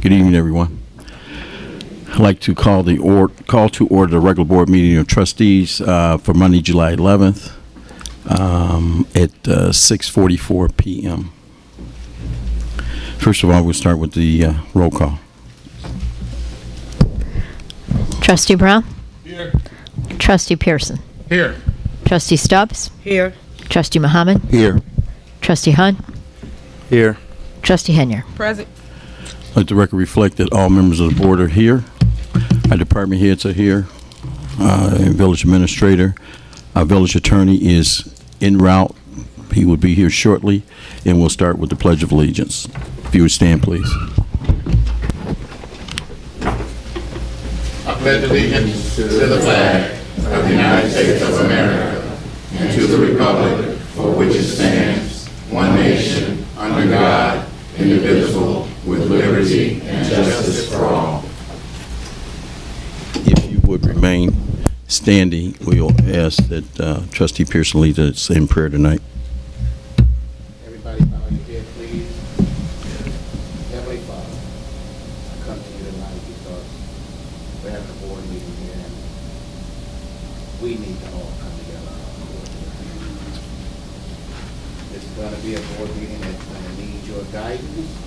Good evening, everyone. I'd like to call to order the regular board meeting of trustees for Monday, July 11th at 6:44 p.m. First of all, we'll start with the roll call. Trustee Brown? Here. Trustee Pearson? Here. Trustee Stubbs? Here. Trustee Muhammad? Here. Trustee Hunt? Here. Trustee Henier? Present. Let the record reflect that all members of the board are here. Our department heads are here. Village administrator. Our village attorney is en route. He will be here shortly, and we'll start with the Pledge of Allegiance. If you would stand, please. I pledge allegiance to the flag of the United States of America and to the republic for which it stands, one nation, under God, indivisible, with liberty and justice for all. If you would remain standing, we'll ask that Trustee Pearson lead us in prayer tonight. Everybody bow your head, please. Heavenly Father, I come to you tonight because we're having a board meeting here and we need to all come together on a board meeting. This is going to be a board meeting that's going to need your guidance.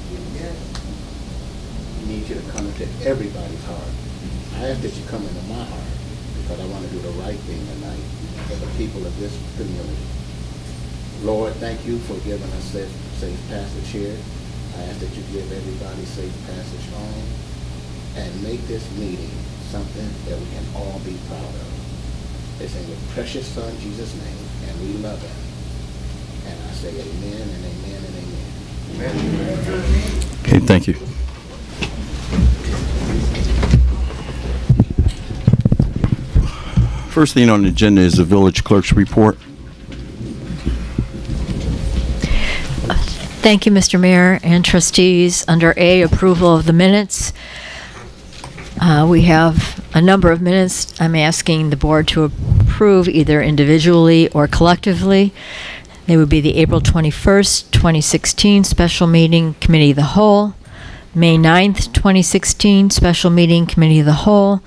We need you to come into everybody's heart. I ask that you come into my heart because I want to do the right thing tonight for the people of this community. Lord, thank you for giving us safe passage here. I ask that you give everybody safe passage home and make this meeting something that we can all be proud of. It's in your precious Son, Jesus' name, and we love him. And I say amen and amen and amen. Amen. Okay, thank you. First thing on the agenda is the village clerk's report. Thank you, Mr. Mayor and trustees. Under A, approval of the minutes. We have a number of minutes I'm asking the board to approve either individually or collectively. They would be the April 21st, 2016 special meeting, Committee of the Whole, May 9th, 2016 special meeting, Committee of the Whole,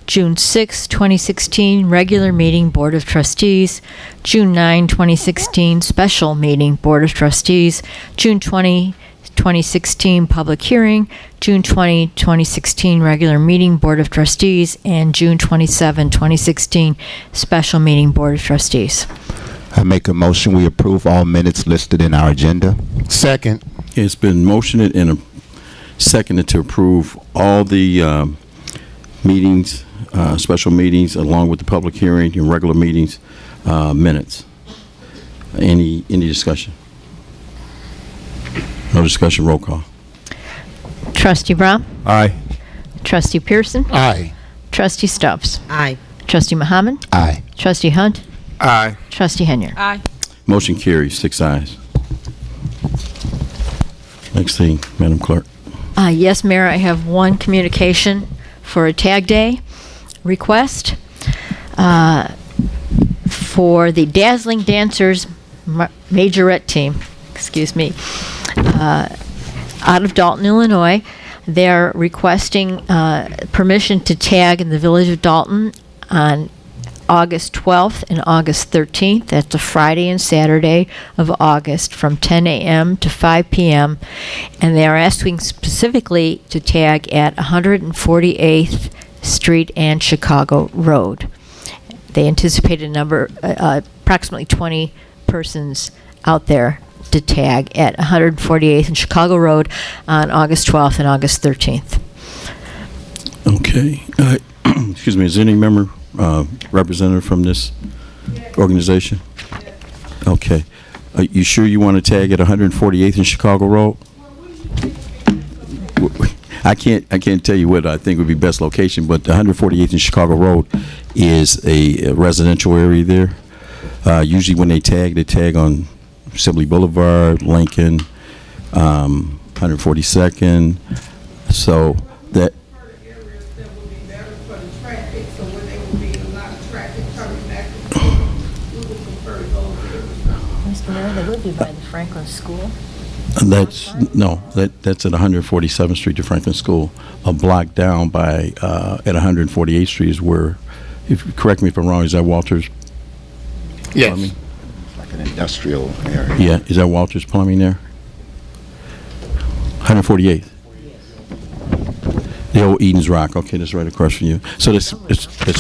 June 6th, 2016 regular meeting, Board of Trustees, June 9, 2016 special meeting, Board of Trustees, June 20, 2016 public hearing, June 20, 2016 regular meeting, Board of Trustees, and June 27, 2016 special meeting, Board of Trustees. I make a motion we approve all minutes listed in our agenda. Second. It's been motioned and seconded to approve all the meetings, special meetings, along with the public hearing and regular meetings minutes. Any discussion? No discussion. Roll call. Trustee Brown? Aye. Trustee Pearson? Aye. Trustee Stubbs? Aye. Trustee Muhammad? Aye. Trustee Hunt? Aye. Trustee Henier? Aye. Motion carries, 6 ayes. Next thing, Madam Clerk. Yes, Mayor, I have one communication for a tag day request for the Dazzling Dancers Majorette team, out of Dolton, Illinois. They're requesting permission to tag in the village of Dolton on August 12th and August 13th. That's a Friday and Saturday of August from 10 a.m. to 5 p.m. And they are asking specifically to tag at 148th Street and Chicago Road. They anticipate a number, approximately 20 persons out there to tag at 148th and Chicago Road on August 12th and August 13th. Okay. Excuse me. Is any member representative from this organization? Okay. Are you sure you want to tag at 148th and Chicago Road? I can't tell you what I think would be best location, but the 148th and Chicago Road is a residential area there. Usually when they tag on Sibley Boulevard, Lincoln, 142nd. So that Mr. Mayor, they would be by the Franklin School. That's at 147th Street to Franklin School. A block down by, at 148th Street is where, correct me if I'm wrong, is that Walters Plumbing? Like an industrial area. Yeah, is that Walters Plumbing there? 148th? The old Eden's Rock, okay, that's right across from you. So it's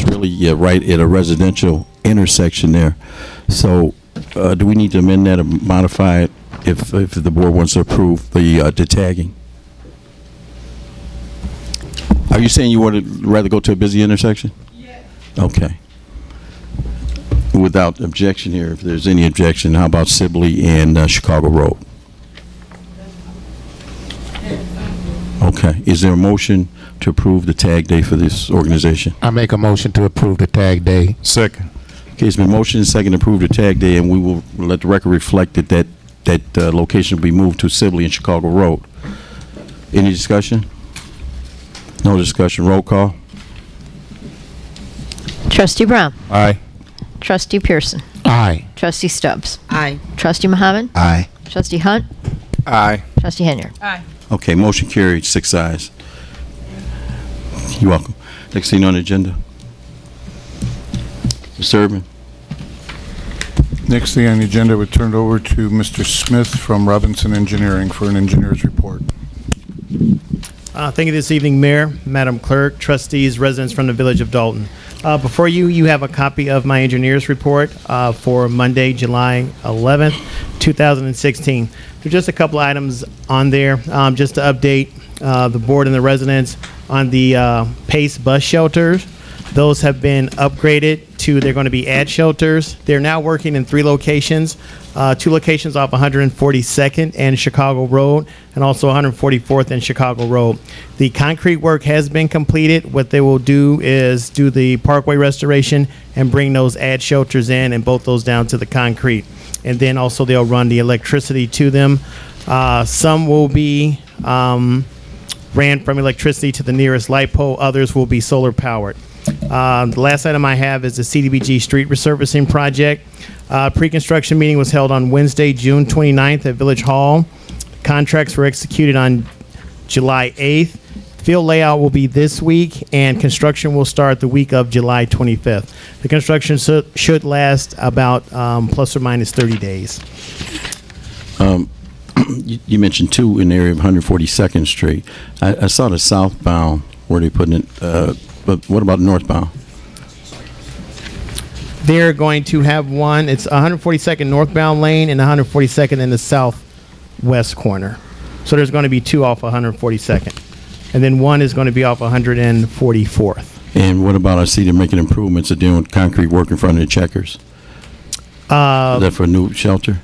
really, yeah, right at a residential intersection there. So, do we need to amend that or modify it if the board wants to approve the tagging? Are you saying you would rather go to a busy intersection? Yes. Okay. Without objection here, if there's any objection, how about Sibley and Chicago Road? Okay. Is there a motion to approve the tag day for this organization? I make a motion to approve the tag day. Second. Okay, it's been motioned and second to approve the tag day, and we will let the record reflect that location will be moved to Sibley and Chicago Road. Any discussion? No discussion. Roll call. Trustee Brown. Aye. Trustee Pearson. Aye. Trustee Stubbs. Aye. Trustee Muhammad. Aye. Trustee Hunt. Aye. Trustee Henyard. Aye. Okay, motion carried, 6 ayes. You're welcome. Next thing on the agenda. Mr. Urban. Next thing on the agenda, we turn it over to Mr. Smith from Robinson Engineering for an engineer's report. Thank you this evening, Mayor, Madam Clerk, trustees, residents from the Village of Dolton. Before you have a copy of my engineer's report for Monday, July 11th, 2016. There's just a couple items on there just to update the board and the residents on the PACE bus shelters. Those have been upgraded to, they're going to be ad shelters. They're now working in 3 locations, 2 locations off 142nd and Chicago Road, and also 144th and Chicago Road. The concrete work has been completed. What they will do is do the parkway restoration and bring those ad shelters in and bolt those down to the concrete. And then also they'll run the electricity to them. Some will be ran from electricity to the nearest light pole. Others will be solar powered. The last item I have is the CDBG street resurfacing project. Pre-construction meeting was held on Wednesday, June 29th at Village Hall. Contracts were executed on July 8th. Field layout will be this week, and construction will start the week of July 25th. The construction should last about plus or minus 30 days. You mentioned 2 in the area of 142nd Street. I saw the southbound where they putting it, but what about northbound? They're going to have one. It's 142nd northbound lane and 142nd in the southwest corner. So there's going to be 2 off 142nd. And then 1 is going to be off 144th. And what about, I see they're making improvements, they're doing concrete work in front of the Checkers. Is that for a new shelter?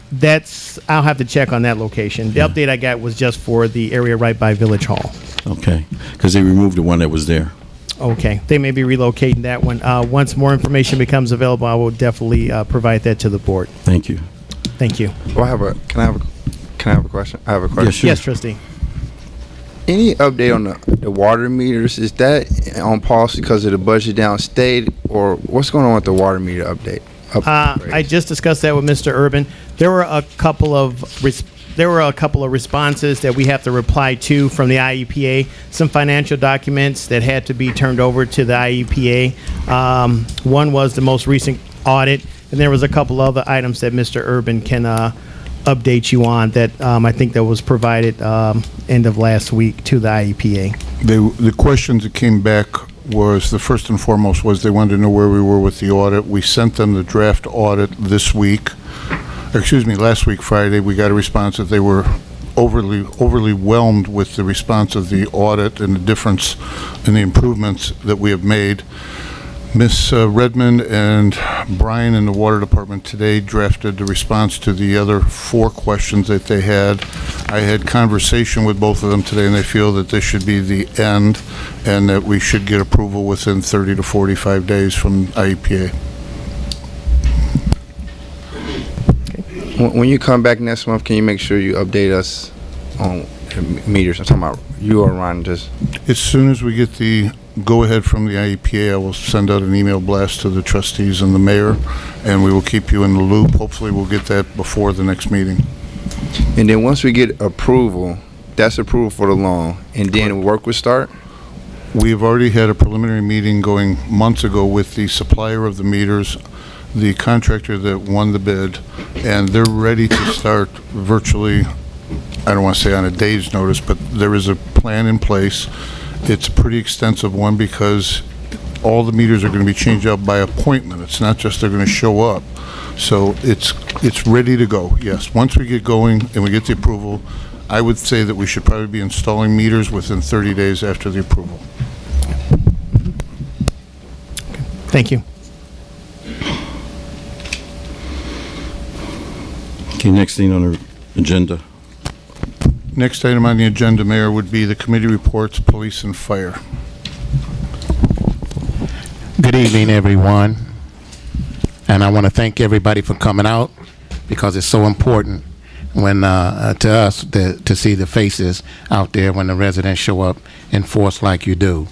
I'll have to check on that location. The update I got was just for the area right by Village Hall. Okay, because they removed the one that was there. Okay, they may be relocating that one. Once more information becomes available, I will definitely provide that to the board. Thank you. Thank you. Well, can I have a question? I have a question. Yes, sure. Yes, trustee. Any update on the water meters? Is that on pause because of the budget downstate, or what's going on with the water meter update? I just discussed that with Mr. Urban. There were a couple of responses that we have to reply to from the IEPA. Some financial documents that had to be turned over to the IEPA. One was the most recent audit, and there was a couple other items that Mr. Urban can update you on that I think that was provided end of last week to the IEPA. The questions that came back was, the first and foremost was they wanted to know where we were with the audit. We sent them the draft audit this week. Last week, Friday. We got a response that they were overly whelmed with the response of the audit and the difference in the improvements that we have made. Ms. Redmond and Brian in the Water Department today drafted the response to the other 4 questions that they had. I had conversation with both of them today, and they feel that this should be the end and that we should get approval within 30 to 45 days from IEPA. When you come back next month, can you make sure you update us on meters? I'm talking about you or Ron. Just As soon as we get the go-ahead from the IEPA, I will send out an email blast to the trustees and the mayor, and we will keep you in the loop. Hopefully, we'll get that before the next meeting. And then once we get approval, that's approval for the loan, and then work would start? We've already had a preliminary meeting going months ago with the supplier of the meters, the contractor that won the bid, and they're ready to start virtually, I don't want to say on a day's notice, but there is a plan in place. It's a pretty extensive one because all the meters are going to be changed out by appointment. It's not just they're going to show up. So it's ready to go, yes. Once we get going and we get the approval, I would say that we should probably be installing meters within 30 days after the approval. Thank you. Okay, next thing on the agenda. Next item on the agenda, Mayor, would be the committee reports, police and fire. Good evening, everyone. And I want to thank everybody for coming out because it's so important when to us to see the faces out there when the residents show up in force like you do.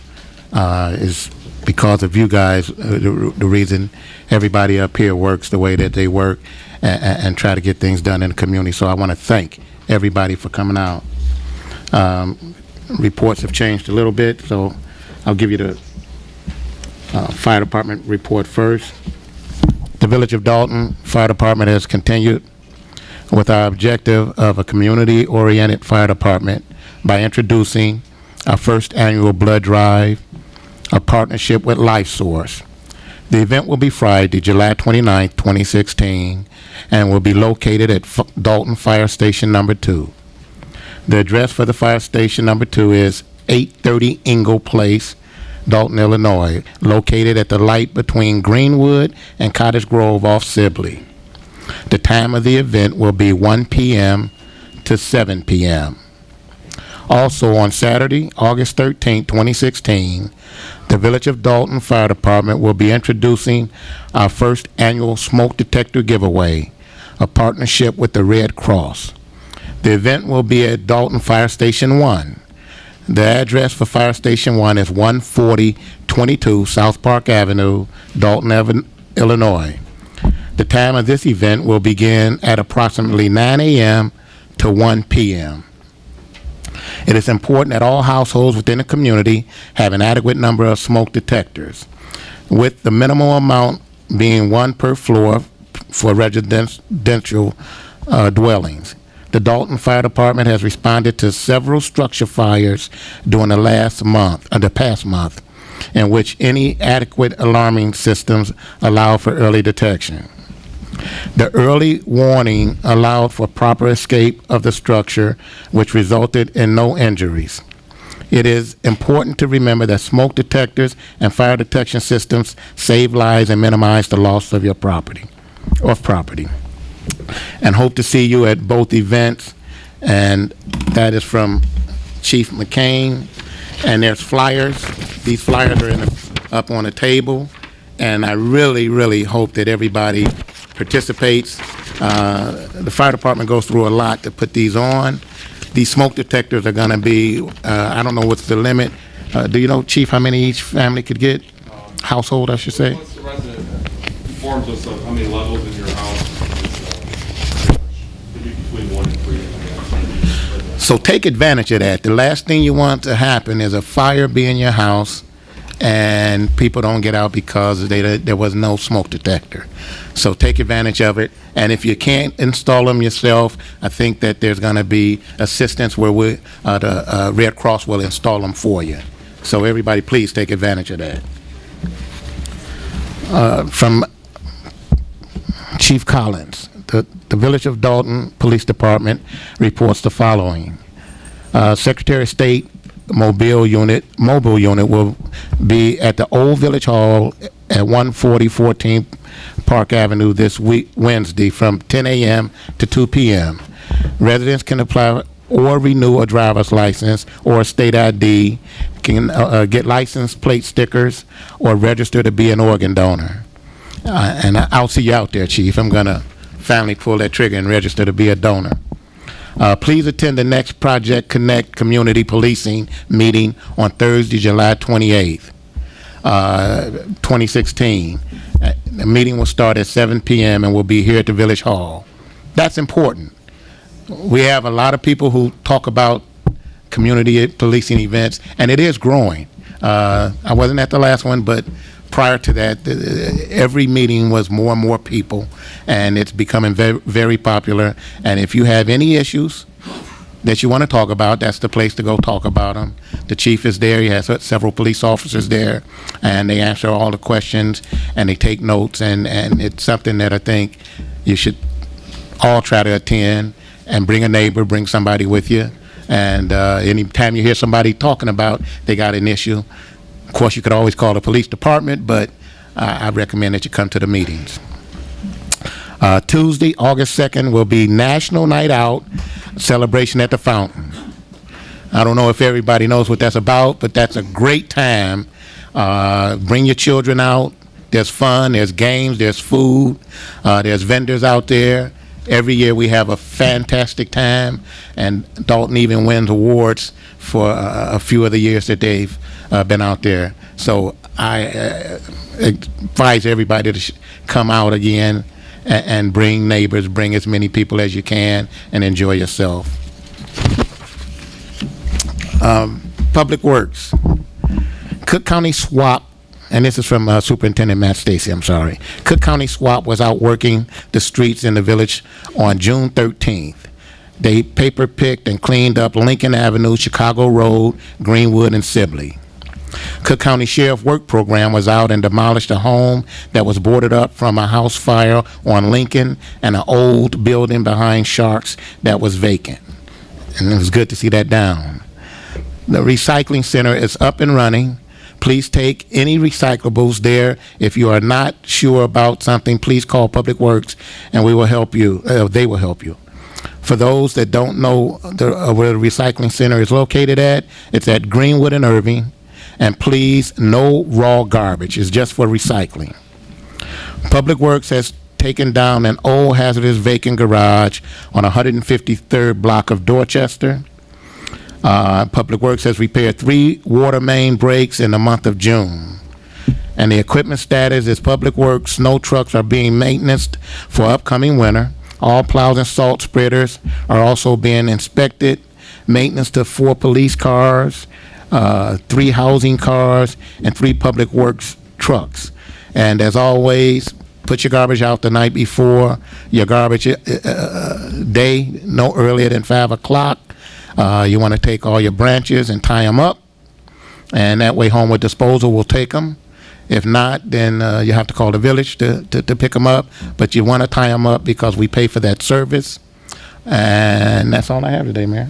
Is because of you guys, the reason everybody up here works the way that they work and try to get things done in the community. So I want to thank everybody for coming out. Reports have changed a little bit, so I'll give you the fire department report first. The Village of Dolton Fire Department has continued with our objective of a community-oriented fire department by introducing our first annual blood drive, a partnership with LifeSource. The event will be Friday, July 29th, 2016, and will be located at Dolton Fire Station Number 2. The address for the fire station number 2 is 830 Ingle Place, Dolton, Illinois, located at the light between Greenwood and Cottage Grove off Sibley. The time of the event will be 1 p.m. to 7 p.m. Also on Saturday, August 13, 2016, the Village of Dolton Fire Department will be introducing our first annual smoke detector giveaway, a partnership with the Red Cross. The event will be at Dolton Fire Station 1. The address for Fire Station 1 is 14022 South Park Avenue, Dolton, Illinois. The time of this event will begin at approximately 9 a.m. to 1 p.m. It is important that all households within the community have an adequate number of smoke detectors, with the minimal amount being one per floor for residential dwellings. The Dolton Fire Department has responded to several structure fires during the past month, in which inadequate alarming systems allow for early detection. The early warning allowed for proper escape of the structure, which resulted in no injuries. It is important to remember that smoke detectors and fire detection systems save lives and minimize the loss of your property. And hope to see you at both events. And that is from Chief McCain. And there's flyers. These flyers are up on the table. And I really, really hope that everybody participates. The fire department goes through a lot to put these on. These smoke detectors are going to be, I don't know what's the limit. Do you know, Chief, how many each family could get? Household, I should say. Once the resident informs us of how many levels in your house, it'd be between 1 and 3. So take advantage of that. The last thing you want to happen is a fire be in your house and people don't get out because there was no smoke detector. So take advantage of it. And if you can't install them yourself, I think that there's going to be assistance where the Red Cross will install them for you. So everybody, please take advantage of that. From Chief Collins, the Village of Dolton Police Department reports the following. Secretary of State mobile unit will be at the Old Village Hall at 140 14th Park Avenue this week, Wednesday, from 10 a.m. to 2 p.m. Residents can apply or renew a driver's license or a state ID, can get license plate stickers, or register to be an organ donor. And I'll see you out there, Chief. I'm going to finally pull that trigger and register to be a donor. Please attend the next Project Connect Community Policing meeting on Thursday, July 28th, 2016. The meeting will start at 7 p.m. and will be here at the Village Hall. That's important. We have a lot of people who talk about community policing events, and it is growing. I wasn't at the last one, but prior to that, every meeting was more and more people, and it's becoming very, very popular. And if you have any issues that you want to talk about, that's the place to go talk about them. The chief is there. He has several police officers there, and they answer all the questions, and they take notes, and it's something that I think you should all try to attend, and bring a neighbor, bring somebody with you. And anytime you hear somebody talking about they got an issue, of course, you could always call the police department, but I recommend that you come to the meetings. Tuesday, August 2nd, will be National Night Out celebration at the Fountain. I don't know if everybody knows what that's about, but that's a great time. Bring your children out. There's fun, there's games, there's food, there's vendors out there. Every year we have a fantastic time, and Dolton even wins awards for a few of the years that they've been out there. So I advise everybody to come out again and bring neighbors, bring as many people as you can, and enjoy yourself. Public Works. Cook County SWAP, and this is from Superintendent Matt Stacy, I'm sorry. Cook County SWAP was out working the streets in the village on June 13th. They paper picked and cleaned up Lincoln Avenue, Chicago Road, Greenwood, and Sibley. Cook County Sheriff Work Program was out and demolished a home that was boarded up from a house fire on Lincoln and an old building behind Sharks that was vacant. And it was good to see that down. The recycling center is up and running. Please take any recyclables there. If you are not sure about something, please call Public Works and we will help you. They will help you. For those that don't know where the recycling center is located at, it's at Greenwood and Irving. And please, no raw garbage. It's just for recycling. Public Works has taken down an old hazardous vacant garage on 153rd block of Dorchester. Public Works has repaired 3 water main breaks in the month of June. And the equipment status is Public Works snow trucks are being maintained for upcoming winter. All plows and salt spreaders are also being inspected. Maintenance to 4 police cars, 3 housing cars, and 3 Public Works trucks. And as always, put your garbage out the night before. Your garbage day no earlier than 5 o'clock. You want to take all your branches and tie them up, and that way Homewood Disposal will take them. If not, then you have to call the village to pick them up, but you want to tie them up because we pay for that service. And that's all I have today, Mayor.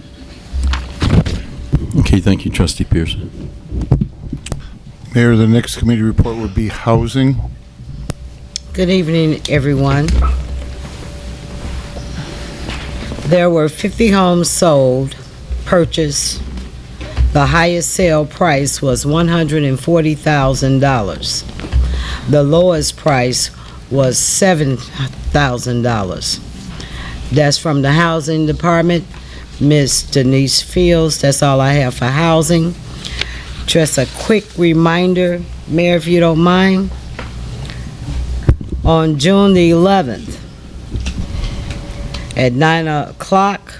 Okay, thank you, Trustee Pearson. Mayor, the next committee report would be Housing. Good evening, everyone. There were 50 homes sold, purchased. The highest sale price was $140,000. The lowest price was $7,000. That's from the Housing Department, Ms. Denise Fields. That's all I have for housing. Just a quick reminder, Mayor, if you don't mind. On June the 11th, at 9 o'clock,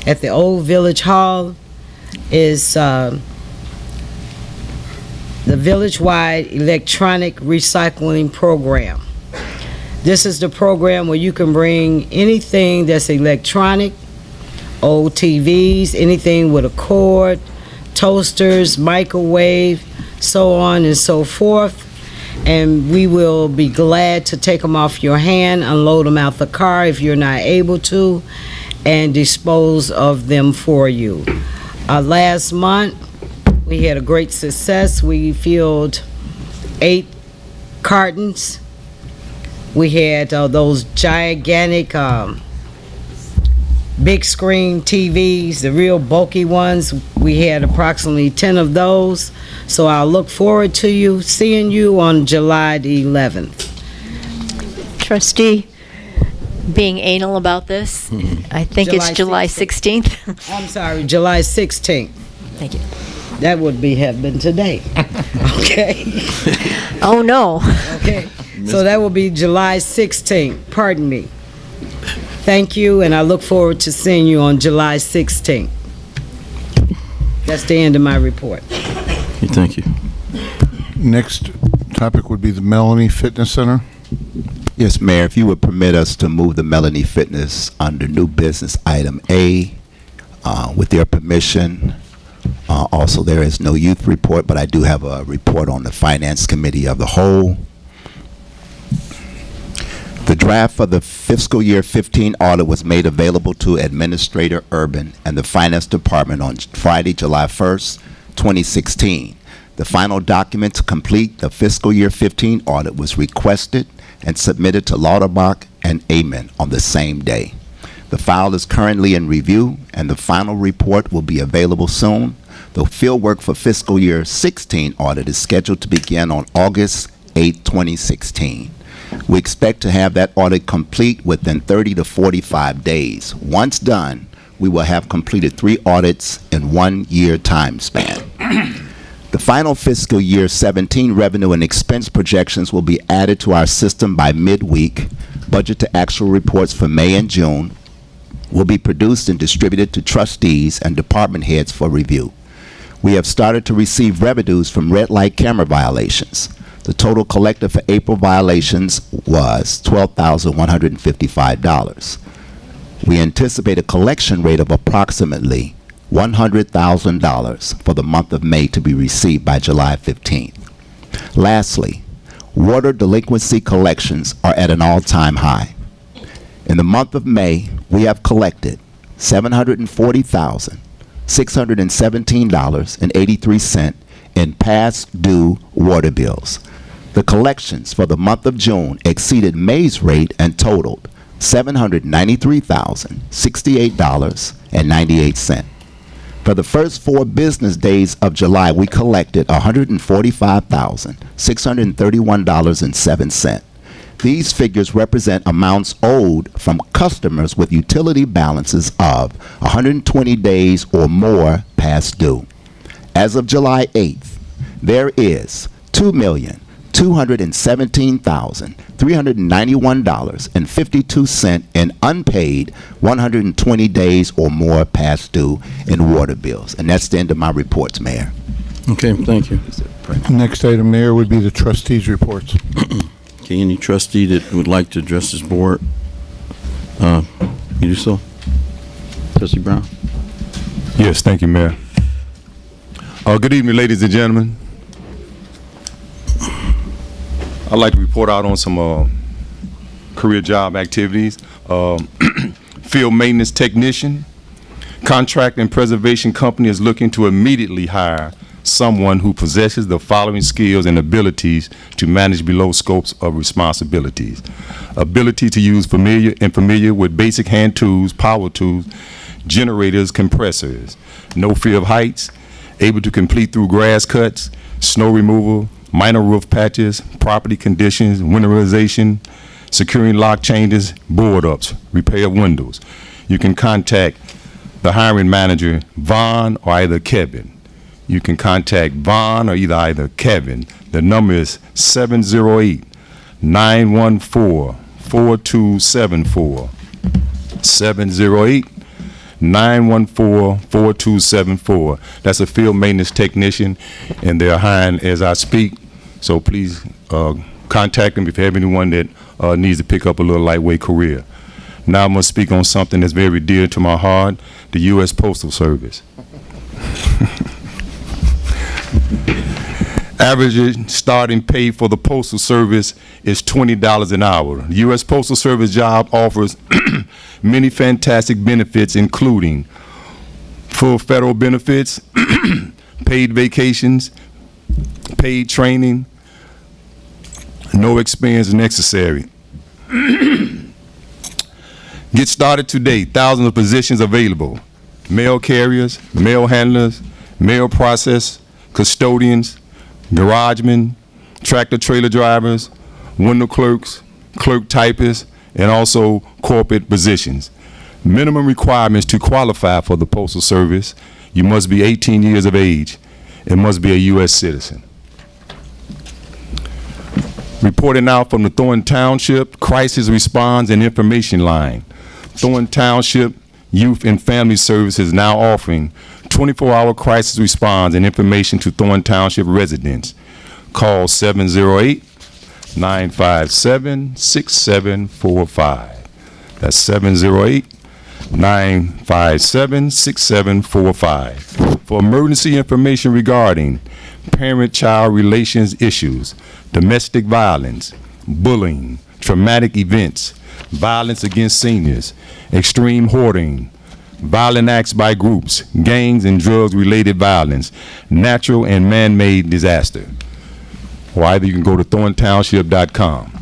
at the Old Village Hall, is the village-wide electronic recycling program. This is the program where you can bring anything that's electronic, old TVs, anything with a cord, toasters, microwave, so on and so forth. And we will be glad to take them off your hand, unload them out the car if you're not able to, and dispose of them for you. Last month, we had a great success. We filled 8 cartons. We had those gigantic big screen TVs, the real bulky ones. We had approximately 10 of those. So I'll look forward to seeing you on July the 11th. Trustee, being anal about this, I think it's July 16th. I'm sorry, July 16th. Thank you. That would have been today. Okay. Oh, no. Okay. So that will be July 16th. Pardon me. Thank you, and I look forward to seeing you on July 16th. That's the end of my report. Okay, thank you. Next topic would be the Melanie Fitness Center. Yes, Mayor, if you would permit us to move the Melanie Fitness under new business item A, with their permission. Also, there is no youth report, but I do have a report on the Finance Committee of the whole. The draft for the fiscal year 15 audit was made available to Administrator Urban and the Finance Department on Friday, July 1st, 2016. The final document to complete the fiscal year 15 audit was requested and submitted to Lauterbach and Amen on the same day. The file is currently in review, and the final report will be available soon. The fieldwork for fiscal year 16 audit is scheduled to begin on August 8, 2016. We expect to have that audit complete within 30 to 45 days. Once done, we will have completed 3 audits in 1 year time span. The final fiscal year 17 revenue and expense projections will be added to our system by midweek. Budget to actual reports for May and June will be produced and distributed to trustees and department heads for review. We have started to receive revenues from red light camera violations. The total collected for April violations was $12,155. We anticipate a collection rate of approximately $100,000 for the month of May to be received by July 15th. Lastly, water delinquency collections are at an all-time high. In the month of May, we have collected $740,617.83 in past due water bills. The collections for the month of June exceeded May's rate and totaled $793,068.98. For the first 4 business days of July, we collected $145,631.07. These figures represent amounts owed from customers with utility balances of 120 days or more past due. As of July 8th, there is $2,217,391.52 in unpaid 120 days or more past due in water bills. And that's the end of my reports, Mayor. Okay, thank you. Next item, Mayor, would be the trustees' reports. Okay, any trustee that would like to address this board, you do so? Trustee Brown? Yes, thank you, Mayor. Good evening, ladies and gentlemen. I'd like to report out on some career job activities. Field maintenance technician. Contract and preservation company is looking to immediately hire someone who possesses the following skills and abilities to manage below scopes of responsibilities. Ability to use familiar with basic hand tools, power tools, generators, compressors. No fear of heights. Able to complete through grass cuts, snow removal, minor roof patches, property conditions, winterization, securing lock changes, board ups, repair windows. You can contact the hiring manager, Vaughn, or either Kevin. You can contact Vaughn or either Kevin. The number is 708-914-4274. 708-914-4274. That's a field maintenance technician, and they're hiring as I speak. So please contact them if you have anyone that needs to pick up a little lightweight career. Now I'm going to speak on something that's very dear to my heart, the U.S. Postal Service. Average starting pay for the Postal Service is $20 an hour. The U.S. Postal Service job offers many fantastic benefits, including full federal benefits, paid vacations, paid training, no expense necessary. Get started today. Thousands of positions available. Mail carriers, mail handlers, mail process, custodians, garagemen, tractor trailer drivers, window clerks, clerk typists, and also corporate positions. Minimum requirements to qualify for the Postal Service: you must be 18 years of age and must be a U.S. citizen. Reporting now from the Thornton Township Crisis Response and Information Line. Thornton Township Youth and Family Services is now offering 24-hour crisis response and information to Thornton Township residents. Call 708-957-6745. That's 708-957-6745. For emergency information regarding parent-child relations issues, domestic violence, bullying, traumatic events, violence against seniors, extreme hoarding, violent acts by groups, gangs and drugs-related violence, natural and man-made disaster. Or either you can go to thorntownship.com.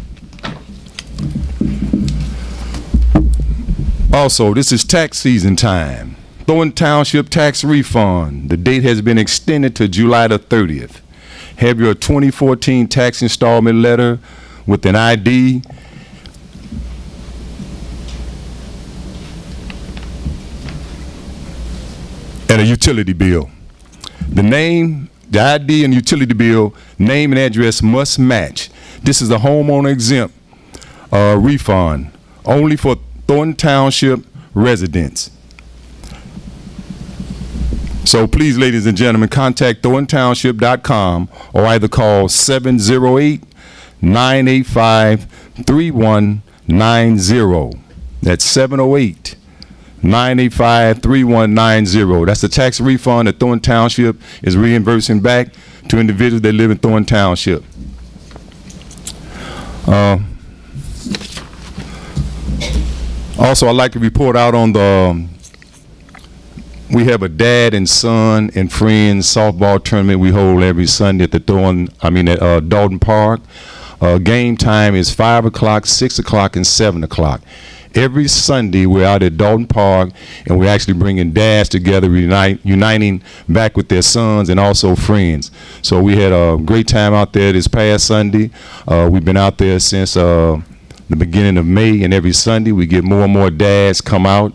Also, this is tax season time. Thornton Township tax refund. The date has been extended to July the 30th. Have your 2014 tax installment letter with an ID and a utility bill. The name, the ID and utility bill, name and address must match. This is a homeowner exempt refund only for Thornton Township residents. So please, ladies and gentlemen, contact thorntownship.com or either call 708-985-3190. That's 708-985-3190. That's the tax refund that Thornton Township is reimbursing back to individuals that live in Thornton Township. Also, I'd like to report out on the we have a dad and son and friends softball tournament we hold every Sunday at the Dolton Park. Game time is 5 o'clock, 6 o'clock, and 7 o'clock. Every Sunday we're out at Dolton Park and we're actually bringing dads together, uniting back with their sons and also friends. So we had a great time out there this past Sunday. We've been out there since the beginning of May, and every Sunday we get more and more dads come out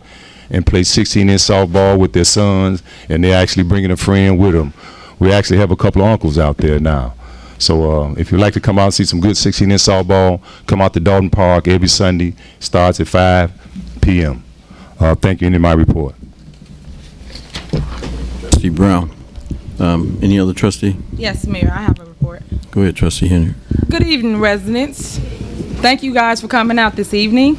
and play 16-inch softball with their sons, and they're actually bringing a friend with them. We actually have a couple of uncles out there now. So if you'd like to come out and see some good 16-inch softball, come out to Dolton Park every Sunday. Starts at 5 p.m. Thank you. Ending my report. Trustee Brown. Any other trustee? Yes, Mayor, I have a report. Go ahead, Trustee Henry. Good evening, residents. Thank you guys for coming out this evening.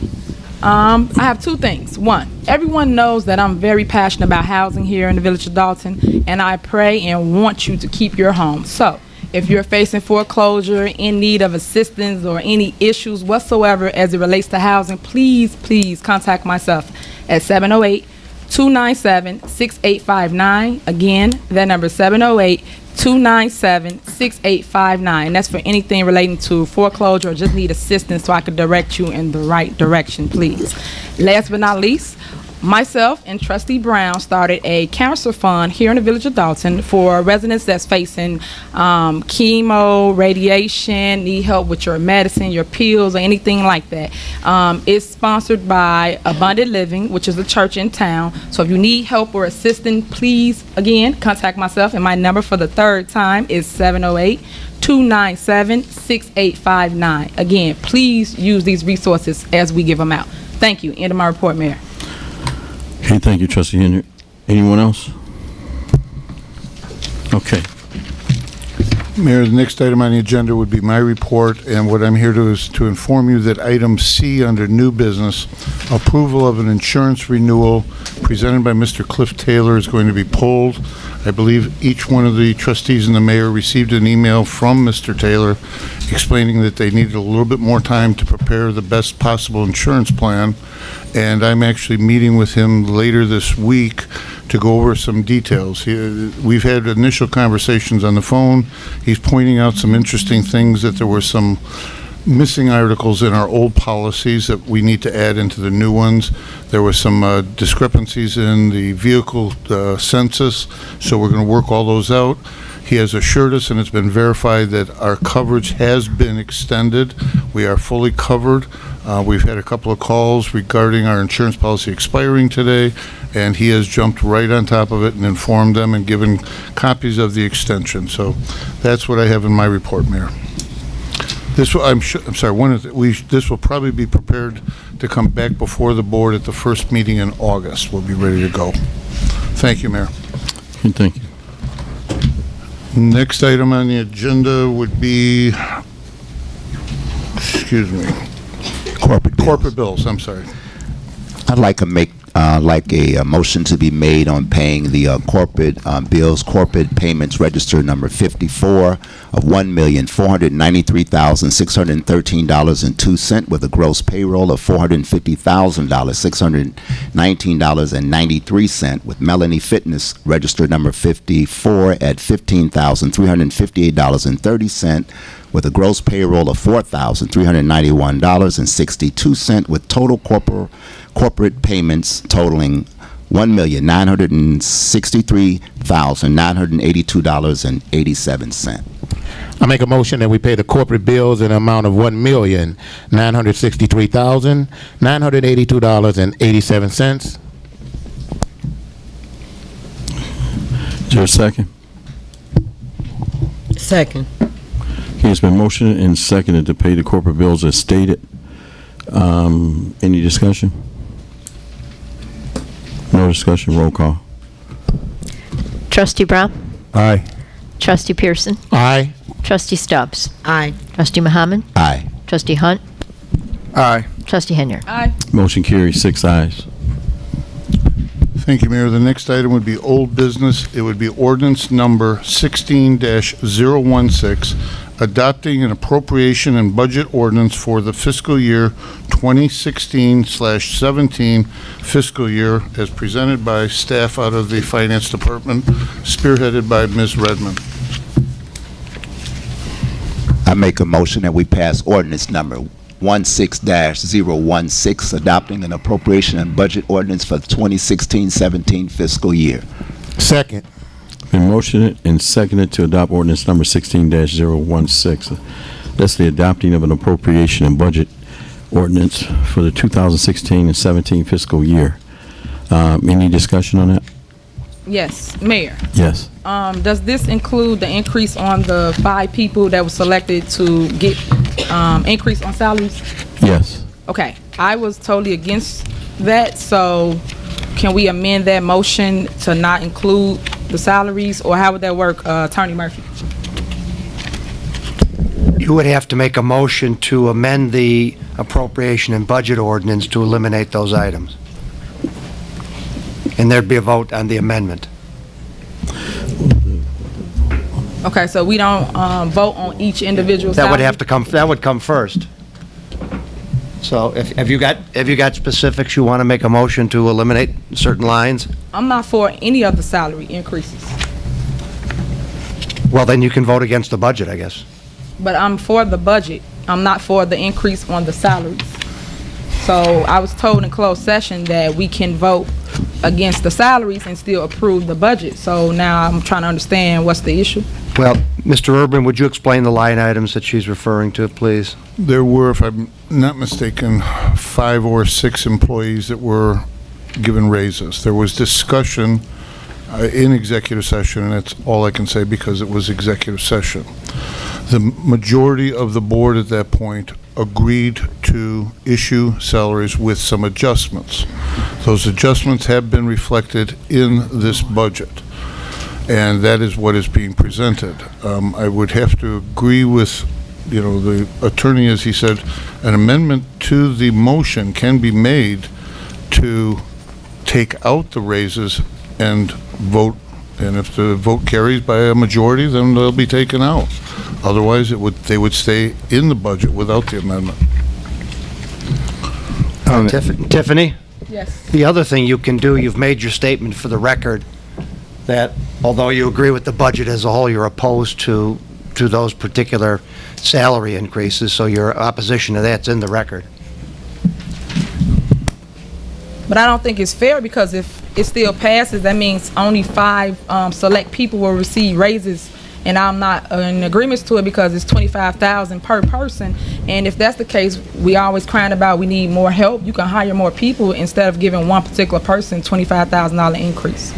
I have two things. One, everyone knows that I'm very passionate about housing here in the village of Dolton, and I pray and want you to keep your home. So, if you're facing foreclosure, in need of assistance, or any issues whatsoever as it relates to housing, please, please contact myself at 708-297-6859. Again, that number is 708-297-6859. That's for anything relating to foreclosure or just need assistance so I can direct you in the right direction, please. Last but not least, myself and Trustee Brown started a cancer fund here in the village of Dolton for residents that's facing chemo, radiation, need help with your medicine, your pills, or anything like that. It's sponsored by Abundant Living, which is a church in town. So if you need help or assistance, please, again, contact myself. And my number for the third time is 708-297-6859. Again, please use these resources as we give them out. Thank you. End of my report, Mayor. Okay, thank you, Trustee Henry. Anyone else? Okay. Mayor, the next item on the agenda would be my report, and what I'm here to is to inform you that item C under new business, approval of an insurance renewal presented by Mr. Cliff Taylor, is going to be pulled. I believe each one of the trustees and the mayor received an email from Mr. Taylor explaining that they needed a little bit more time to prepare the best possible insurance plan, and I'm actually meeting with him later this week to go over some details. We've had initial conversations on the phone. He's pointing out some interesting things, that there were some missing articles in our old policies that we need to add into the new ones. There were some discrepancies in the vehicle census, so we're going to work all those out. He has assured us, and it's been verified, that our coverage has been extended. We are fully covered. We've had a couple of calls regarding our insurance policy expiring today, and he has jumped right on top of it and informed them and given copies of the extension. So that's what I have in my report, Mayor. This will, this will probably be prepared to come back before the board at the first meeting in August. We'll be ready to go. Thank you, Mayor. Okay, thank you. Next item on the agenda would be, excuse me, corporate bills, I'm sorry. I'd like to make a motion to be made on paying the corporate bills, corporate payments register number 54 of $1,493,613.02 with a gross payroll of $450,619.93 with Melanie Fitness register number 54 at $15,358.30 with a gross payroll of $4,391.62 with total corporate payments totaling $1,963,982.87. I make a motion that we pay the corporate bills in an amount of $1,963,982.87. Is there a second? Second. Okay, it's been motioned and seconded to pay the corporate bills as stated. Any discussion? No discussion. Roll call. Trustee Brown? Aye. Trustee Pearson? Aye. Trustee Stubbs? Aye. Trustee Muhammad? Aye. Trustee Hunt? Aye. Trustee Henyard? Aye. Motion carries 6 ayes. Thank you, Mayor. The next item would be old business. It would be ordinance number 16-016, adopting an appropriation and budget ordinance for the fiscal year 2016/17 fiscal year as presented by staff out of the Finance Department, spearheaded by Ms. Redmond. I make a motion that we pass ordinance number 16-016, adopting an appropriation and budget ordinance for the 2016-17 fiscal year. Second. Been motioned and seconded to adopt ordinance number 16-016. That's the adopting of an appropriation and budget ordinance for the 2016 and 17 fiscal year. Any discussion on that? Yes, Mayor. Yes. Does this include the increase on the 5 people that were selected to get increase on salaries? Yes. Okay, I was totally against that, so can we amend that motion to not include the salaries, or how would that work, Attorney Murphy? You would have to make a motion to amend the appropriation and budget ordinance to eliminate those items. And there'd be a vote on the amendment. Okay, so we don't vote on each individual That salary? would have to come, that would come first. So have you got specifics you want to make a motion to eliminate certain lines? I'm not for any of the salary increases, Well, then you can vote against the budget, I guess. but I'm for the budget. I'm not for the increase on the salaries. So I was told in closed session that we can vote against the salaries and still approve the budget. So now I'm trying to understand what's the issue. Well, Mr. Urban, would you explain the line items that she's referring to, please? There were, if I'm not mistaken, 5 or 6 employees that were given raises. There was discussion in executive session, and that's all I can say because it was executive session. The majority of the board at that point agreed to issue salaries with some adjustments. Those adjustments have been reflected in this budget, and that is what is being presented. I would have to agree with, the attorney, as he said, an amendment to the motion can be made to take out the raises and vote, and if the vote carries by a majority, then they'll be taken out. Otherwise, they would stay in the budget without the amendment. Tiffany? Yes. The other thing you can do, you've made your statement for the record that although you agree with the budget as a whole, you're opposed to those particular salary increases, so your opposition to that's in the record. But I don't think it's fair, because if it still passes, that means only 5 select people will receive raises, and I'm not in agreement to it because it's $25,000 per person. And if that's the case, we always crying about we need more help. You can hire more people instead of giving one particular person $25,000 increase.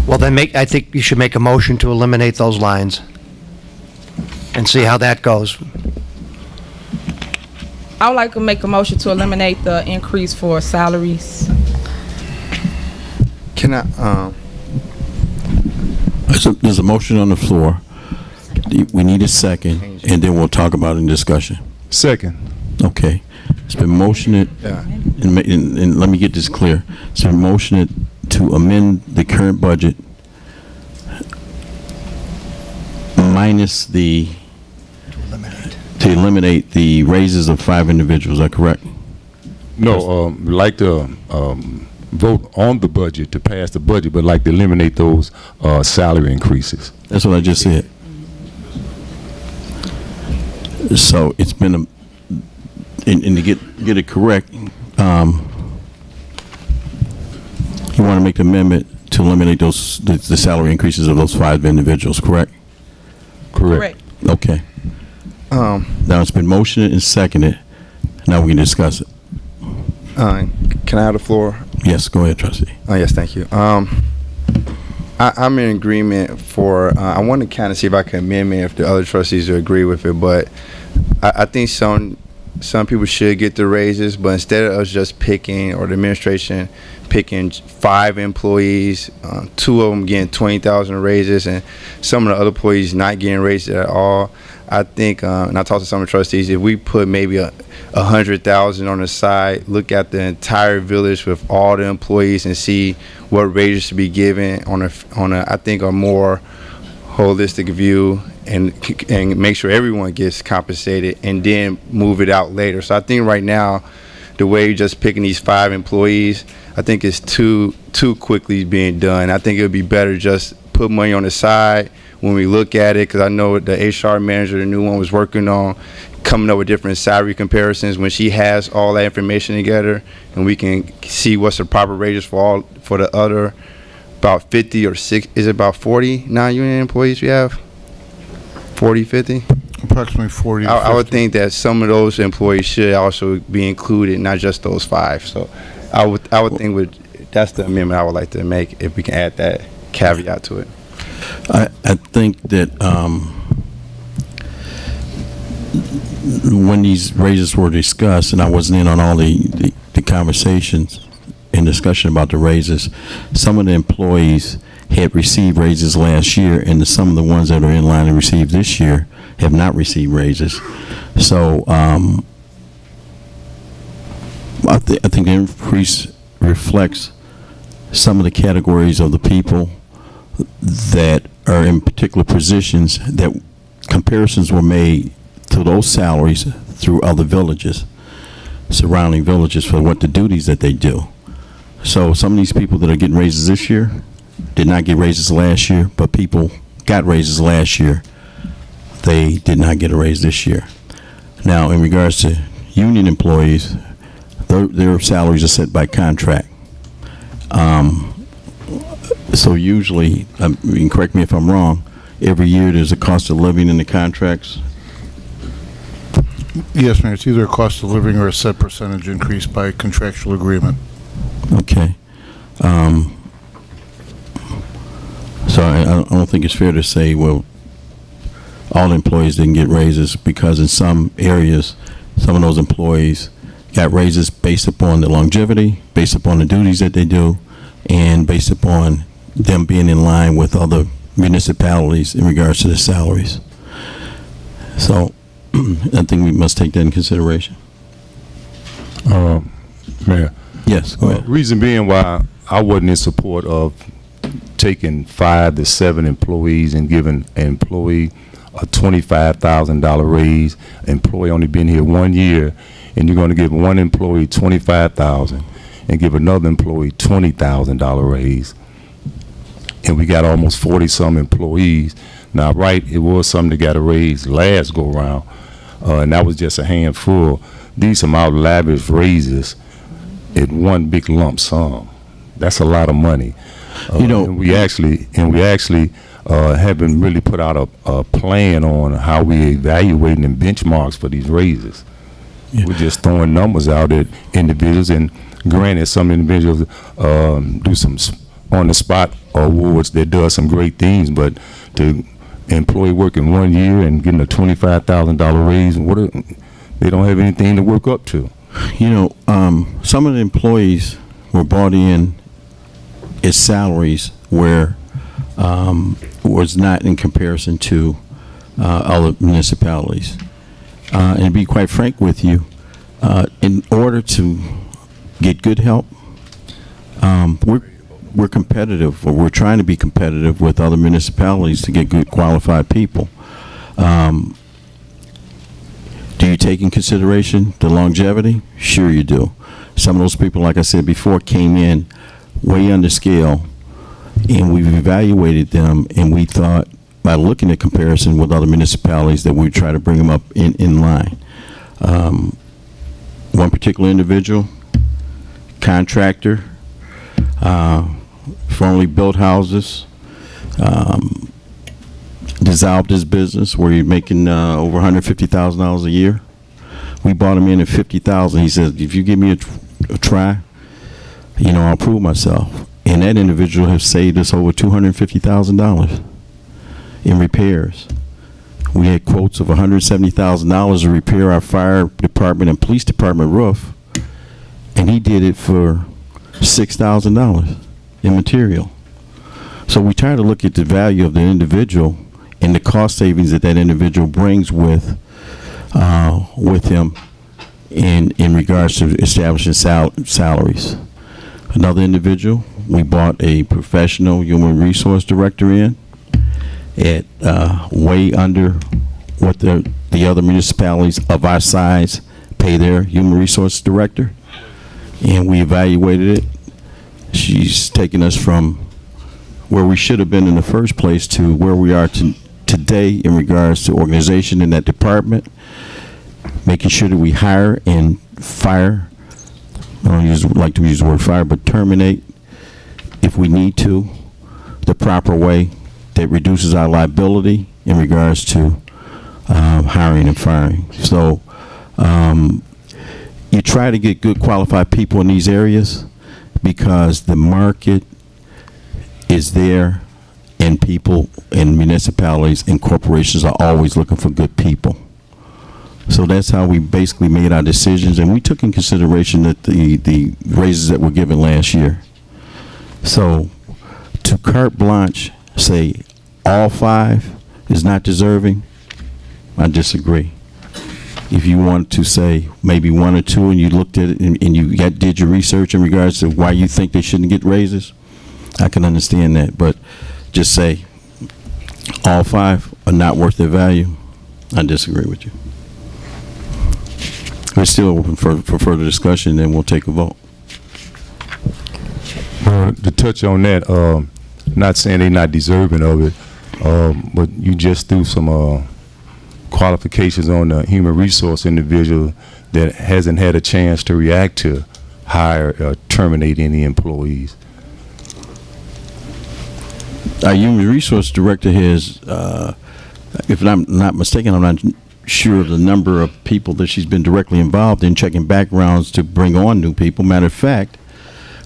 Well, then I think you should make a motion to eliminate those lines and see how that goes. I would like to make a motion to eliminate the increase for salaries. Can I, There's a motion on the floor. We need a second, and then we'll talk about it in discussion. Second. Okay. It's been motioned, Yeah. and let me get this clear. It's been motioned to amend the current budget minus to eliminate the raises of 5 individuals. Is that correct? No, we'd like to vote on the budget, to pass the budget, but like to eliminate those salary increases. That's what I just said. So it's been and to get it correct, you want to make the amendment to eliminate the salary increases of those 5 individuals, correct? Correct. Okay. Now it's been motioned and seconded. Now we can discuss it. can I have the floor? Yes, go ahead, trustee. Oh, yes, thank you. I'm in agreement for, I want to kind of see if I can amend it if the other trustees will agree with it, but I think some people should get the raises, but instead of us just picking, or the administration picking 5 employees, 2 of them getting 20,000 raises, and some of the other employees not getting raises at all, I think, and I talked to some of the trustees, if we put maybe 100,000 on the side, look at the entire village with all the employees and see what raises should be given on a I think a more holistic view, and make sure everyone gets compensated, and then move it out later. So I think right now, the way you're just picking these 5 employees, I think it's too quickly being done. I think it would be better just put money on the side when we look at it, because I know the HR manager, the new one, was working on coming up with different salary comparisons. When she has all that information together, and we can see what's the proper raises for the other about 50 or 6, is it about 40 non-union employees we have? 40, 50? Approximately 40 to I would 50. think that some of those employees should also be included, not just those 5. So I would think that's the amendment I would like to make, if we can add that caveat to it. I think that when these raises were discussed, and I wasn't in on all the conversations and discussion about the raises, some of the employees had received raises last year, and some of the ones that are in line to receive this year have not received raises. So I think the increase reflects some of the categories of the people that are in particular positions, that comparisons were made to those salaries through other villages, surrounding villages, for what the duties that they do. So some of these people that are getting raises this year did not get raises last year, but people got raises last year. They did not get a raise this year. Now, in regards to union employees, their salaries are set by contract. So usually, you can correct me if I'm wrong, every year there's a cost of living in the contracts. Yes, Mayor, it's either a cost of living or a set percentage increase by contractual agreement. Okay. So I don't think it's fair to say, well, all employees didn't get raises, because in some areas, some of those employees got raises based upon the longevity, based upon the duties that they do, and based upon them being in line with other municipalities in regards to the salaries. So I think we must take that in consideration. Mayor. Yes, go ahead. Reason being why I wasn't in support of taking 5 to 7 employees and giving an employee a $25,000 raise. Employee only been here 1 year, and you're going to give one employee $25,000 and give another employee $20,000 raise. And we got almost 40-some employees. Now, right, it was some that got a raise last go around, and that was just a handful. These some out lavish raises at one big lump sum. That's a lot of money. And we actually haven't really put out a plan on how we evaluating and benchmarks for these raises. Yeah. We're just throwing numbers out at individuals, and granted, some individuals do some on the spot awards that does some great things, but to employee working 1 year and getting a $25,000 raise, they don't have anything to work up to. You know, some of the employees were brought in as salaries where was not in comparison to other municipalities. And to be quite frank with you, in order to get good help, we're competitive, or we're trying to be competitive with other municipalities to get good qualified people. Do you take in consideration the longevity? Sure you do. Some of those people, like I said before, came in way under scale, and we've evaluated them, and we thought, by looking at comparison with other municipalities, that we would try to bring them up in line. One particular individual, contractor, formerly built houses, dissolved his business where he's making over $150,000 a year. We bought him in at $50,000. He said, if you give me a try, you know, I'll prove myself. And that individual has saved us over $250,000 in repairs. We had quotes of $170,000 to repair our fire department and police department roof, and he did it for $6,000 in material. So we try to look at the value of the individual and the cost savings that that individual brings with him in regards to establishing salaries. Another individual, we bought a professional human resource director in at way under what the other municipalities of our size pay their human resource director, and we evaluated it. She's taken us from where we should have been in the first place to where we are today in regards to organization in that department, making sure that we hire and fire. I don't like to use the word fire, but terminate if we need to, the proper way that reduces our liability in regards to hiring and firing. So you try to get good qualified people in these areas because the market is there, and people and municipalities and corporations are always looking for good people. So that's how we basically made our decisions, and we took in consideration that the raises that were given last year. So to carte blanche say all five is not deserving, I disagree. If you want to say maybe one or two and you looked at it and you did your research in regards to why you think they shouldn't get raises, I can understand that. But just say all five are not worth their value, I disagree with you. We're still open for further discussion, then we'll take a vote. To touch on that, not saying they're not deserving of it, but you just threw some qualifications on the human resource individual that hasn't had a chance to react to hire or terminate any employees. Our human resource director has, if I'm not mistaken, I'm not sure of the number of people that she's been directly involved in checking backgrounds to bring on new people. Matter of fact,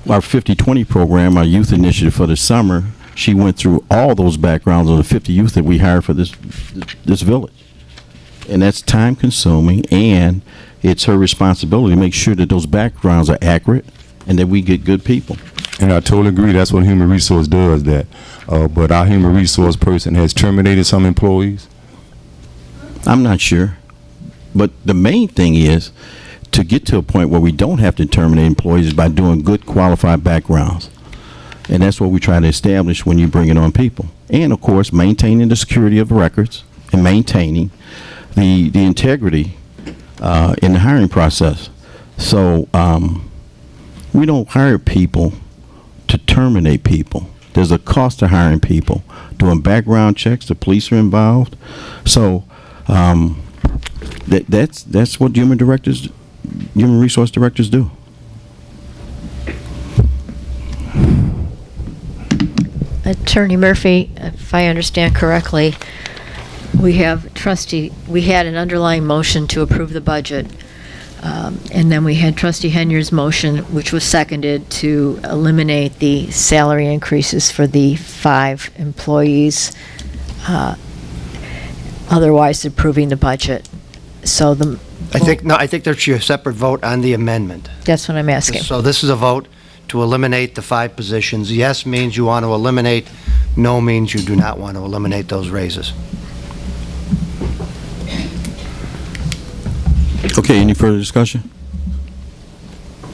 our 50-20 program, our youth initiative for the summer, she went through all those backgrounds of the 50 youth that we hired for this village. And that's time consuming, and it's her responsibility to make sure that those backgrounds are accurate and that we get good people. And I totally agree, that's what human resource does, that. But our human resource person has terminated some employees. I'm not sure. But the main thing is to get to a point where we don't have to terminate employees is by doing good qualified backgrounds. And that's what we try to establish when you bring it on people. And of course, maintaining the security of the records and maintaining the integrity in the hiring process. So we don't hire people to terminate people. There's a cost to hiring people. Doing background checks, the police are involved. So that's what human resource directors do. Attorney Murphy, if I understand correctly, we had an underlying motion to approve the budget, and then we had Trustee Henyard's motion, which was seconded, to eliminate the salary increases for the 5 employees, otherwise approving the budget. So I think there should be a separate vote on the amendment. that's what I'm asking. So this is a vote to eliminate the 5 positions. Yes means you want to eliminate, no means you do not want to eliminate those raises. Okay, any further discussion?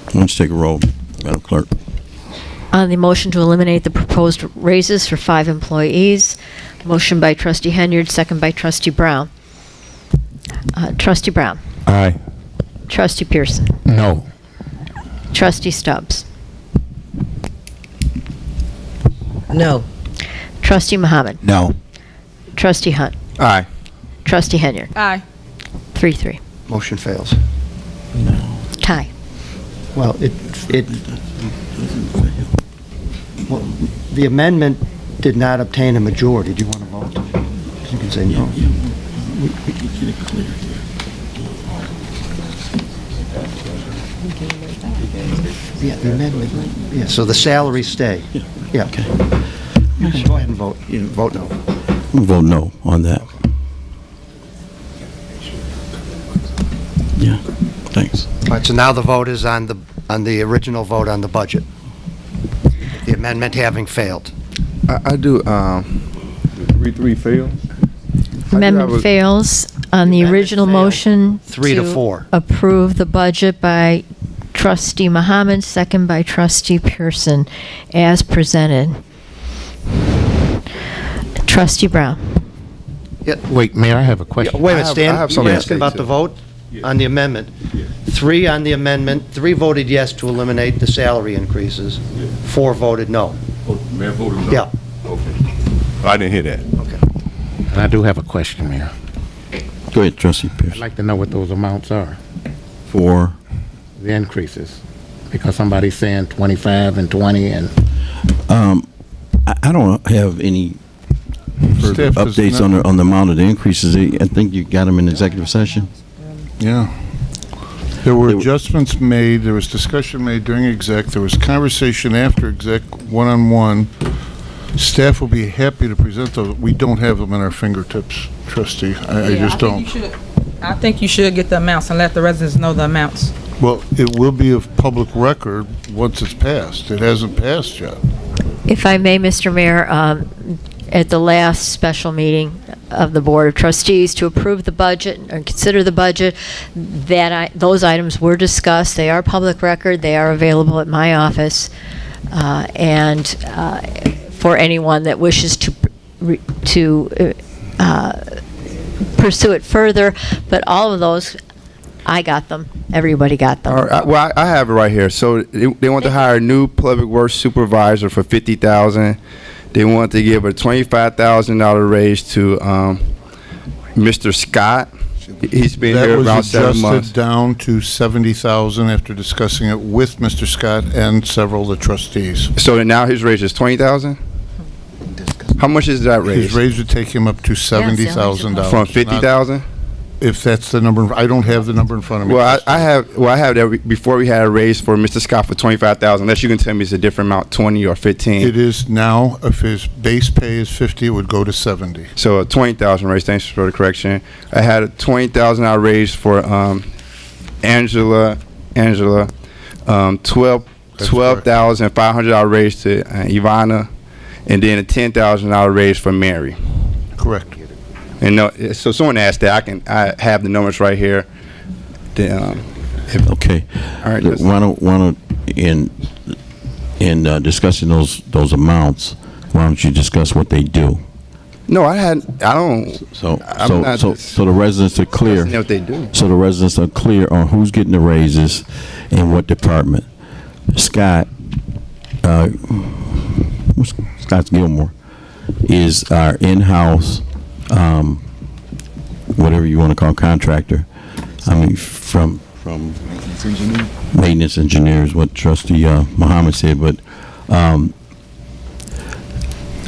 Why don't you take a roll, Madam Clerk? On the motion to eliminate the proposed raises for 5 employees, motion by Trustee Henyard, second by Trustee Brown. Trustee Brown. Aye. Trustee Pearson. No. Trustee Stubbs. No. Trustee Muhammad. No. Trustee Hunt. Aye. Trustee Henyard. Aye. 3-3. Motion fails. Tie. Well, well, the amendment did not obtain a majority. Do you want to vote? You can say no. Yeah, the amendment, yeah, so the salaries stay. Yeah. Okay. You can go ahead and vote. You vote no. We'll vote no on that. Yeah, thanks. All right, so now the vote is on the original vote on the budget. The amendment having failed. I do, 3-3 fail? Amendment fails on the original motion 3 to 4. approve the budget by Trustee Muhammad, second by Trustee Pearson, as presented. Trustee Brown. Wait, Mayor, I have a question. Wait a minute, I Stan, have you're something to asking say, about too. the vote on the amendment. 3 on the amendment, 3 voted yes to eliminate the salary increases, 4 voted no. Mayor voted no? Yeah. Okay. I didn't hear that. And I do have a question, Mayor. Go ahead, Trustee I'd Pearson. like to know what those amounts are, For, the increases. Because somebody's saying 25 and 20 and... I don't have any further Staff does updates not- on the amount of the increases. I think you got them in executive session. Yeah. There were They were- adjustments made, there was discussion made during exec, there was conversation after exec, one-on-one. Staff will be happy to present those. We don't have them in our fingertips, trustee. I Yeah, just don't. I think you should get the amounts and let the residents know the amounts. Well, it will be of public record once it's passed. It hasn't passed yet. If I may, Mr. Mayor, at the last special meeting of the Board of Trustees to approve the budget or consider the budget, those items were discussed. They are public record. They are available at my office. And for anyone that wishes to pursue it further, but all of those, I got them. Everybody got them. All right, well, I have it right here. So they want to hire a new public works supervisor for $50,000. They want to give a $25,000 raise to Mr. Scott. He's been here around 7 That was months. adjusted down to 70,000 after discussing it with Mr. Scott and several of the trustees. So now his raise is 20,000. How much is that raise? His raise would take him up to $70,000. From 50,000. If that's the number, I don't have the number in front of me. Well, I have that before we had a raise for Mr. Scott for 25,000. Unless you can tell me it's a different amount, 20 or 15. It is now, if his base pay is 50, it would go to 70. So a 20,000 raise. Thanks for the correction. I had a $20,000 raise for Angela. $12,500 raise to Ivana, and then a $10,000 raise for Mary. Correct. And no, so someone asked that. I have the numbers right here. Okay. All right. Why don't, in discussing those amounts, why don't you discuss what they do? No, I don't. So So the residents are clear. what they do. So the residents are clear on who's getting the raises and what department. Scott, Scott Gilmore is our in-house, whatever you want to call contractor. I mean, from maintenance engineers, what Trustee Muhammad said, but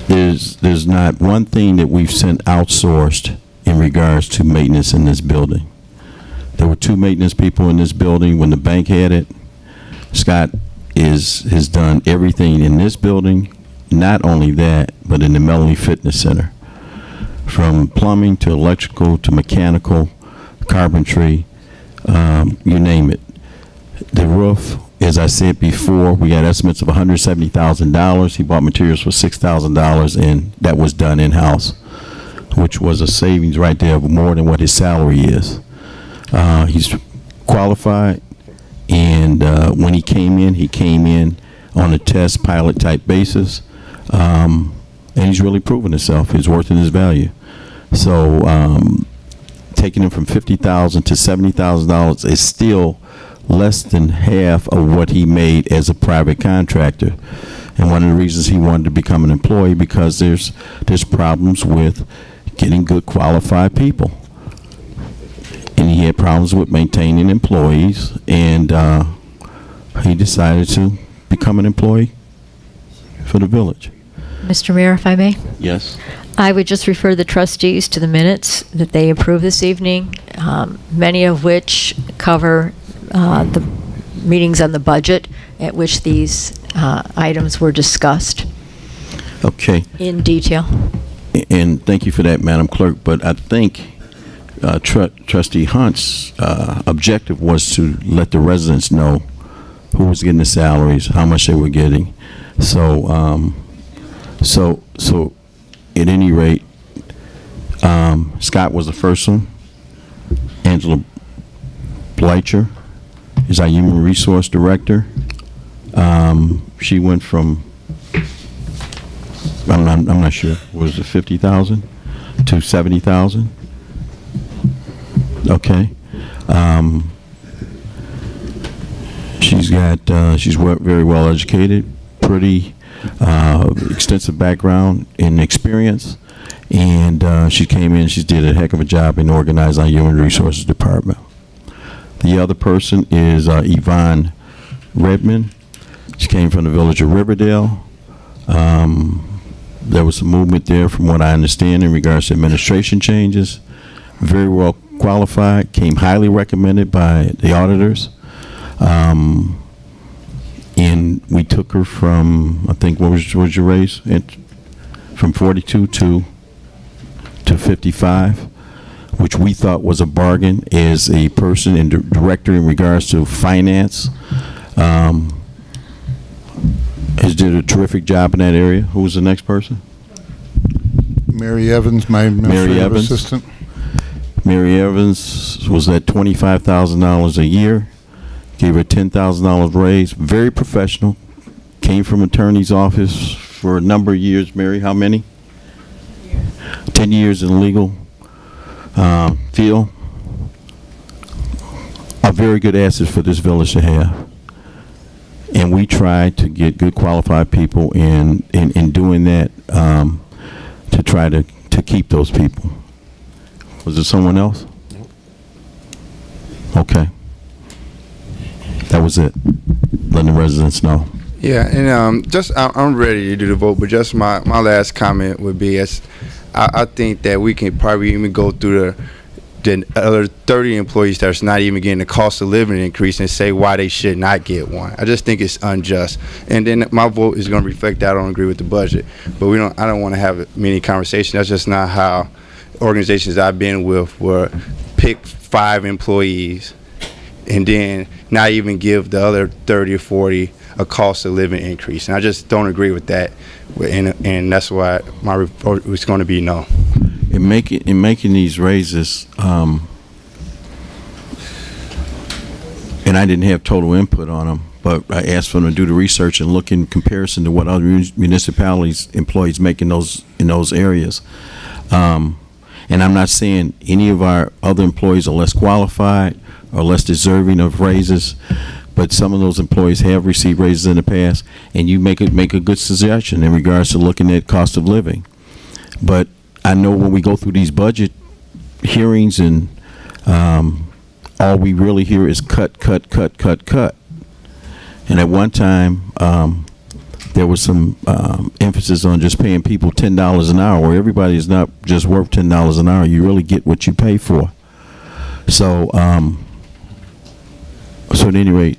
there's not one thing that we've sent outsourced in regards to maintenance in this building. There were 2 maintenance people in this building when the bank had it. Scott has done everything in this building. Not only that, but in the Melanie Fitness Center, from plumbing to electrical to mechanical carpentry, you name it. The roof, as I said before, we got estimates of $170,000. He bought materials for $6,000, and that was done in-house, which was a savings right there of more than what his salary is. He's qualified, and when he came in on a test pilot type basis, and he's really proven himself. His worth and his value. So taking him from $50,000 to $70,000 is still less than half of what he made as a private contractor. And one of the reasons he wanted to become an employee, because there's problems with getting good qualified people. And he had problems with maintaining employees, and he decided to become an employee for the village. Mr. Mayor, if I may? Yes. I would just refer the trustees to the minutes that they approved this evening, many of which cover the meetings on the budget at which these items were discussed Okay. in detail. And thank you for that, Madam Clerk. But I think Trustee Hunt's objective was to let the residents know who was getting the salaries, how much they were getting. So, so at any rate, Scott was the first one. Angela Bleicher is our Human Resource Director. She went from, I'm not sure, was it 50,000 to 70,000? Okay. She's very well educated, pretty extensive background and experience, and she came in, she did a heck of a job in organizing our Human Resources Department. The other person is Yvonne Redmond. She came from the village of Riverdale. There was some movement there from what I understand in regards to administration changes. Very well qualified, came highly recommended by the auditors. And we took her from, I think, what was your raise? From 42 to 55, which we thought was a bargain as a person and director in regards to finance. Has did a terrific job in that area. Who was the next person? Mary Evans, my administrative assistant. Mary Evans was at $25,000 a year. Gave her a $10,000 raise. Very professional. Came from attorney's office for a number of years. Mary, how many? 10 years in the legal field. A very good asset for this village to have. And we try to get good qualified people in doing that, to try to keep those people. Was there someone else? Okay. That was it. Letting the residents know. Yeah, and I'm ready to do the vote, but just my last comment would be, I think that we can probably even go through the other 30 employees that's not even getting the cost of living increase and say why they should not get one. I just think it's unjust. And then my vote is going to reflect that I don't agree with the budget. But I don't want to have many conversations. That's just not how organizations I've been with were pick 5 employees and then not even give the other 30 or 40 a cost of living increase. And I just don't agree with that. And that's why my report is going to be no. In making these raises, and I didn't have total input on them, but I asked for them to do the research and look in comparison to what other municipalities employees make in those areas. And I'm not saying any of our other employees are less qualified or less deserving of raises, but some of those employees have received raises in the past, and you make a good suggestion in regards to looking at cost of living. But I know when we go through these budget hearings and all we really hear is cut. And at one time, there was some emphasis on just paying people $10 an hour, where everybody is not just worth $10 an hour. You really get what you pay for. So, so at any rate,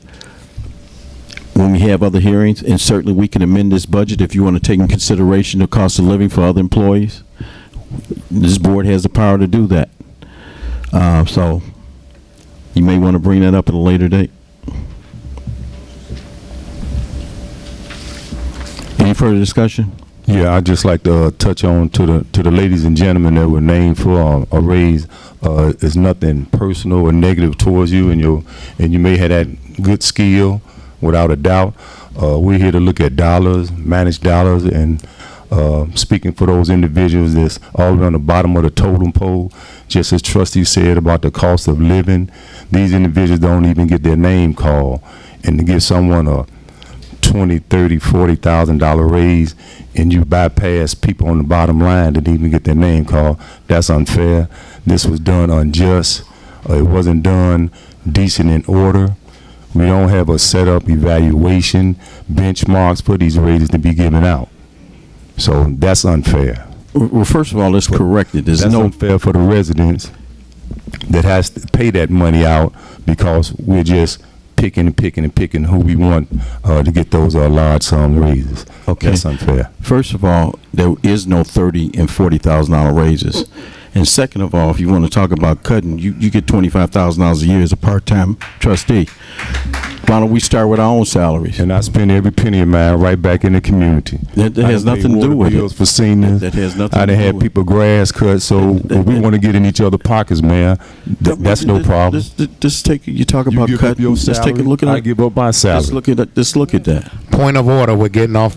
when we have other hearings, and certainly we can amend this budget if you want to take in consideration the cost of living for other employees. This board has the power to do that. So You may want to bring that up at a later date. Any further discussion? Yeah, I'd just like to touch on to the ladies and gentlemen that were named for a raise. It's nothing personal or negative towards you, and you may have that good skill, without a doubt. We're here to look at dollars, manage dollars, and speaking for those individuals that's all the way on the bottom of the totem pole. Just as Trustee said about the cost of living, these individuals don't even get their name called, and to give someone a $20,000, $30,000, $40,000 raise, and you bypass people on the bottom line that didn't even get their name called. That's unfair. This was done unjust. It wasn't done decent in order. We don't have a set up evaluation benchmarks for these raises to be given out. So that's unfair. Well, first of all, let's correct it. There's That's no unfair for the residents that has to pay that money out because we're just picking who we want to get those large sum raises. Okay. That's unfair. First of all, there is no $30,000 and $40,000 raises. And second of all, if you want to talk about cutting, you get $25,000 a year as a part-time trustee. Why don't we start with our own salaries? And I spend every penny of mine right back in the community. That has nothing to do with bills it. for seniors. That has nothing I to done do had with it. people grass cut, so we want to get in each other's pockets, man. That's no problem. Just take. You talk about You give up cutting. your Let's take a salary, look at I it. give up my salary. Just look at that. Just look at that. Point of order, we're getting off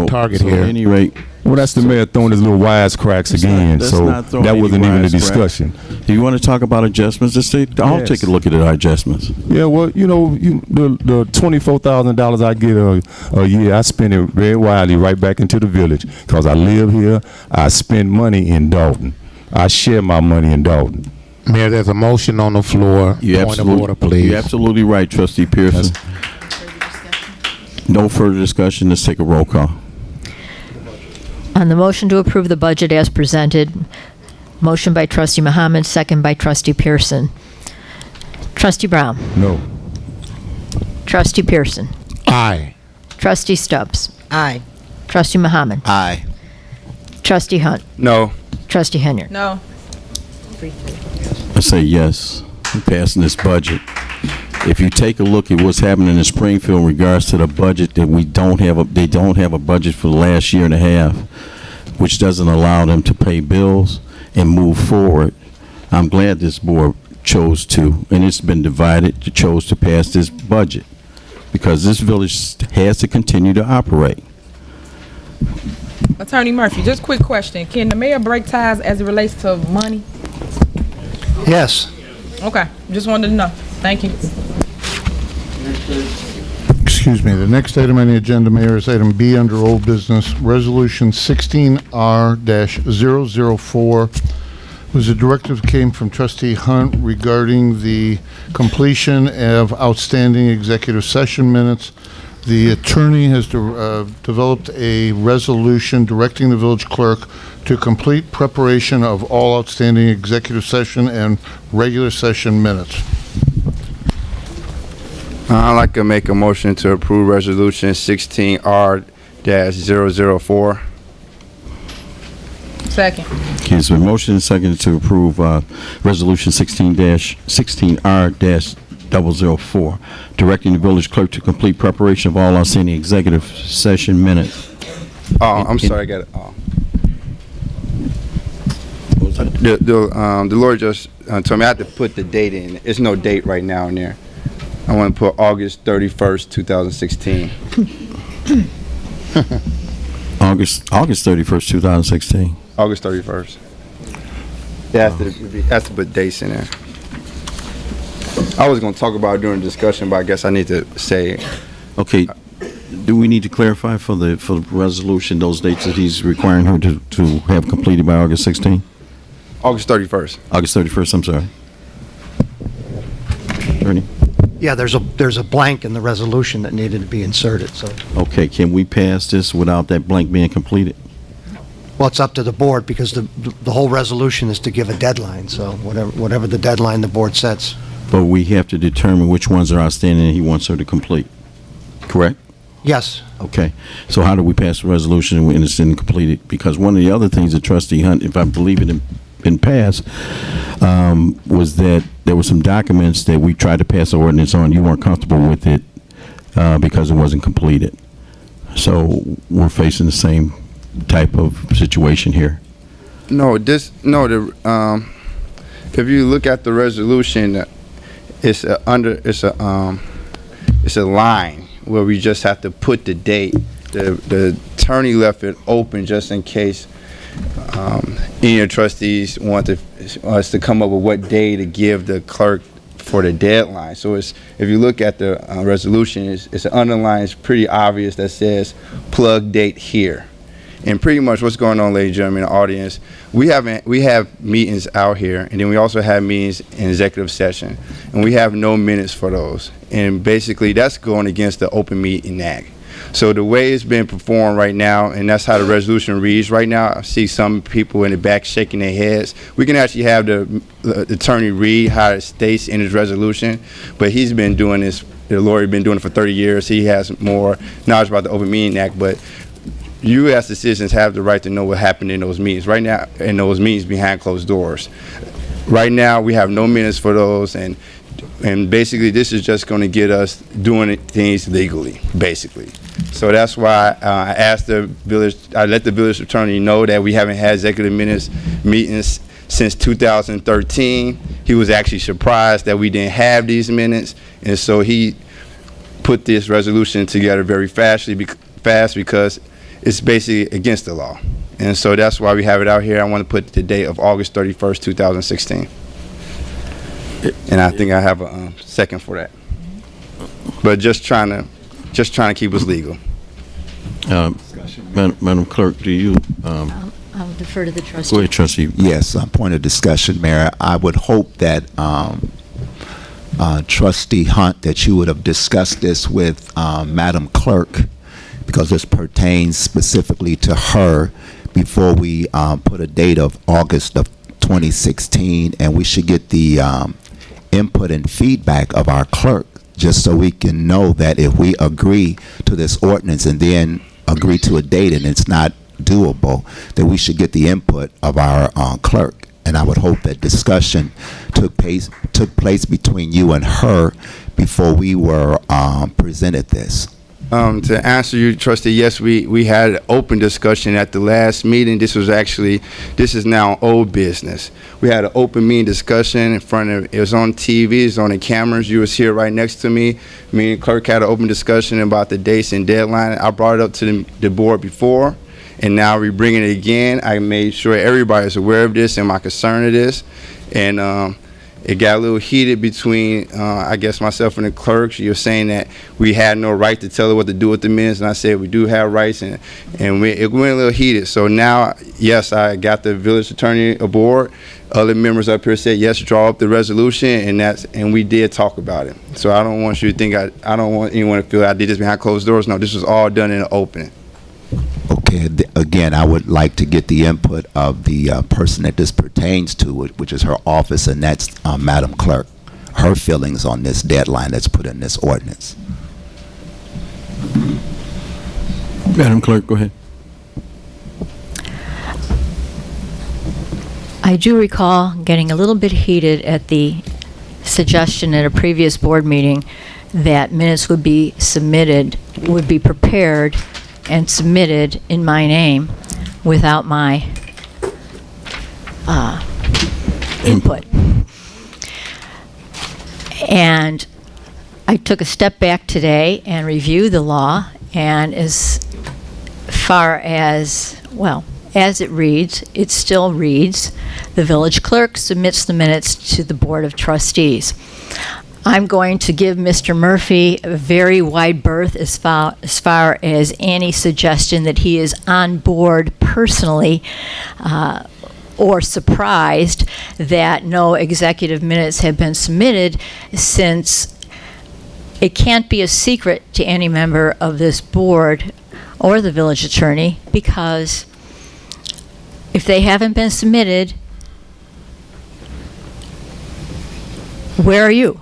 target so here. At any rate, Well, that's the mayor throwing his little wisecracks again, that's so not throwing that any wasn't even a wisecrack. discussion. Do you want to talk about adjustments? Just I'll Yes. take a look at our adjustments. Yeah, well, the $24,000 I get a year, I spend it very widely right back into the village because I live here. I spend money in Dolton. I share my money in Dolton. Mayor, there's a motion on the floor. Point of order, please. You're absolutely right, Trustee Pearson. No further discussion. Let's take a roll call. On the motion to approve the budget as presented, motion by Trustee Muhammad, second by Trustee Pearson. Trustee Brown. No. Trustee Pearson. Aye. Trustee Stubbs. Aye. Trustee Muhammad. Aye. Trustee Hunt. No. Trustee Henyard. No. I say yes. We're passing this budget. If you take a look at what's happening in Springfield in regards to the budget, that they don't have a budget for the last year and a half, which doesn't allow them to pay bills and move forward. I'm glad this board chose to, and it's been divided, chose to pass this budget because this village has to continue to operate. Attorney Murphy, just quick question. Can the mayor break ties as it relates to money? Yes. Okay, just wanted to know. Thank you. Excuse me, the next item on the agenda, Mayor, is item B under old business, Resolution 16R-004. Was a directive came from Trustee Hunt regarding the completion of outstanding executive session minutes. The attorney has developed a resolution directing the village clerk to complete preparation of all outstanding executive session and regular session minutes. I'd like to make a motion to approve Resolution 16R-004. Second. Okay, so a motion and second to approve Resolution 16-16R-004, directing the village clerk to complete preparation of all outstanding executive session minutes. Oh, I'm sorry, I got it. Oh. The Lord just told me I had to put the date in. There's no date right now in there. I want to put August 31st, 2016. August 31st, 2016. August 31st. Yeah, has to put dates in there. I was going to talk about it during the discussion, but I guess I need to say. Okay, do we need to clarify for the resolution those dates that he's requiring her to have completed by August 16? August 31st. August 31st, I'm sorry. Attorney? Yeah, there's a blank in the resolution that needed to be inserted, so. Okay, can we pass this without that blank being completed? Well, it's up to the board because the whole resolution is to give a deadline, so whatever the deadline the board sets. But we have to determine which ones are outstanding and he wants her to complete, correct? Yes. Okay, so how do we pass the resolution when it's incomplete? Because one of the other things that Trustee Hunt, if I believe it been passed, was that there were some documents that we tried to pass an ordinance on. You weren't comfortable with it because it wasn't completed. So we're facing the same type of situation here. If you look at the resolution, it's a line where we just have to put the date. The attorney left it open just in case any of the trustees want us to come up with what day to give the clerk for the deadline. So if you look at the resolution, it's underlined, it's pretty obvious that says plug date here. And pretty much what's going on, ladies and gentlemen, in the audience, we have meetings out here, and then we also have meetings in executive session, and we have no minutes for those. And basically, that's going against the Open Meeting Act. So the way it's been performed right now, and that's how the resolution reads right now, I see some people in the back shaking their heads. We can actually have the attorney read how it states in his resolution, but he's been doing this, the lawyer has been doing it for 30 years. He has more knowledge about the Open Meeting Act, but you as the citizens have the right to know what happened in those meetings. Right now, in those meetings behind closed doors. Right now, we have no minutes for those, and basically this is just going to get us doing things legally, basically. So that's why I let the village attorney know that we haven't had executive meetings since 2013. He was actually surprised that we didn't have these minutes, and so he put this resolution together very fast because it's basically against the law. And so that's why we have it out here. I want to put the date of August 31st, 2016. And I think I have a second for that. But just trying to keep us legal. Madam Clerk, do you? I'll defer to the trustee. Go ahead, trustee. Yes, point of discussion, Mayor. I would hope that Trustee Hunt, that you would have discussed this with Madam Clerk, because this pertains specifically to her, before we put a date of August of 2016, and we should get the input and feedback of our clerk, just so we can know that if we agree to this ordinance and then agree to a date and it's not doable, that we should get the input of our clerk. And I would hope that discussion took place between you and her before we were presented this. To answer you, trustee, yes, we had an open discussion at the last meeting. This is now old business. We had an open meeting discussion in front of, it was on TV, it's on the cameras. You was here right next to me. Me and clerk had an open discussion about the dates and deadline. I brought it up to the board before, and now we're bringing it again. I made sure everybody's aware of this and my concern of this. And it got a little heated between, I guess, myself and the clerk. She was saying that we had no right to tell her what to do with the minutes, and I said we do have rights, and it went a little heated. So now, yes, I got the village attorney aboard. Other members up here said, yes, draw up the resolution, and we did talk about it. So I don't want you to think, I don't want anyone to feel I did this behind closed doors. No, this was all done in the open. Okay, again, I would like to get the input of the person that this pertains to, which is her office, and that's Madam Clerk, her feelings on this deadline that's put in this ordinance. Madam Clerk, go ahead. I do recall getting a little bit heated at the suggestion at a previous board meeting that minutes would be prepared and submitted in my name without my input. And I took a step back today and reviewed the law, and as far as, well, as it reads, it still reads, the village clerk submits the minutes to the Board of Trustees. I'm going to give Mr. Murphy a very wide berth as far as any suggestion that he is on board personally or surprised that no executive minutes have been submitted, since it can't be a secret to any member of this board or the village attorney, because if they haven't been submitted, where are you?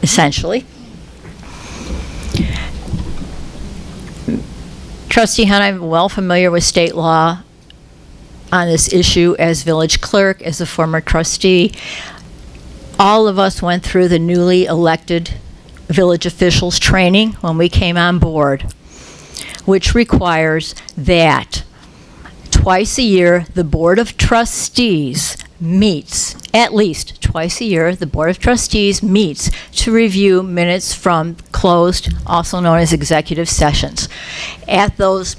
Essentially. Trustee Hunt, I'm well familiar with state law. on this issue as village clerk, as a former trustee. All of us went through the newly elected village officials training when we came on board, which requires that twice a year the Board of Trustees meets, at least twice a year, the Board of Trustees meets to review minutes from closed, also known as executive sessions. At those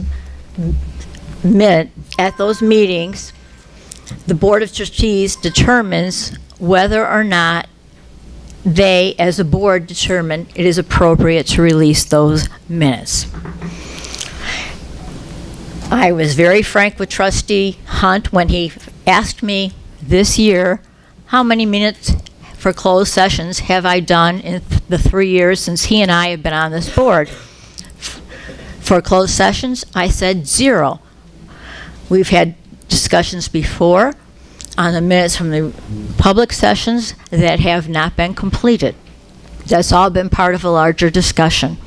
meetings, the Board of Trustees determines whether or not they, as a board, determine it is appropriate to release those minutes. I was very frank with Trustee Hunt when he asked me this year, how many minutes for closed sessions have I done in the 3 years since he and I have been on this board? For closed sessions, I said 0. We've had discussions before on the minutes from the public sessions that have not been completed. That's all been part of a larger discussion.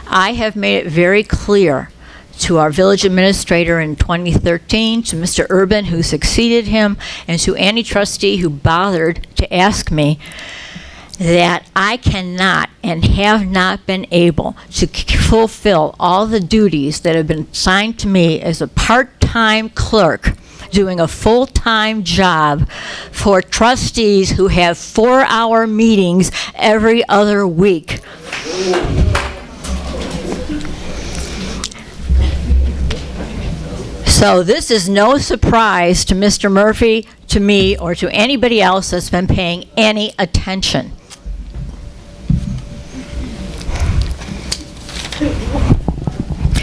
I have made it very clear to our village administrator in 2013, to Mr. Urban, who succeeded him, and to any trustee who bothered to ask me, that I cannot and have not been able to fulfill all the duties that have been assigned to me as a part-time clerk, doing a full-time job for trustees who have 4-hour meetings every other week. So this is no surprise to Mr. Murphy, to me, or to anybody else that's been paying any attention.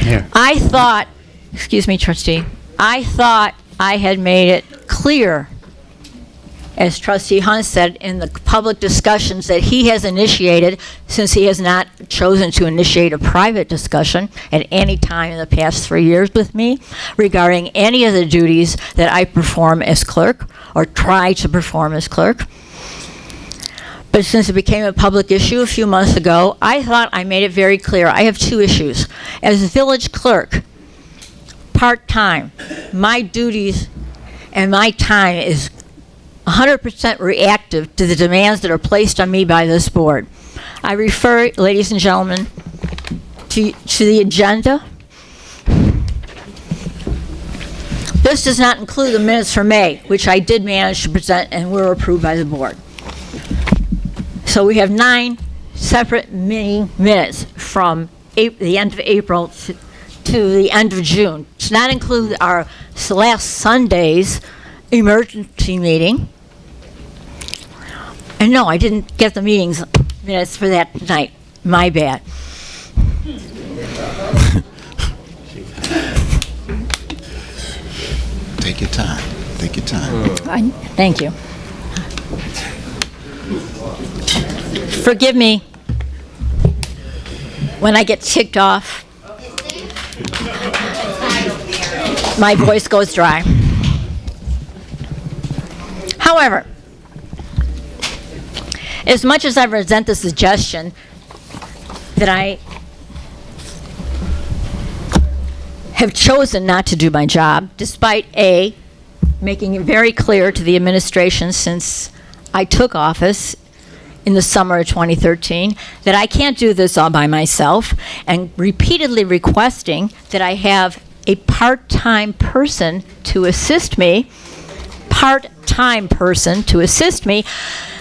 Here. I thought, excuse me, trustee, I thought I had made it clear, as Trustee Hunt said, in the public discussions that he has initiated, since he has not chosen to initiate a private discussion at any time in the past 3 years with me regarding any of the duties that I perform as clerk or try to perform as clerk. But since it became a public issue a few months ago, I thought I made it very clear. I have 2 issues. As a village clerk, part-time, my duties and my time is 100% reactive to the demands that are placed on me by this board. I refer, ladies and gentlemen, to the agenda. This does not include the minutes for May, which I did manage to present and were approved by the board. So we have 9 separate meeting minutes from the end of April to the end of June. Does not include our last Sunday's emergency meeting. And no, I didn't get the minutes for that night. My bad. Take your time. Take your time. Thank you. Forgive me when I get ticked off. My voice goes dry. However, as much as I resent the suggestion that I have chosen not to do my job, despite A, making it very clear to the administration since I took office in the summer of 2013 that I can't do this all by myself, and repeatedly requesting that I have a part-time person to assist me,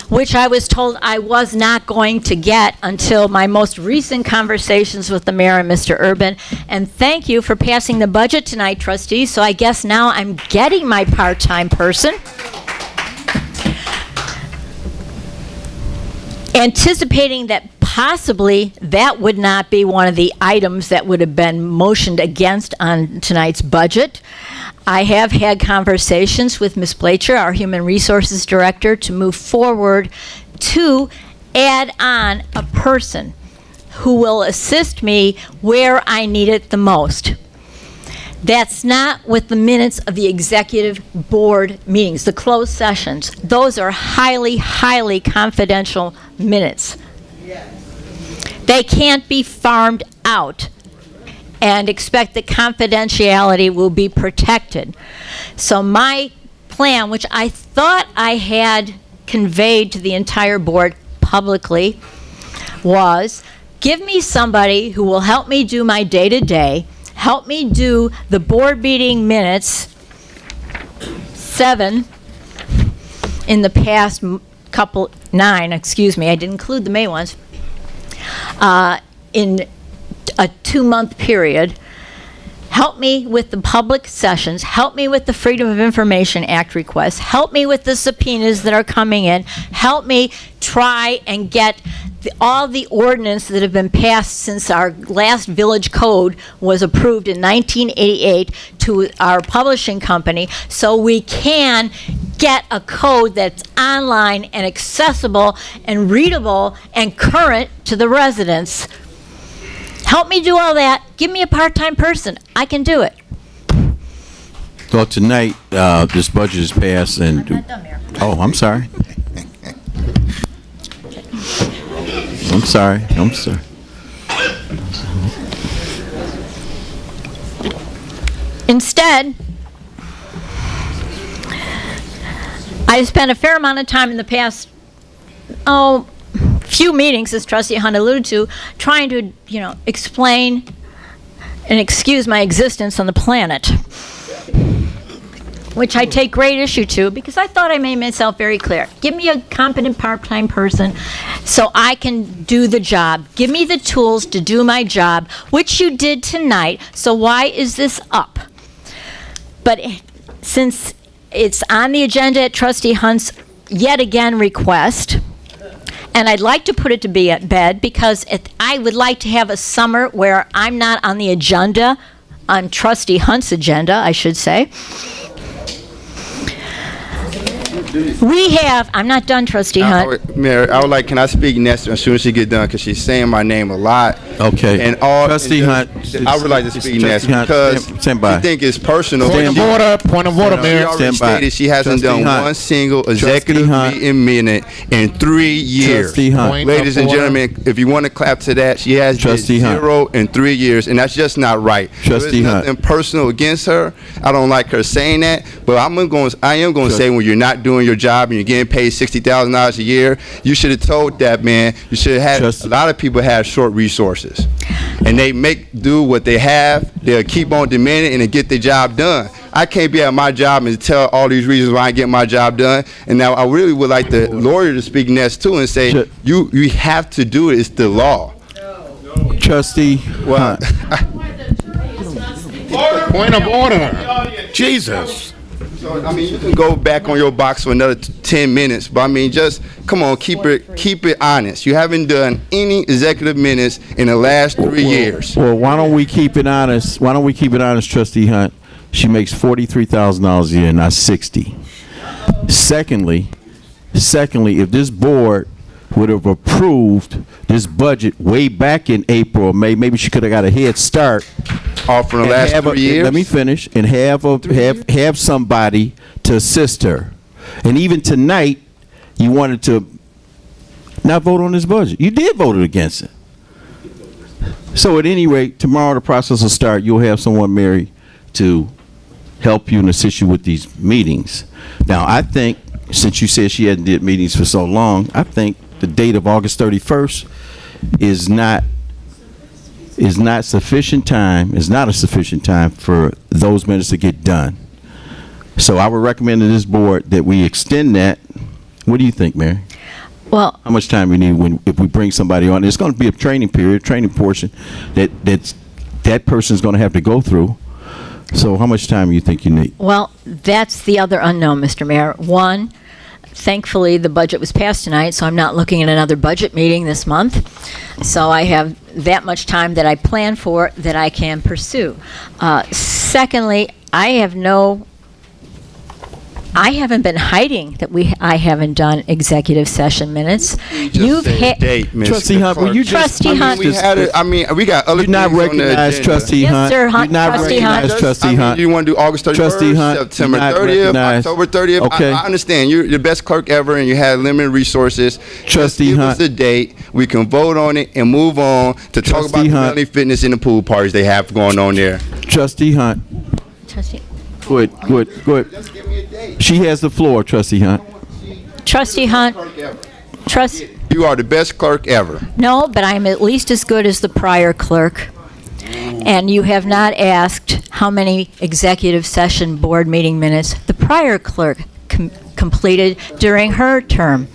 which I was told I was not going to get until my most recent conversations with the mayor and Mr. Urban. And thank you for passing the budget tonight, trustees, so I guess now I'm getting my part-time person. Anticipating that possibly that would not be one of the items that would have been motioned against on tonight's budget, I have had conversations with Ms. Blacher, our Human Resources Director, to move forward to add on a person who will assist me where I need it the most. That's not with the minutes of the executive board meetings, the closed sessions. Those are highly, highly confidential minutes. They can't be farmed out and expect that confidentiality will be protected. So my plan, which I thought I had conveyed to the entire board publicly, was give me somebody who will help me do my day-to-day, help me do the board meeting minutes, 7 in the past couple, 9, excuse me, I didn't include the May ones, in a 2-month period. Help me with the public sessions, help me with the Freedom of Information Act requests, help me with the subpoenas that are coming in, help me try and get all the ordinance that have been passed since our last village code was approved in 1988 to our publishing company, so we can get a code that's online and accessible and readable and current to the residents. Help me do all that. Give me a part-time person. I can do it. Well, tonight, this budget is passed and... I'm not done, Mayor. Oh, I'm sorry. I'm sorry. Instead, I spent a fair amount of time in the past, few meetings, as Trustee Hunt alluded to, trying to, explain and excuse my existence on the planet, which I take great issue to because I thought I made myself very clear. Give me a competent part-time person so I can do the job. Give me the tools to do my job, which you did tonight. So why is this up? But since it's on the agenda at Trustee Hunt's yet again request, and I'd like to put it to bed because I would like to have a summer where I'm not on the agenda, on Trustee Hunt's agenda, I should say. I'm not done, Trustee Hunt. Mayor, can I speak next as soon as she get done, because she's saying my name a lot. Okay. And all. Trustee Hunt. I would like to speak next Trustee Hunt, because stand by. I think it's personal. Point of order, She Mayor. already Stand by. stated she hasn't Trustee done Hunt. one single executive Hunt. meeting minute in 3 years. Trustee Hunt. Point Ladies of and order. gentlemen, if you want to clap to that, she has did Trustee Hunt. 0 in 3 years, and that's just not right. Trustee There's Hunt. nothing personal against her. I don't like her saying that, but I am going to say when you're not doing your job and you're getting paid $60,000 a year, you should have told that man. You should have had. A lot of people have short resources, and they make do what they have. They'll keep on demanding and they get their job done. I can't be at my job and tell all these reasons why I get my job done. And now I really would like the lawyer to speak next too and say, you have to do it. It's the law. Trustee Well, Point of order. Jesus. so, you can go back on your box for another 10 minutes, but just come on, keep it honest. You haven't done any executive minutes in the last 3 years. Well, why don't we keep it honest? Trustee Hunt? She makes $43,000 a year, not 60. Secondly, if this board would have approved this budget way back in April or May, maybe she could have got a head start. All for the last 3 years. Let me finish and have somebody to assist her. And even tonight, you wanted to not vote on this budget. You did vote against it. So at any rate, tomorrow the process will start. You'll have someone, Mary, to help you and assist you with these meetings. Now, I think, since you said she hadn't did meetings for so long, I think the date of August 31st is not sufficient time, is not a sufficient time for those minutes to get done. So I would recommend to this board that we extend that. What do you think, Mary? Well, How much time we need if we bring somebody on? It's going to be a training period, training portion that person's going to have to go through. So how much time do you think you need? well, that's the other unknown, Mr. Mayor. One, thankfully, the budget was passed tonight, so I'm not looking at another budget meeting this month. So I have that much time that I plan for that I can pursue. Secondly, I have no I haven't been hiding that I haven't done executive session minutes. Just say a date, Ms. Trustee Hunt, will you just... Trustee Hunt. We had it, we got other You're not things on the recognized, agenda. Trustee Yes, Hunt. sir, Hunt. You're not Trustee Hunt. recognized, Trustee Hunt. You want to do August 31st, Trustee Hunt, September you're not 30th, recognized. October 30th? Okay. I understand. You're the best clerk ever, and you had limited resources. Trustee Just give Hunt. us a date. We can vote on it and move on to talk Trustee about the Hunt. Melanie Fitness and the pool parties they have going on there. Trustee Hunt. Trustee, Go ahead. Just give me a date. She has the floor, Trustee Hunt. Trustee Hunt. You are the best clerk ever. No, but I'm at least as good as the prior clerk. And you have not asked how many executive session board meeting minutes the prior clerk completed during her term.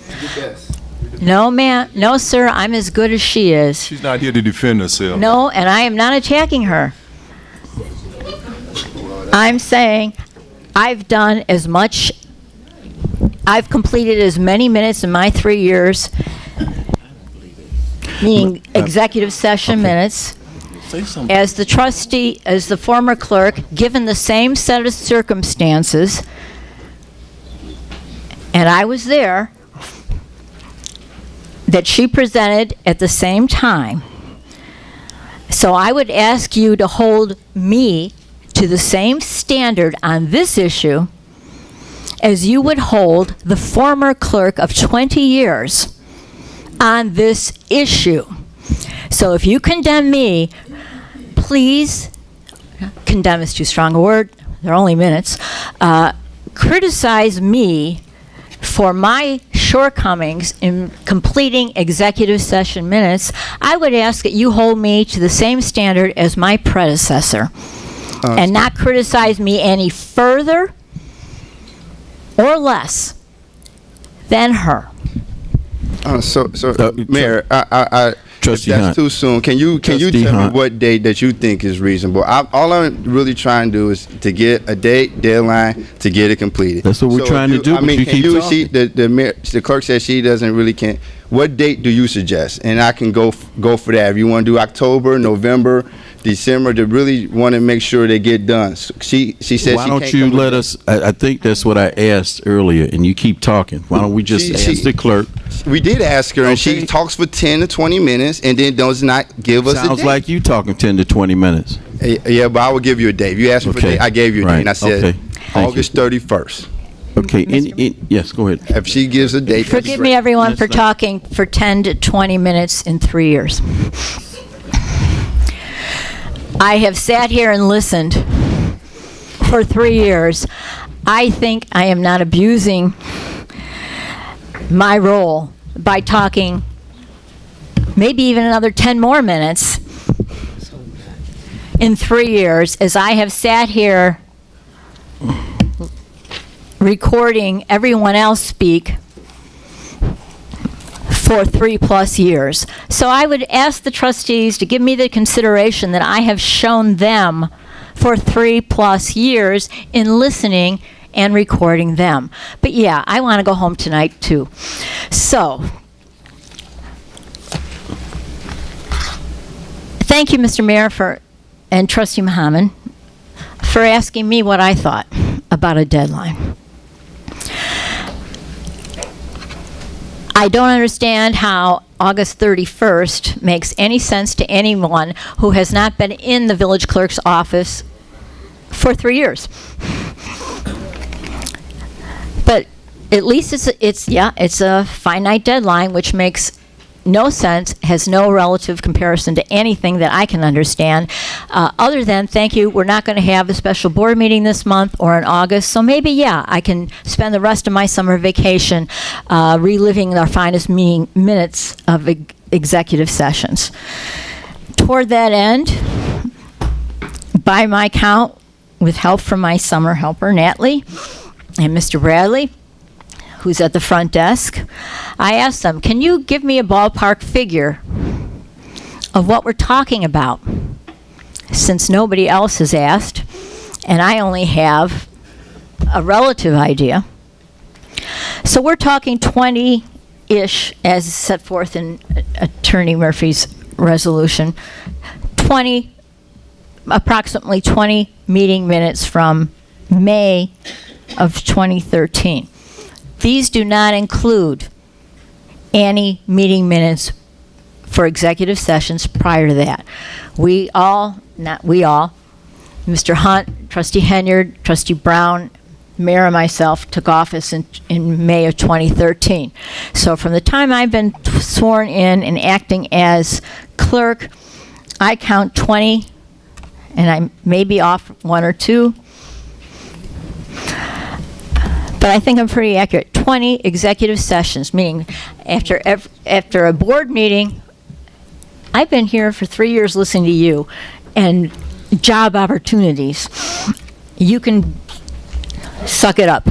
No, ma'am. No, sir. I'm as good as she is. She's not here to defend herself. No, and I am not attacking her. I'm saying I've done as much, I've completed as many minutes in my 3 years, meaning executive session minutes, as the trustee, as the former clerk, given the same set of circumstances, and I was there, that she presented at the same time. So I would ask you to hold me to the same standard on this issue as you would hold the former clerk of 20 years on this issue. So if you condemn me, please, condemn is too strong a word, they're only minutes, criticize me for my shortcomings in completing executive session minutes. I would ask that you hold me to the same standard as my predecessor and not criticize me any further or less than her. Mayor, Trustee if that's Hunt. too soon. Can you Trustee tell Hunt. me what date that you think is reasonable? All I'm really trying to do is to get a date, deadline, to get it completed. That's what we're trying to do, I but mean, you can keep you? talking. The clerk says she doesn't really can. What date do you suggest? And I can go for that. If you want to do October, November, December, to really want to make sure they get done. She said Why she don't can't you come with let it. us, I think that's what I asked earlier, and you keep talking. Why don't we just ask the clerk? We did ask her, and Okay. she talks for 10 to 20 minutes, and then does not give us a Sounds date. like you talking 10 to 20 minutes. Yeah, but I will give you a date. If you asked me for a Okay. date, I gave you a Right. date, and I said Okay. Thank August 31st. Okay, yes, go ahead. If she gives a date, that'd be Forgive great. me, everyone, for That's not- talking for 10 to 20 minutes in 3 years. I have sat here and listened for 3 years. I think I am not abusing my role by talking maybe even another 10 more minutes in 3 years, as I have sat here recording everyone else speak for 3+ years. So I would ask the trustees to give me the consideration that I have shown them for 3+ years in listening and recording them. But yeah, I want to go home tonight too. So, thank you, Mr. Mayor, and Trustee Muhammad, for asking me what I thought about a deadline. I don't understand how August 31st makes any sense to anyone who has not been in the village clerk's office for 3 years. But at least it's a finite deadline, which makes no sense, has no relative comparison to anything that I can understand, other than, thank you, we're not going to have a special board meeting this month or in August, so maybe, yeah, I can spend the rest of my summer vacation reliving our finest minutes of executive sessions. Toward that end, by my count, with help from my summer helper, Natalie, and Mr. Bradley, who's at the front desk, I asked them, can you give me a ballpark figure of what we're talking about? Since nobody else has asked, and I only have a relative idea. So we're talking 20-ish, as set forth in Attorney Murphy's resolution, approximately 20 meeting minutes from May of 2013. These do not include any meeting minutes for executive sessions prior to that. Not we all, Mr. Hunt, Trustee Henyard, Trustee Brown, Mayor and myself took office in May of 2013. So from the time I've been sworn in and acting as clerk, I count 20, and I may be off one or two, but I think I'm pretty accurate. 20 executive sessions, meaning after a board meeting, I've been here for 3 years listening to you, and job opportunities. You can suck it up.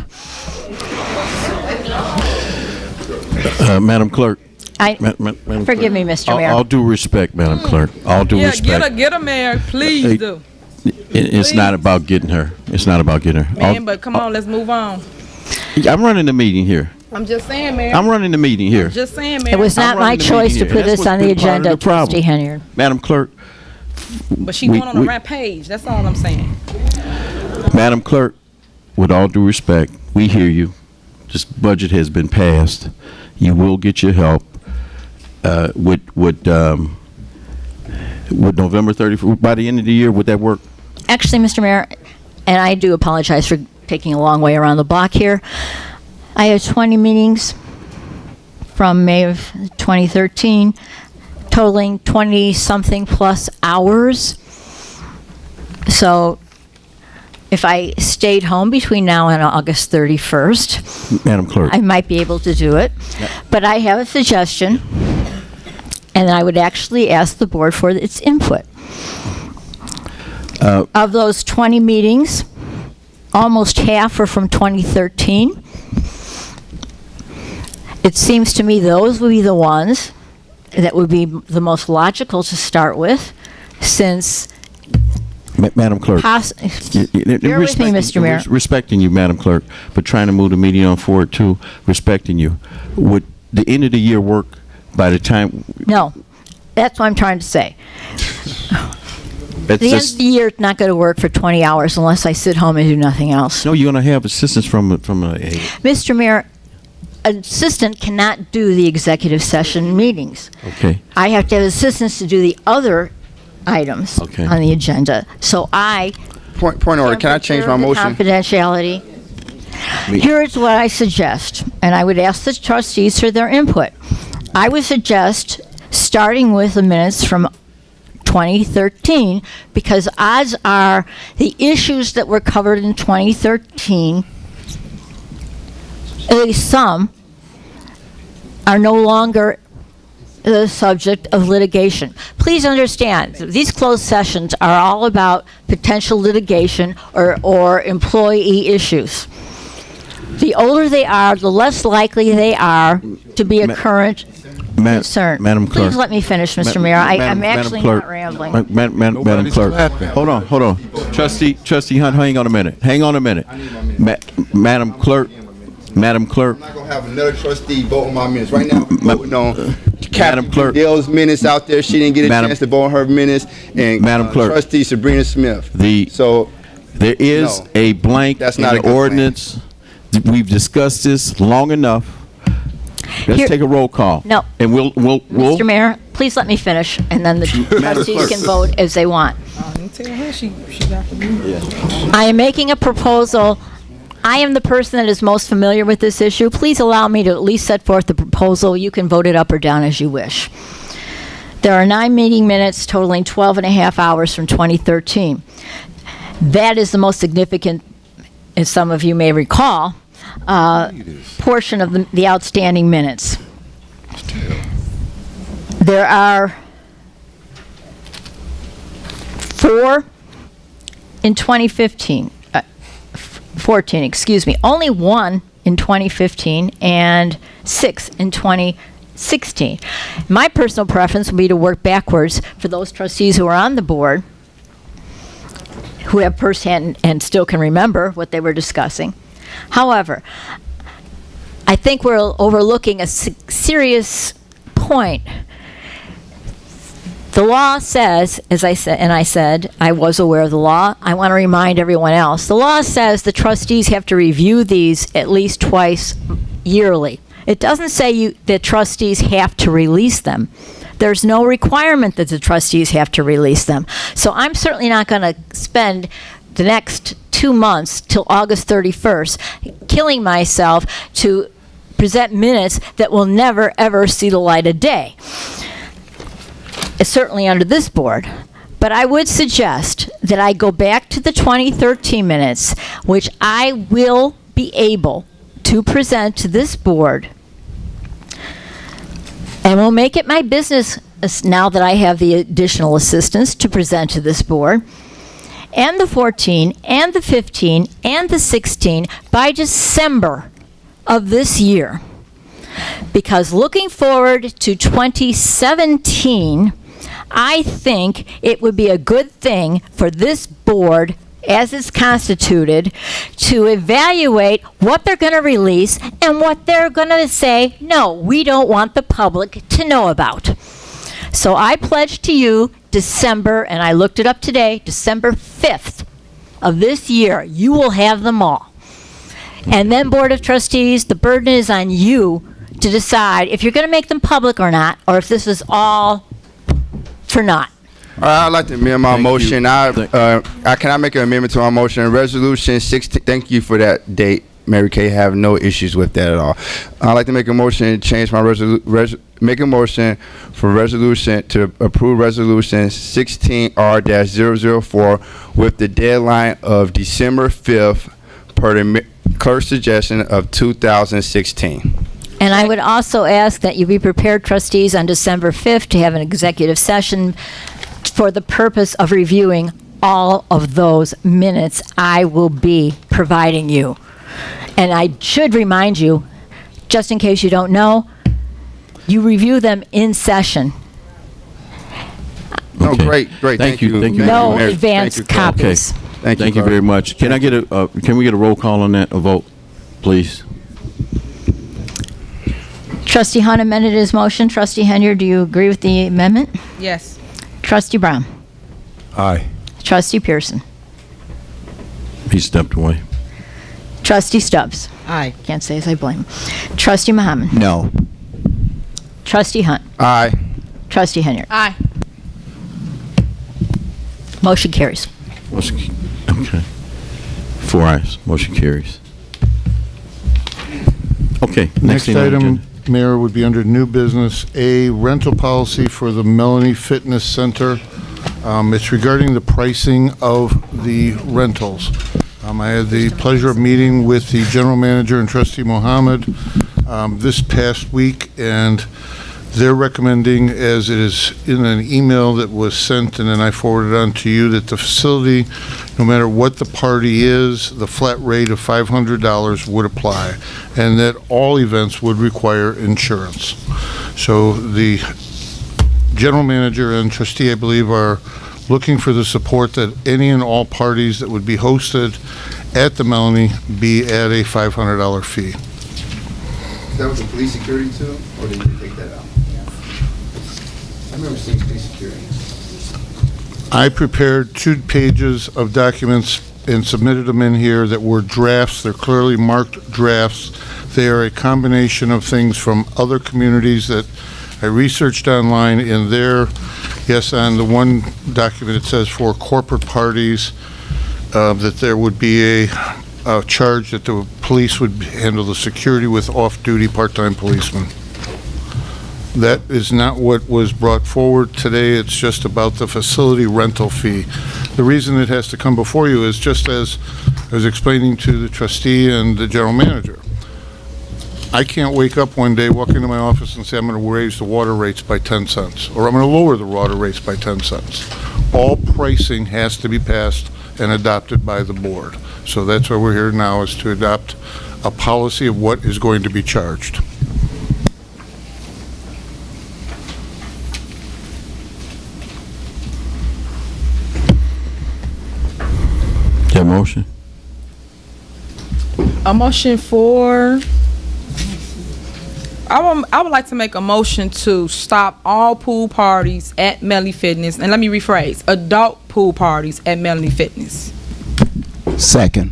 Madam Clerk. Madam Forgive me, Mr. Mayor. All due respect, Madam Clerk. All due respect. Get her, Mayor. Please do. It's not about getting her. It's not about getting her. Man, but come on, let's move on. I'm running the meeting here. I'm just saying, Mayor. I'm running the meeting here. Just saying, Mayor. It was not I'm my running the choice meeting to here. put That's this on what's the been part of agenda, the problem. Trustee Henyard. Madam Clerk. But she going on a rampage. That's all I'm saying. Madam Clerk, with all due respect, we hear you. This budget has been passed. You will get your help. Would November 30th, by the end of the year, would that work? Actually, Mr. Mayor, and I do apologize for taking a long way around the block here. I have 20 meetings from May of 2013, totaling 20-something plus hours. So if I stayed home between now and August 31st, Madam Clerk. I might be able to do it. But I have a suggestion, and I would actually ask the board for its input. Of those 20 meetings, almost half are from 2013. It seems to me those would be the ones that would be the most logical to start with, since Madam Clerk. bear with me, Mr. Mayor. Respecting you, Madam Clerk, but trying to move the meeting on forward too, respecting you. Would the end of the year work by the time? No, that's what I'm trying to say. It's The end just- of the year is not going to work for 20 hours unless I sit home and do nothing else. No, you're going to have assistance from a Mr. Mayor, an assistant cannot do the executive session meetings. okay. I have to have assistants to do the other items Okay. on the agenda. So I Point of order, can I change my motion? confidentiality. Here's what I suggest, and I would ask the trustees for their input. I would suggest starting with the minutes from 2013, because odds are the issues that were covered in 2013, at least some, are no longer the subject of litigation. Please understand, these closed sessions are all about potential litigation or employee issues. The older they are, the less likely they are to be a current concern. Madam Clerk. Please let me finish, Mr. Mayor. I'm actually Clerk. not rambling. Madam Clerk. Hold on. Trustee Hunt, hang on a minute. Madam Clerk. I'm not gonna have another trustee vote on my minutes. Right now, we're voting on Madam Clerk. Dale's minutes out there. She didn't get a Madam- chance to vote on her minutes. And Madam Clerk. Trustee Sabrina Smith. There is No. a blank That's in not a the good plan. ordinance. We've discussed this long enough. Let's Here- take a roll call. No. And we'll. Mr. Mayor, please let me finish, and then the trustees Clerk. can vote as they want. You tell her she got to be. I am making a proposal. I am the person that is most familiar with this issue. Please allow me to at least set forth the proposal. You can vote it up or down as you wish. There are 9 meeting minutes totaling 12 and a half hours from 2013. That is the most significant, as some of you may recall, portion of the outstanding minutes. There are 4 in 2015. 14, excuse me. Only 1 in 2015 and 6 in 2016. My personal preference would be to work backwards for those trustees who are on the board, who have firsthand and still can remember what they were discussing. However, I think we're overlooking a serious point. The law says, as I said, and I said I was aware of the law. I want to remind everyone else. The law says the trustees have to review these at least twice yearly. It doesn't say that trustees have to release them. There's no requirement that the trustees have to release them. So I'm certainly not going to spend the next 2 months till August 31st killing myself to present minutes that will never, ever see the light of day. It's certainly under this board. But I would suggest that I go back to the 2013 minutes, which I will be able to present to this board, and will make it my business now that I have the additional assistance to present to this board, and the 14, and the 15, and the 16 by December of this year. Because looking forward to 2017, I think it would be a good thing for this board, as it's constituted, to evaluate what they're going to release and what they're going to say, no, we don't want the public to know about. So I pledge to you December, and I looked it up today, December 5th of this year, you will have them all. And then, Board of Trustees, the burden is on you to decide if you're going to make them public or not, or if this is all for naught. All right, I'd like to amend my motion. Can I make an amendment to my motion? Resolution 16, thank you for that date, Mary Kay. Have no issues with that at all. I'd like to make a motion to change my make a motion for resolution to approve resolution 16R-004 with the deadline of December 5th per the clerk's suggestion of 2016. And I would also ask that you be prepared, trustees, on December 5th to have an executive session for the purpose of reviewing all of those minutes I will be providing you. And I should remind you, just in case you don't know, you review them in session. Oh, great. Thank you. No advance copies. Thank you very much. Can I get can we get a roll call on that, a vote, please? Trustee Hunt amended his motion. Trustee Henyard, do you agree with the amendment? Yes. Trustee Brown. Aye. Trustee Pearson. He stepped away. Trustee Stubbs. Aye. Can't say as I blame him. Trustee Muhammad. No. Trustee Hunt. Aye. Trustee Henyard. Aye. Motion carries. Okay. 4 ayes. Motion carries. Okay. Next thing on the item, agenda. Mayor, would be under new business, A, rental policy for the Melanie Fitness Center. It's regarding the pricing of the rentals. I had the pleasure of meeting with the general manager and trustee Mohammed this past week, and they're recommending, as it is in an email that was sent and then I forwarded on to you, that the facility, no matter what the party is, the flat rate of $500 would apply, and that all events would require insurance. So the general manager and trustee, I believe, are looking for the support that any and all parties that would be hosted at the Melanie be at a $500 fee. That was the police security too, or did you take that out? I remember seeing police security. I prepared 2 pages of documents and submitted them in here that were drafts. They're clearly marked drafts. They are a combination of things from other communities that I researched online. In there, yes, on the one document it says for corporate parties that there would be a charge that the police would handle the security with off-duty part-time policemen. That is not what was brought forward today. It's just about the facility rental fee. The reason it has to come before you is just as I was explaining to the trustee and the general manager. I can't wake up one day, walk into my office and say I'm going to raise the water rates by 10 cents, or I'm going to lower the water rates by 10 cents. All pricing has to be passed and adopted by the board. So that's why we're here now, is to adopt a policy of what is going to be charged. That motion? A motion for I would like to make a motion to stop all pool parties at Melanie Fitness, and let me rephrase, adult pool parties at Melanie Fitness. Second.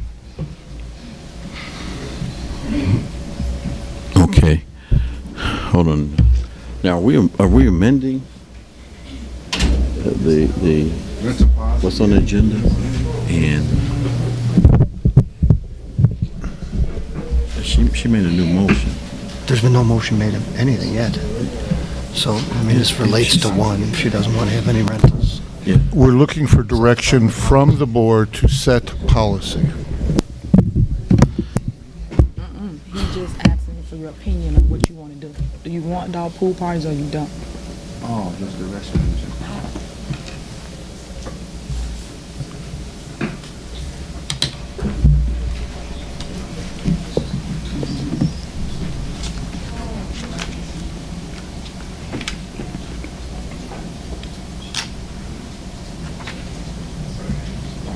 Okay. Hold on. Now, are we amending the what's on the agenda? And she made a new motion. There's been no motion made of anything yet. So, I mean, this relates to one, if she doesn't want to have any rentals. Yeah. We're looking for direction from the board to set policy. He's just asking for your opinion on what you want to do. Do you want dog pool parties or you don't? Oh, just the resolution.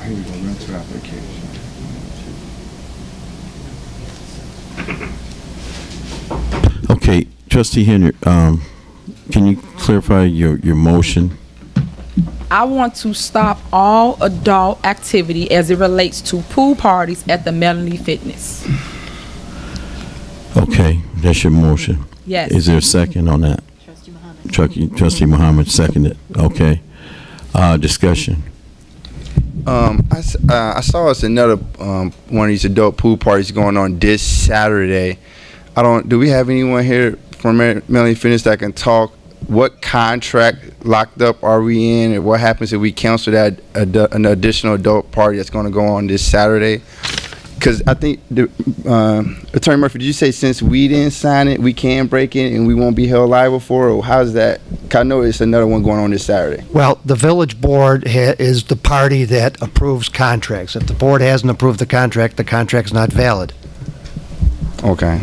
Here we go, rental application. Okay, Trustee Henry, can you clarify your motion? I want to stop all adult activity as it relates to pool parties at the Melanie Fitness. Okay, that's your motion. Yes. Is there a second on that? Trustee Muhammad seconded. Okay. Discussion. I saw us another one of these adult pool parties going on this Saturday. Do we have anyone here from Melanie Fitness that can talk? What contract locked up are we in, and what happens if we cancel that an additional adult party that's going to go on this Saturday? Because I think Attorney Murphy, did you say since we didn't sign it, we can break it and we won't be held liable for it? Or how's that? 'Cause I know it's another one going on this Saturday. Well, the village board is the party that approves contracts. If the board hasn't approved the contract's not valid. Okay.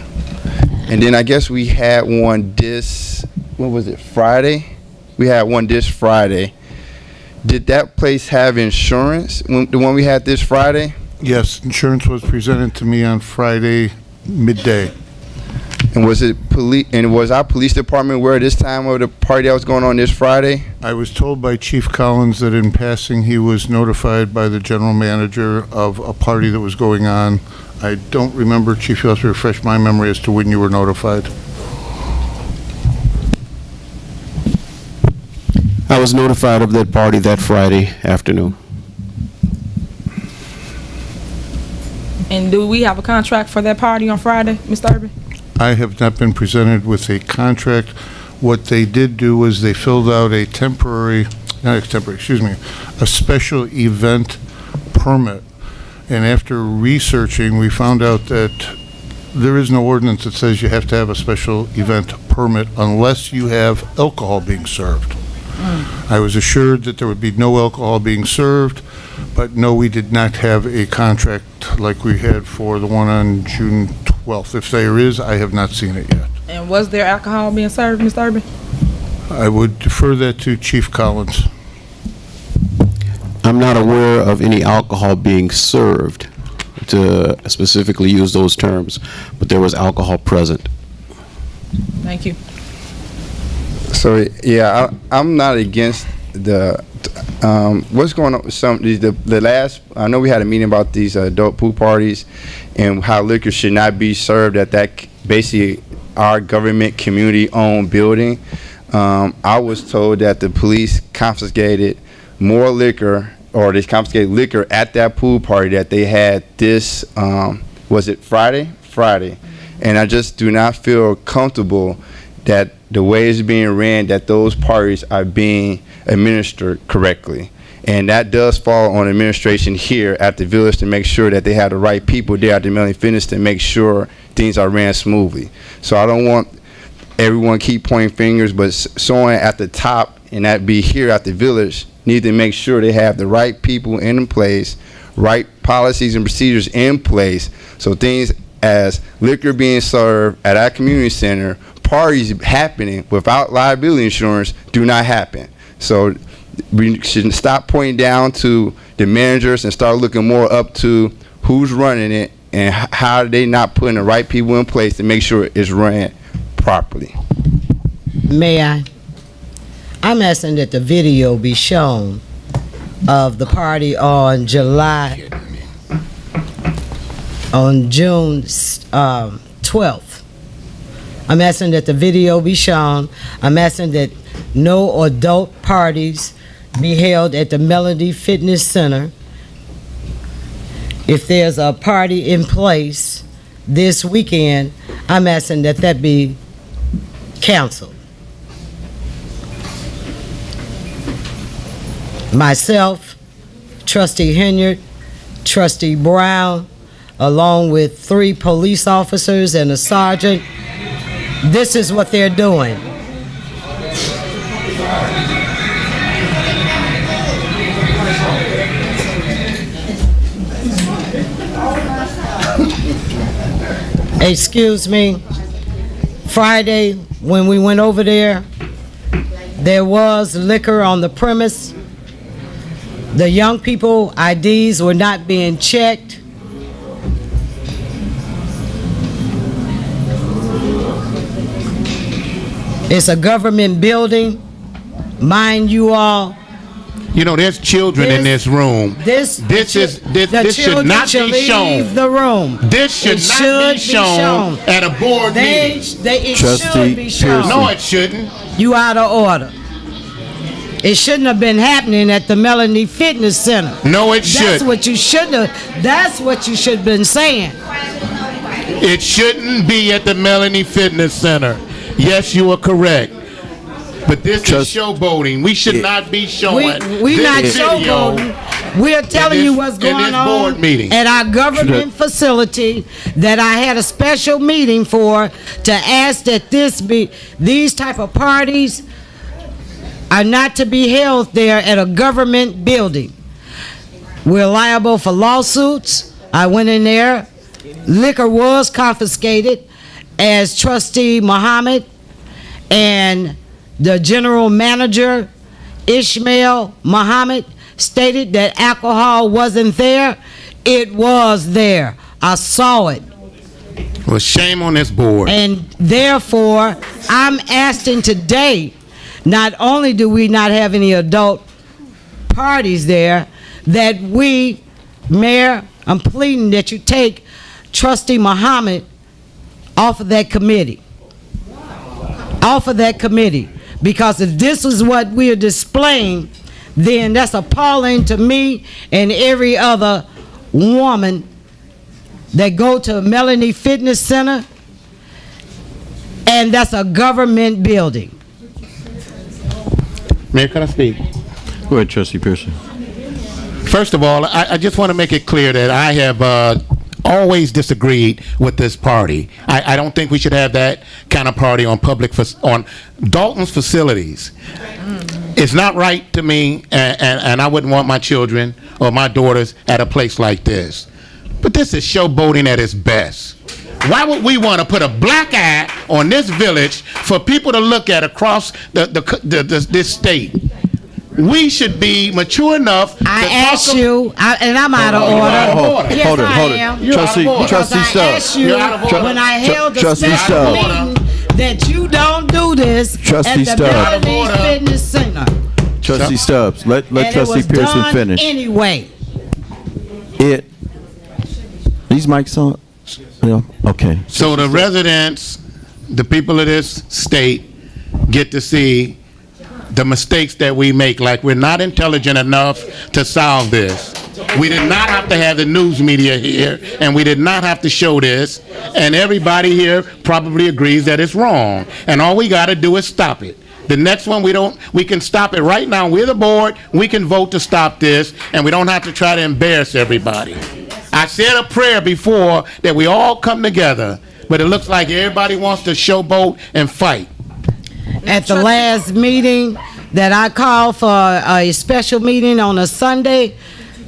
And then I guess we had one what was it, Friday? We had one this Friday. Did that place have insurance, the one we had this Friday? Yes, insurance was presented to me on Friday midday. And was our police department aware this time of the party that was going on this Friday? I was told by Chief Collins that in passing, he was notified by the general manager of a party that was going on. I don't remember, Chief, you'll have to refresh my memory as to when you were notified. I was notified of that party that Friday afternoon. And do we have a contract for that party on Friday, Mr. Urban? I have not been presented with a contract. What they did do was they filled out a a special event permit. And after researching, we found out that there is no ordinance that says you have to have a special event permit unless you have alcohol being served. I was assured that there would be no alcohol being served, but no, we did not have a contract like we had for the one on June 12th. If there is, I have not seen it yet. And was there alcohol being served, Mr. Urban? I would defer that to Chief Collins. I'm not aware of any alcohol being served, to specifically use those terms, but there was alcohol present. Thank you. So yeah, I'm not against the what's going on with the last. I know we had a meeting about these adult pool parties and how liquor should not be served at that basically our government community owned building. I was told that the police confiscated more liquor, or they confiscated liquor at that pool party that they had this was it Friday? And I just do not feel comfortable that the way it's being ran, that those parties are being administered correctly. And that does fall on administration here at the village to make sure that they have the right people there at the Melanie Fitness to make sure things are ran smoothly. So I don't want everyone keep pointing fingers, but someone at the top, and that be here at the village, need to make sure they have the right people in place, right policies and procedures in place, so things as liquor being served at our community center, parties happening without liability insurance do not happen. So we should stop pointing down to the managers and start looking more up to who's running it and how are they not putting the right people in place to make sure it's ran properly. May I? I'm asking that the video be shown of the party on June 12th. I'm asking that the video be shown. I'm asking that no adult parties be held at the Melody Fitness Center. If there's a party in place this weekend, I'm asking that that be canceled. Myself, Trustee Henyard, Trustee Brown, along with 3 police officers and a sergeant, this is what they're doing. Excuse me, Friday, when we went over there was liquor on the premise. The young people IDs were not being checked. It's a government building, mind you all. You know, there's children in this room. This should not be shown. Leave the room. This should not be shown at a board meeting. It should be shown. No, it shouldn't. You out of order. It shouldn't have been happening at the Melanie Fitness Center. No, it should. That's what you should have. That's what you should have been saying. It shouldn't be at the Melanie Fitness Center. Yes, you are correct. But this is showboating. We should not be showing. We're not showboating. We're telling you what's going on at our government facility that I had a special meeting for to ask that these type of parties are not to be held there at a government building. We're liable for lawsuits. I went in there. Liquor was confiscated, as Trustee Muhammad and the general manager, Ishmael Muhammad, stated that alcohol wasn't there. It was there. I saw it. Well, shame on this board. And therefore, I'm asking today, not only do we not have any adult parties there, that we, Mayor, I'm pleading that you take Trustee Muhammad off of that committee. Off of that committee. Because if this is what we are displaying, then that's appalling to me and every other woman that go to Melanie Fitness Center, and that's a government building. Mayor, can I speak? Go ahead, Trustee Pearson. First of all, I just want to make it clear that I have always disagreed with this party. I don't think we should have that kind of party on on Dolton's facilities. It's not right to me, and I wouldn't want my children or my daughters at a place like this. But this is showboating at its best. Why would we want to put a black eye on this village for people to look at across this state? We should be mature enough. I asked you, and I'm out of order. Yes, Hold it. I am. Trustee I asked you when I held the special meeting that you don't do this Trustee at the Melanie Fitness Center. Trustee Stubbs, let And Trustee it was Pearson done finish. anyway. These mics on? Yeah, okay. So the residents, the people of this state, get to see the mistakes that we make. Like, we're not intelligent enough to solve this. We did not have to have the news media here, and we did not have to show this, and everybody here probably agrees that it's wrong, and all we got to do is stop it. The next one, we can stop it right now. We're the board. We can vote to stop this, and we don't have to try to embarrass everybody. I said a prayer before that we all come together, but it looks like everybody wants to showboat and fight. At the last meeting that I called for a special meeting on a Sunday,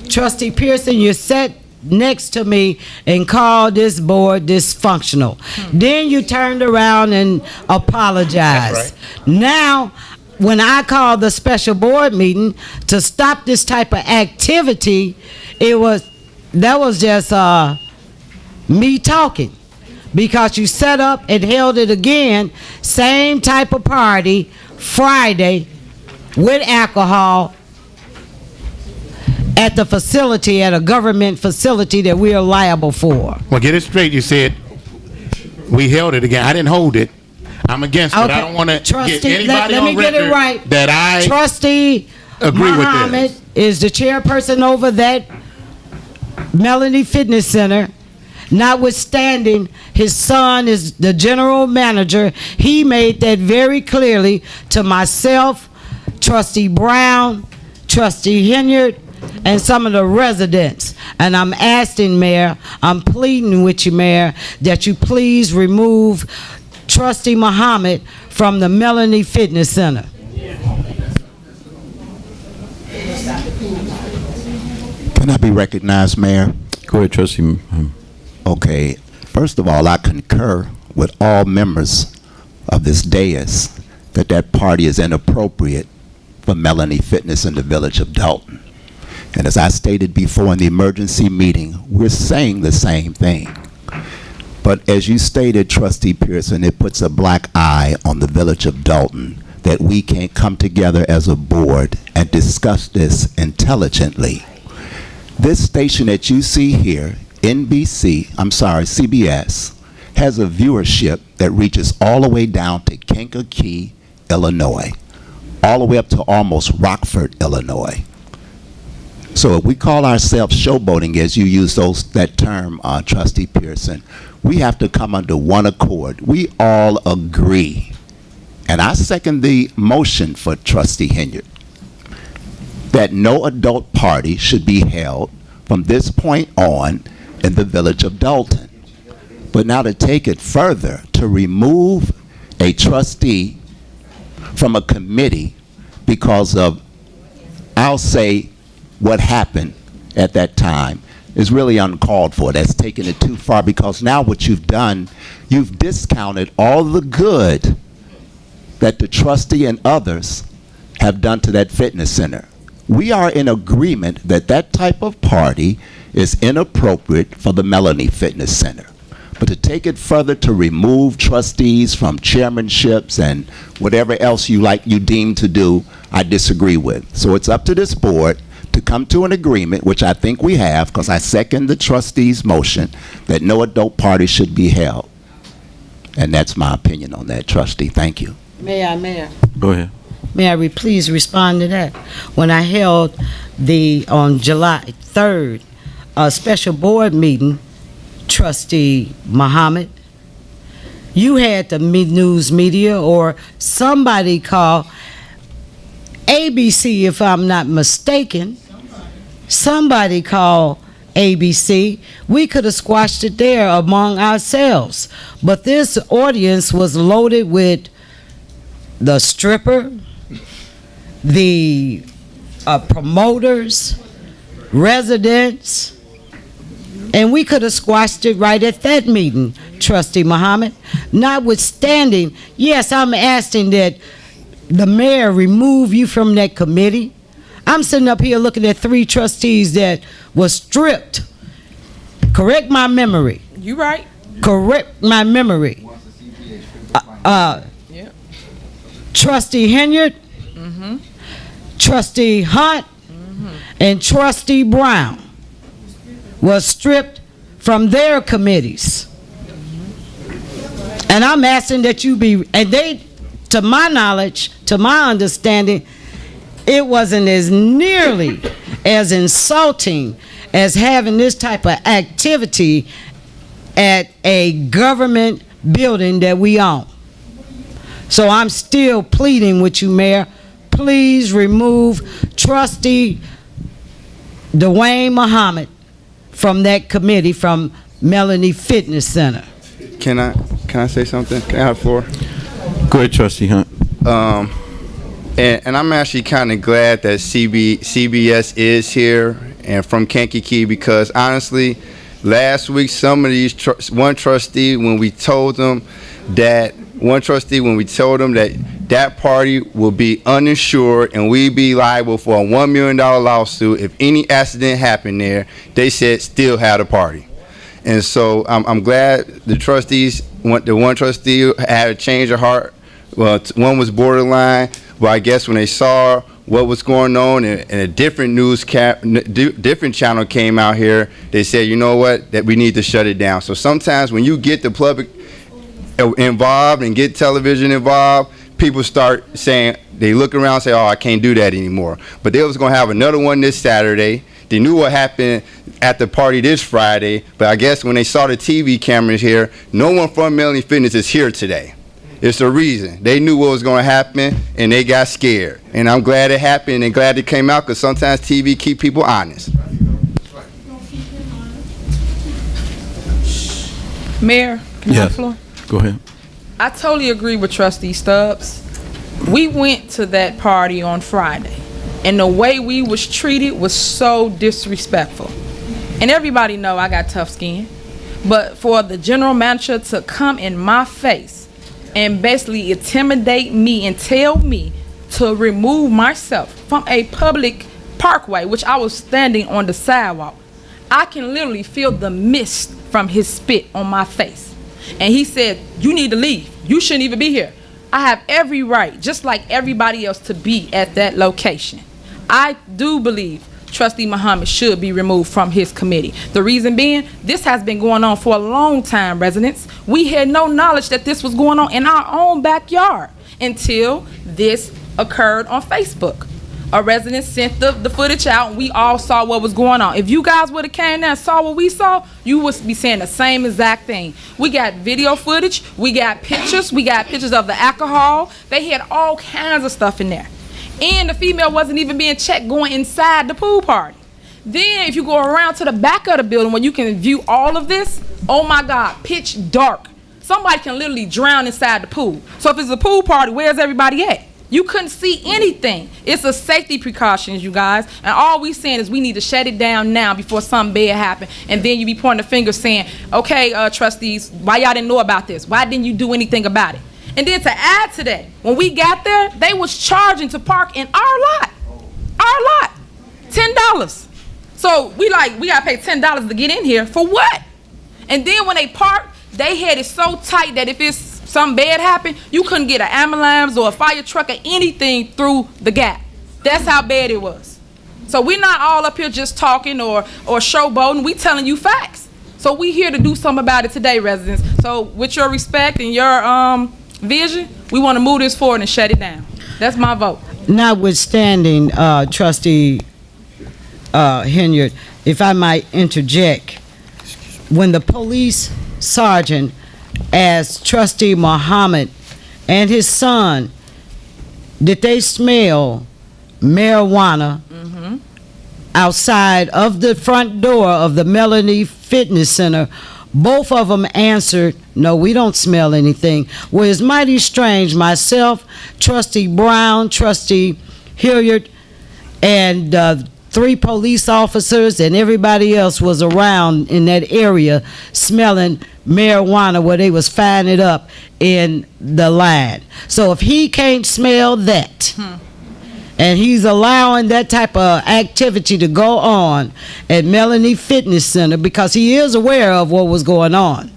Trustee Pearson, you sat next to me and called this board dysfunctional. Then you turned around and apologized. That's right. Now, when I called the special board meeting to stop this type of activity, that was just me talking. because you set up and held it again, same type of party, Friday, with alcohol at the facility, at a government facility that we are liable for. Well, get it straight. You said we held it again. I didn't hold it. I'm against it. I don't want to get anybody let on me get it record right. that I Trustee agree with Muhammad this. is the chairperson over that Melanie Fitness Center. Notwithstanding, his son is the general manager. He made that very clearly to myself, Trustee Brown, Trustee Henyard, and some of the residents. And I'm asking, Mayor, I'm pleading with you, Mayor, that you please remove Trustee Muhammad from the Melanie Fitness Center. Can I be recognized, Mayor? Go ahead, Trustee. Okay. First of all, I concur with all members of this dais that that party is inappropriate for Melanie Fitness in the village of Dolton. And as I stated before in the emergency meeting, we're saying the same thing. But as you stated, Trustee Pearson, it puts a black eye on the village of Dolton that we can't come together as a board and discuss this intelligently. This station that you see here, CBS, has a viewership that reaches all the way down to Kankakee, Illinois, all the way up to almost Rockford, Illinois. So if we call ourselves showboating, as you use that term, Trustee Pearson, we have to come under one accord. We all agree. And I second the motion for Trustee Henyard that no adult party should be held from this point on in the village of Dolton. But now to take it further, to remove a trustee from a committee because of, I'll say, what happened at that time is really uncalled for. That's taking it too far, because now what you've done, you've discounted all the good that the trustee and others have done to that fitness center. We are in agreement that that type of party is inappropriate for the Melanie Fitness Center. But to take it further, to remove trustees from chairmanships and whatever else you deem to do, I disagree with. So it's up to this board to come to an agreement, which I think we have, because I second the trustee's motion, that no adult party should be held. And that's my opinion on that, Trustee. Thank you. Mayor. Go ahead. May I please respond to that? When I held on July 3rd, a special board meeting, Trustee Muhammad, you had the news media or somebody call ABC, if I'm not mistaken. Somebody called ABC. We could have squashed it there among ourselves. But this audience was loaded with the stripper, the promoters, residents, and we could have squashed it right at that meeting, Trustee Muhammad. Notwithstanding, yes, I'm asking that the mayor remove you from that committee. I'm sitting up here looking at 3 trustees that was stripped. Correct my memory. You right. Correct my memory. Yep. Trustee Henyard, Trustee Hunt, and Trustee Brown was stripped from their committees. And I'm asking that you be, and they, to my knowledge, to my understanding, it wasn't as nearly as insulting as having this type of activity at a government building that we own. So I'm still pleading with you, Mayor. Please remove Trustee Dwayne Muhammad from that committee, from Melanie Fitness Center. Can I say something? Can I have the floor? Go ahead, Trustee Hunt. And I'm actually kind of glad that CBS is here and from Kankakee, because honestly, last week some of these one trustee when we told them that that party will be uninsured and we'd be liable for a $1 million lawsuit if any accident happened there, they said still have the party. And so I'm glad the trustees, the one trustee had a change of heart. Well, one was borderline, but I guess when they saw what was going on and a different different channel came out here, they said, you know what, that we need to shut it down. So sometimes when you get the public involved and get television involved, people start saying, they look around and say, oh, I can't do that anymore. But they was going to have another one this Saturday. They knew what happened at the party this Friday, but I guess when they saw the TV cameras here, no one from Melanie Fitness is here today. It's the reason. They knew what was going to happen, and they got scared. And I'm glad it happened and glad it came out, because sometimes TV keep people honest. Mayor, can I have the floor? Go ahead. I totally agree with Trustee Stubbs. We went to that party on Friday, and the way we was treated was so disrespectful. And everybody know I got tough skin, but for the general manager to come in my face and basically intimidate me and tell me to remove myself from a public parkway, which I was standing on the sidewalk, I can literally feel the mist from his spit on my face. And he said, you need to leave. You shouldn't even be here. I have every right, just like everybody else, to be at that location. I do believe Trustee Muhammad should be removed from his committee. The reason being, this has been going on for a long time, residents. We had no knowledge that this was going on in our own backyard until this occurred on Facebook. A resident sent the footage out, and we all saw what was going on. If you guys would have came there and saw what we saw, you would be saying the same exact thing. We got video footage, we got pictures of the alcohol. They had all kinds of stuff in there. And the female wasn't even being checked going inside the pool party. Then if you go around to the back of the building where you can view all of this, oh my God, pitch dark. Somebody can literally drown inside the pool. So if it's a pool party, where's everybody at? You couldn't see anything. It's a safety precautions, you guys. And all we saying is we need to shut it down now before something bad happen. And then you be pointing the finger saying, okay, trustees, why y'all didn't know about this? Why didn't you do anything about it? And then to add to that, when we got there, they was charging to park in our lot. Our lot. $10. So we gotta pay $10 to get in here. For what? And then when they parked, they had it so tight that if it's something bad happened, you couldn't get an ambulance or a fire truck or anything through the gap. That's how bad it was. So we're not all up here just talking or showboating. We telling you facts. So we here to do something about it today, residents. So with your respect and your vision, we want to move this forward and shut it down. That's my vote. Notwithstanding, Trustee Henyard, if I might interject, when the police sergeant asked Trustee Muhammad and his son, did they smell marijuana outside of the front door of the Melanie Fitness Center, both of them answered, no, we don't smell anything. Well, it's mighty strange. Myself, Trustee Brown, Trustee Hilliard, and 3 police officers and everybody else was around in that area smelling marijuana where they was firing it up in the line. So if he can't smell that, and he's allowing that type of activity to go on at Melanie Fitness Center because he is aware of what was going on,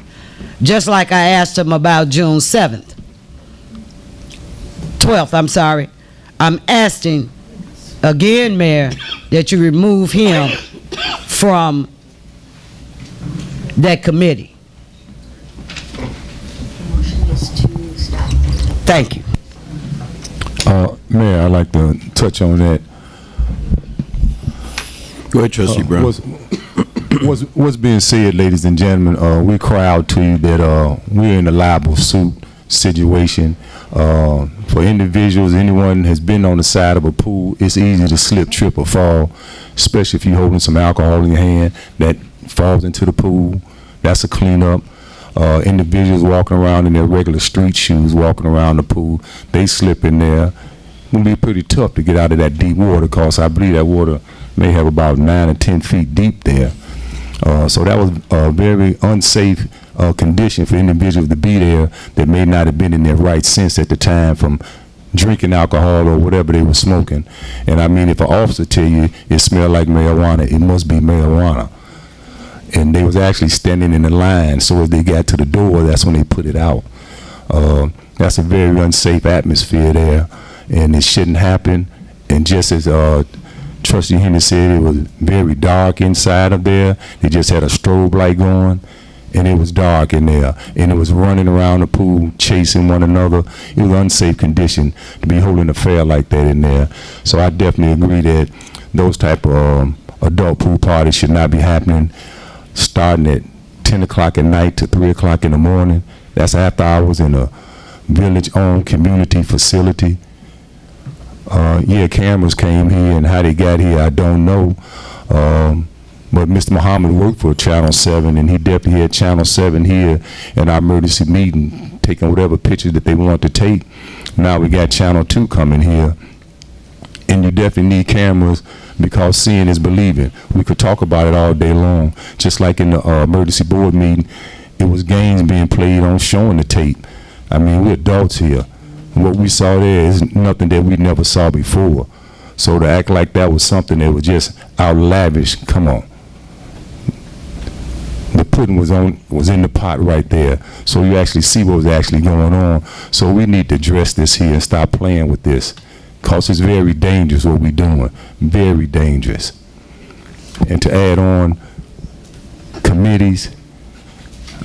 just like I asked him about June 7th. 12th, I'm sorry. I'm asking again, Mayor, that you remove him from that committee. Thank you. Mayor, I'd like to touch on that. Go ahead, Trustee Brown. What's being said, ladies and gentlemen, we cry out to you that we're in a liable suit situation. For individuals, anyone has been on the side of a pool, it's easy to slip, trip, or fall, especially if you're holding some alcohol in your hand that falls into the pool. That's a cleanup. Individuals walking around in their regular street shoes, walking around the pool, they slip in there. It will be pretty tough to get out of that deep water, because I believe that water may have about 9 or 10 feet deep there. So that was a very unsafe condition for individuals to be there that may not have been in their right sense at the time from drinking alcohol or whatever they were smoking. And I mean, if an officer tell you it smelled like marijuana, it must be marijuana. and they was actually standing in the line. So as they got to the door, that's when they put it out. That's a very unsafe atmosphere there, and it shouldn't happen. And just as Trustee Henry said, it was very dark inside of there. They just had a strobe light going, and it was dark in there, and it was running around the pool, chasing one another. It was an unsafe condition to be holding a fair like that in there. So I definitely agree that those type of adult pool parties should not be happening starting at 10 o'clock at night to 3 o'clock in the morning. That's after hours in a village-owned community facility. Yeah, cameras came here, and how they got here, I don't know. But Mr. Muhammad worked for Channel 7, and he definitely had Channel 7 here in our emergency meeting, taking whatever pictures that they want to take. Now we got Channel 2 coming here, and you definitely need cameras because seeing is believing. We could talk about it all day long. Just like in the emergency board meeting, it was games being played on showing the tape. I mean, we're adults here. What we saw there is nothing that we never saw before. So to act like that was something that was just out lavish, come on. The pudding was in the pot right there. So you actually see what was actually going on. So we need to address this here and stop playing with this. Because it's very dangerous what we're doing. Very dangerous. And to add on, committees,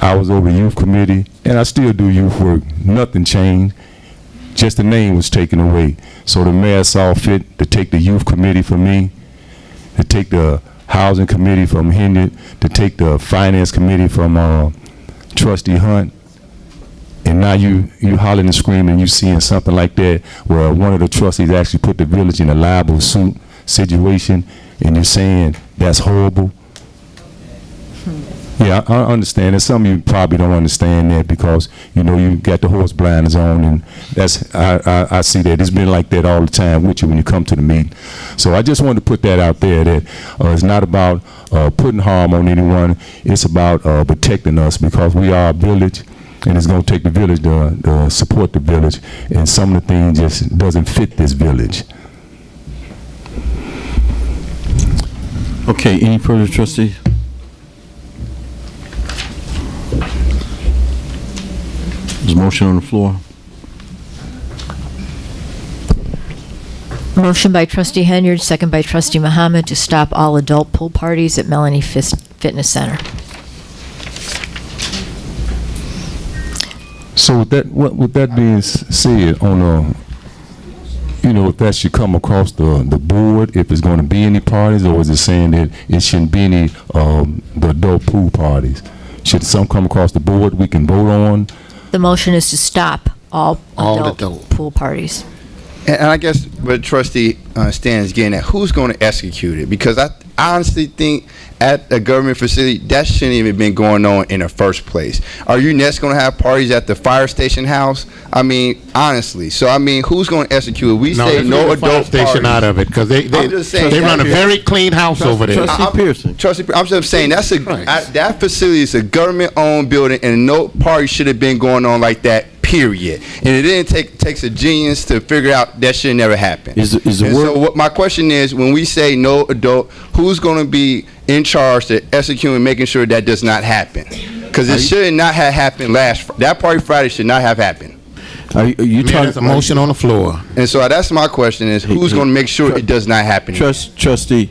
I was over the youth committee, and I still do youth work. Nothing changed. Just the name was taken away. So the mayor saw fit to take the youth committee from me, to take the housing committee from Henry, to take the finance committee from Trustee Hunt. And now you hollering and screaming, you seeing something like that where one of the trustees actually put the village in a liable suit situation, and you're saying that's horrible. Yeah, I understand. And some of you probably don't understand that because, you know, you got the horse blinders on, and that's, I see that. It's been like that all the time with you when you come to the meeting. So I just wanted to put that out there that it's not about putting harm on anyone. It's about protecting us because we are a village, and it's going to take the village to support the village. And some of the things just doesn't fit this village. Okay, any further trustees? There's a motion on the floor. Motion by Trustee Henyard, second by Trustee Muhammad to stop all adult pool parties at Melanie Fitness Center. So with that being said, if that should come across the board, if it's going to be any parties, or is it saying that it shouldn't be any the adult pool parties? Should some come across the board we can vote on? The motion is to stop all adult adult. pool parties. And I guess what Trustee Stan is getting at, who's going to execute it? Because I honestly think at a government facility, that shouldn't even been going on in the first place. Are you next going to have parties at the fire station house? I mean, honestly. So, I mean, who's going to execute it? We say no adult station parties. out of it because they run a very clean house over there. Trustee Pearson. I'm just saying that facility is a government-owned building, and no party should have been going on like that. Period. And it didn't takes a genius to figure out that should never happen. So what my question is, when we say no adult, who's going to be in charge to execute and making sure that does not happen? Because it should not have happened that party Friday should not have happened. There's a motion on the floor. And so that's my question is, who's going to make sure it does not happen? Trustee,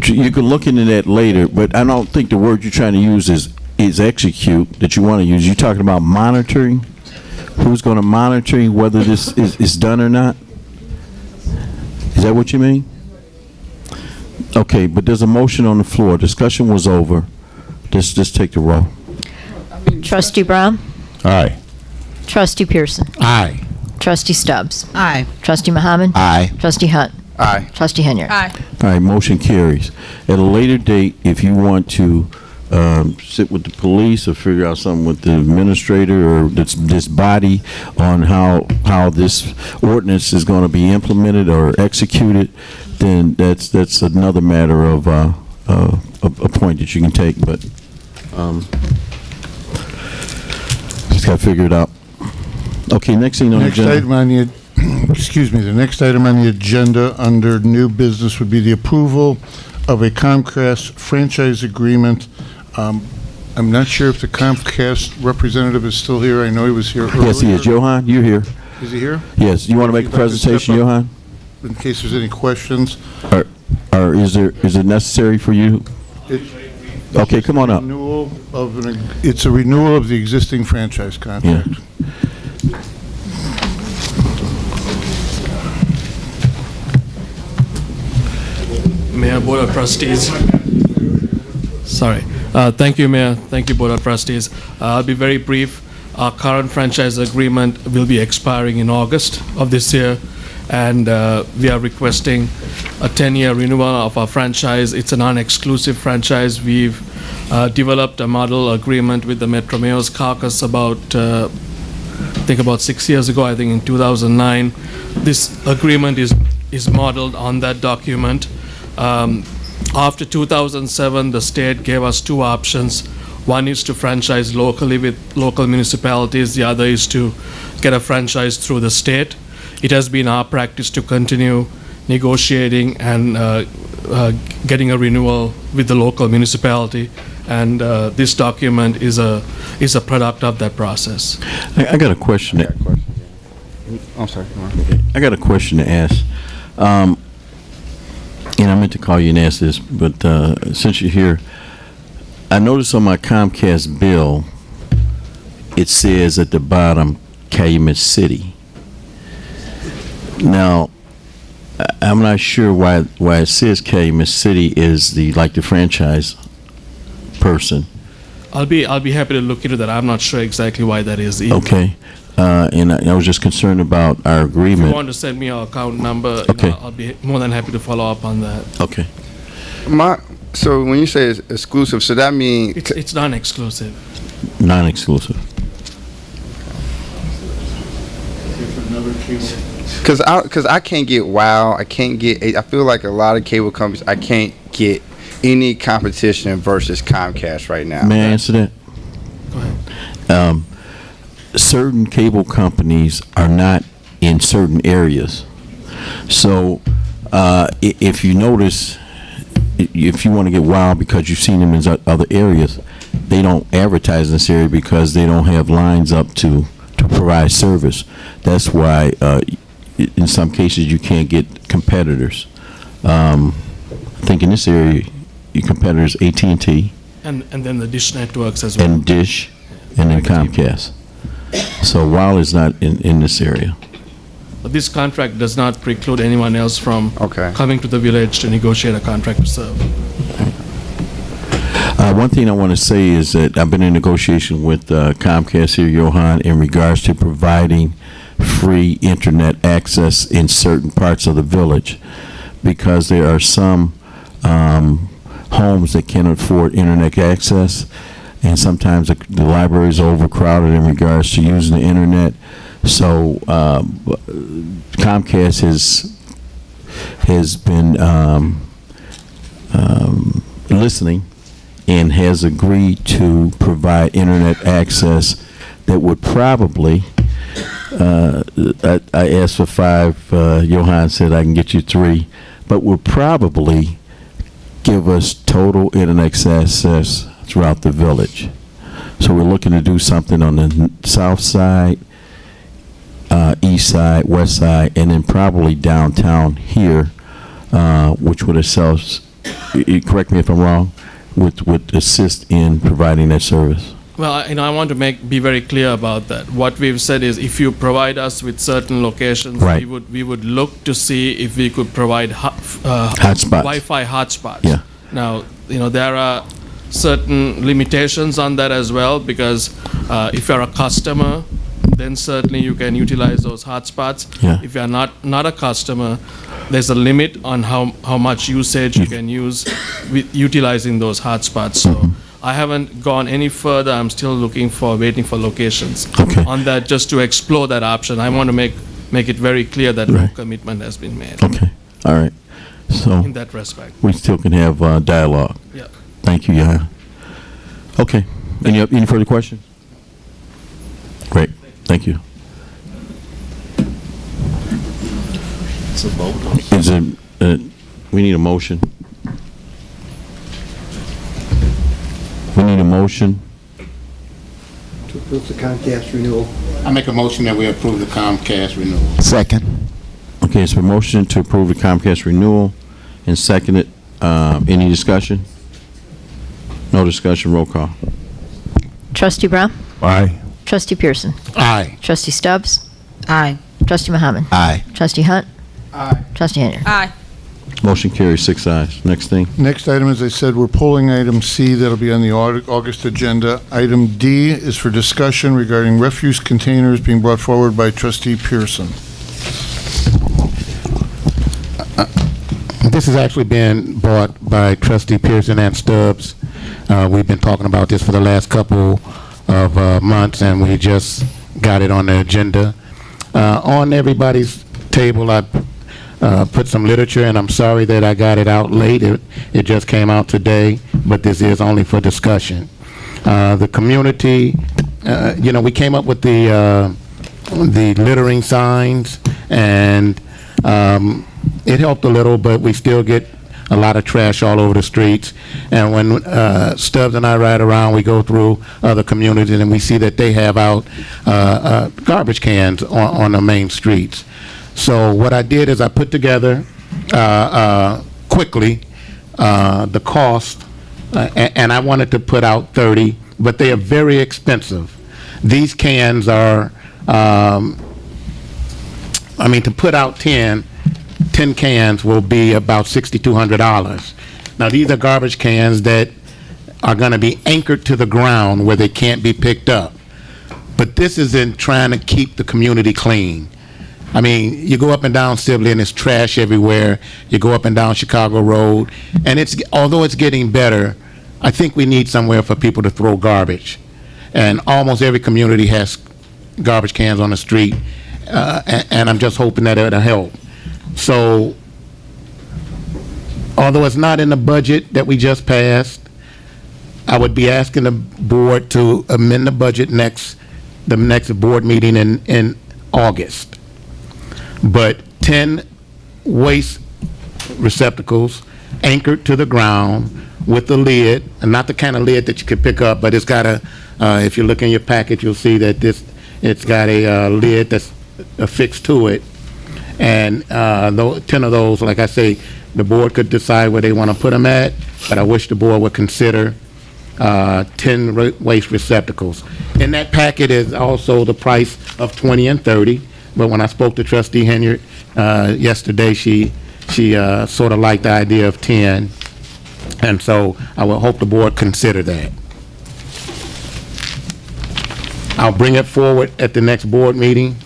you can look into that later, but I don't think the word you're trying to use is execute that you want to use. You're talking about monitoring. Who's going to monitor whether this is done or not? Is that what you mean? Okay, but there's a motion on the floor. Discussion was over. Just take the roll. Trustee Brown? Aye. Trustee Pearson? Aye. Trustee Stubbs? Aye. Trustee Muhammad? Aye. Trustee Hunt? Aye. Trustee Henyard? Aye. All right, motion carries. At a later date, if you want to sit with the police or figure out something with the administrator or this body on how this ordinance is going to be implemented or executed, then that's another matter of a point that you can take. But just got to figure it out. Okay, next thing on the agenda. The next item on the agenda under new business would be the approval of a Comcast franchise agreement. I'm not sure if the Comcast representative is still here. I know he was here earlier. Yes, he is. Johan, you're here. Is he here? Yes, you want to make a If you'd like to step presentation, up Johan? In case there's any questions. Or is it necessary for you? Okay, come on up. It's a renewal of the existing franchise contract. Mayor, Board of Trustees. Sorry. Thank you, Mayor. Thank you, Board of Trustees. I'll be very brief. Our current franchise agreement will be expiring in August of this year, and we are requesting a 10-year renewal of our franchise. It's a non-exclusive franchise. We've developed a model agreement with the Metro Mayor's Caucus about 6 years ago, I think in 2009. This agreement is modeled on that document. After 2007, the state gave us two options. One is to franchise locally with local municipalities. The other is to get a franchise through the state. It has been our practice to continue negotiating and getting a renewal with the local municipality. And this document is a product of that process. I got a question. I'm sorry. I got a question to ask. And I meant to call you and ask this, but since you're here, I noticed on my Comcast bill, it says at the bottom, Calumet City. Now, I'm not sure why it says Calumet City is the franchise person. I'll be happy to look into that. I'm not sure exactly why that is either. Okay. And I was just concerned about our If you agreement. want to send me your account number, Okay. I'll be more than happy to follow up on that. Okay. So when you say it's exclusive, so that means It's non-exclusive. Non-exclusive. because I can't get WOW, I feel like a lot of cable companies, I can't get any competition versus Comcast right now. May I answer that? Go ahead. Certain cable companies are not in certain areas. So if you notice, if you want to get wild because you've seen them in other areas, they don't advertise in this area because they don't have lines up to provide service. That's why in some cases you can't get competitors. I think in this area, your competitors AT&T And then the Dish networks as well. and Dish and then Comcast. So WOW is not in this area. But this contract does not preclude anyone else from Okay. coming to the village to negotiate a contract to serve. One thing I want to say is that I've been in negotiation with Comcast here, Johan, in regards to providing free internet access in certain parts of the village, because there are some homes that can't afford internet access, and sometimes the library is overcrowded in regards to using the internet. So Comcast has been listening and has agreed to provide internet access that would probably, I asked for 5, Johan said I can get you 3, but would probably give us total internet access throughout the village. So we're looking to do something on the south side, east side, west side, and then probably downtown here, which would assist, correct me if I'm wrong, would assist in providing that service. Well, I want to be very clear about that. What we've said is, if you provide us with certain locations, Right. we would look to see if we could provide Hotspots. Wi-Fi hotspots. Yeah. Now, there are certain limitations on that as well, because if you're a customer, then certainly you can utilize those hotspots. Yeah. If you're not a customer, there's a limit on how much usage you can use with utilizing those hotspots. So I haven't gone any further. I'm still waiting for locations Okay. on that, just to explore that option. I want to make it very clear that no Right. commitment has been made Okay, all right. So in that respect. we still can have dialogue. Yeah. Thank you, Johan. Okay, any further questions? Great, thank you. Is it, we need a motion. motion? To approve the Comcast renewal. I make a motion that we approve the Comcast renewal. Second. Okay, it's a motion to approve the Comcast renewal and seconded. Any discussion? No discussion, roll call. Trustee Brown? Aye. Trustee Pearson? Aye. Trustee Stubbs? Aye. Trustee Muhammad? Aye. Trustee Hunt? Aye. Trustee Henry? Aye. Motion carries 6 ayes. Next thing. Next item, as I said, we're pulling item C, that'll be on the August agenda. Item D is for discussion regarding refuse containers being brought forward by trustee Pearson. This has actually been brought by trustee Pearson and Stubbs. We've been talking about this for the last couple of months, and we just got it on the agenda. On everybody's table, I put some literature, and I'm sorry that I got it out late. It just came out today, but this is only for discussion. The community, we came up with the littering signs, and it helped a little, but we still get a lot of trash all over the streets. And when Stubbs and I ride around, we go through other communities, and we see that they have out garbage cans on the main streets. So what I did is I put together quickly the cost, and I wanted to put out 30, but they are very expensive. These cans are, to put out 10 cans will be about $6,200. Now, these are garbage cans that are going to be anchored to the ground where they can't be picked up. But this is in trying to keep the community clean. I mean, you go up and down Sibley and there's trash everywhere. You go up and down Chicago Road, and although it's getting better, I think we need somewhere for people to throw garbage. And almost every community has garbage cans on the street, and I'm just hoping that it'll help. So, although it's not in the budget that we just passed, I would be asking the board to amend the budget the next board meeting in August. But 10 waste receptacles anchored to the ground with a lid, and not the kind of lid that you could pick up, but it's got if you look in your package, you'll see that it's got a lid that's affixed to it. And 10 of those, like I say, the board could decide where they want to put them at, but I wish the board would consider 10 waste receptacles. In that packet is also the price of 20 and 30, but when I spoke to Trustee Henry yesterday, she sort of liked the idea of 10, and so I will hope the board consider that. I'll bring it forward at the next board meeting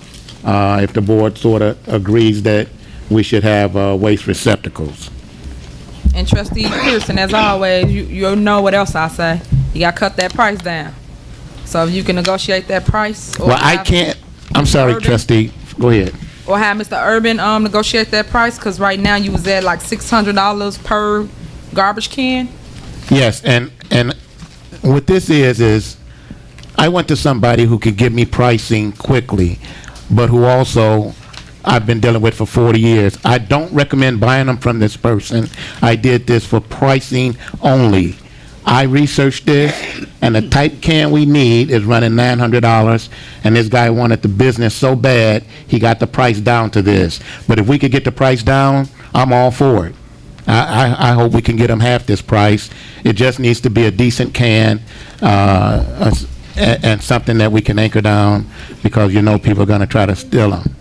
if the board sort of agrees that we should have waste receptacles. And Trustee Pearson, as always, you know what else I say. You got to cut that price down. So if you can negotiate that price. Well, I can't. I'm sorry, Urban, Trustee. Go ahead. Or have Mr. Urban negotiate that price, because right now you was at like $600 per garbage can. Yes, and what this is I went to somebody who could give me pricing quickly, but who also I've been dealing with for 40 years. I don't recommend buying them from this person. I did this for pricing only. I researched this, and the type can we need is running $900, and this guy wanted the business so bad, he got the price down to this. But if we could get the price down, I'm all for it. I hope we can get them half this price. It just needs to be a decent can, and something that we can anchor down, because people are going to try to steal them.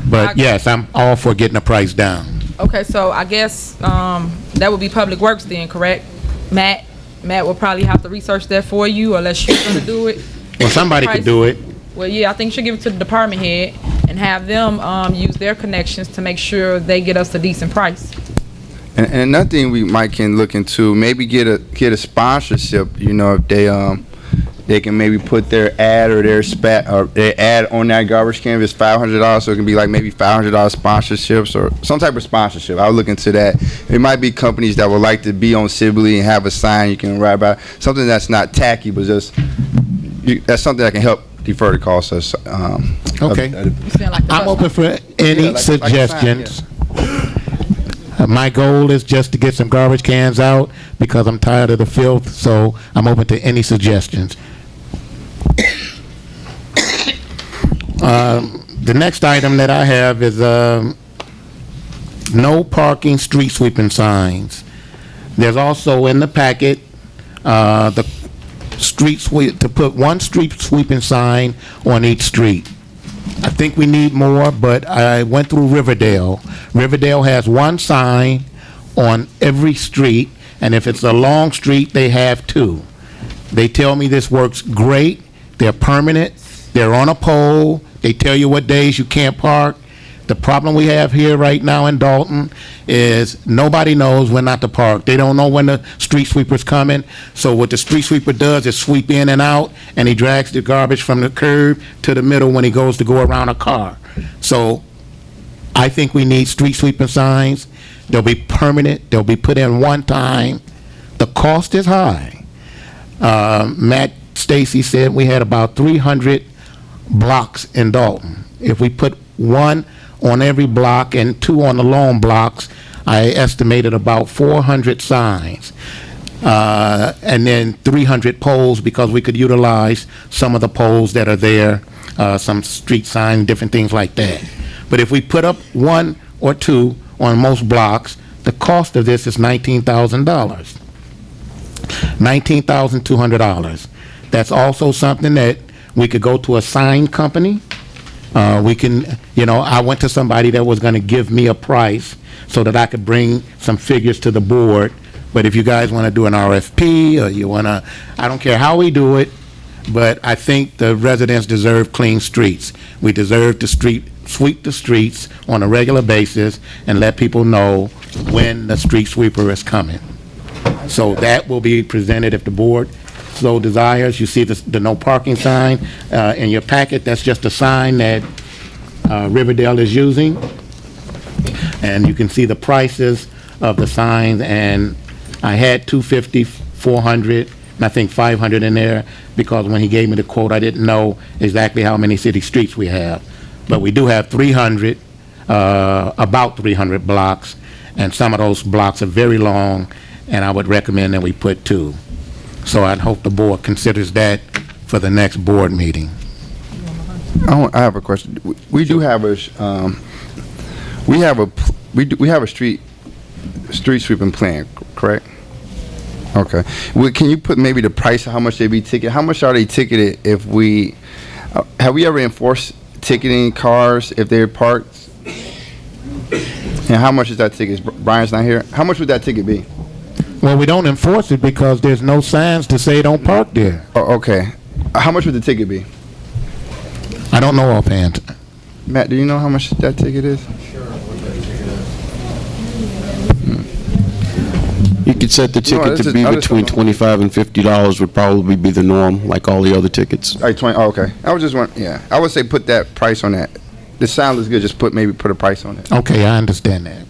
But yes, I'm all for getting the price down. Okay, so I guess that would be Public Works then, correct? Matt will probably have to research that for you, unless you're going to do it. Well, somebody could do it. Well, yeah, I think you should give it to the department head and have them use their connections to make sure they get us a decent price. And another thing we might can look into, maybe get a sponsorship. If they can maybe put their ad or their ad on that garbage can. If it's $500, so it can be like maybe $500 sponsorships or some type of sponsorship. I'll look into that. It might be companies that would like to be on Sibley and have a sign you can write about. Something that's not tacky, but just that's something that can help defer the cost. Okay. I'm open for any suggestions. My goal is just to get some garbage cans out because I'm tired of the filth, so I'm open to any suggestions. The next item that I have is no parking street sweeping signs. There's also in the packet the to put one street sweeping sign on each street. I think we need more, but I went through Riverdale. Riverdale has one sign on every street, and if it's a long street, they have two. They tell me this works great. They're permanent. They're on a pole. They tell you what days you can't park. The problem we have here right now in Dolton is nobody knows when not to park. They don't know when the street sweeper's coming. So what the street sweeper does is sweep in and out, and he drags the garbage from the curb to the middle when he goes to go around a car. So I think we need street sweeping signs. They'll be permanent. They'll be put in one time. The cost is high. Matt Stacy said we had about 300 blocks in Dolton. If we put one on every block and two on the long blocks, I estimated about 400 signs. And then 300 poles, because we could utilize some of the poles that are there, some street signs, different things like that. But if we put up one or two on most blocks, the cost of this is $19,000. $19,200. That's also something that we could go to a sign company. We can, I went to somebody that was going to give me a price so that I could bring some figures to the board. But if you guys want to do an RFP or you want to, I don't care how we do it, but I think the residents deserve clean streets. We deserve to sweep the streets on a regular basis and let people know when the street sweeper is coming. So that will be presented if the board so desires. You see the no parking sign in your packet. That's just a sign that Riverdale is using. And you can see the prices of the signs, and I had $250, $400, and I think $500 in there, because when he gave me the quote, I didn't know exactly how many city streets we have. But we do have 300, about 300 blocks, and some of those blocks are very long, and I would recommend that we put two. So I'd hope the board considers that for the next board meeting. I have a question. We do have a street sweeping plan, correct? Okay. Can you put maybe the price of how much they be ticketed? How much are they ticketed if we have we ever enforced ticketing cars if they're parked? And how much is that ticket? Brian's not here. How much would that ticket be? Well, we don't enforce it because there's no signs to say don't park there. Oh, okay. How much would the ticket be? I don't know offhand. Matt, do you know how much that ticket is? You could set the ticket to be between $25 and $50 would probably be the norm, like all the other tickets. Like 20. Oh, okay. I was just wondering. Yeah, I would say put that price on that. The sound is good. Just put a price on it. Okay, I understand that.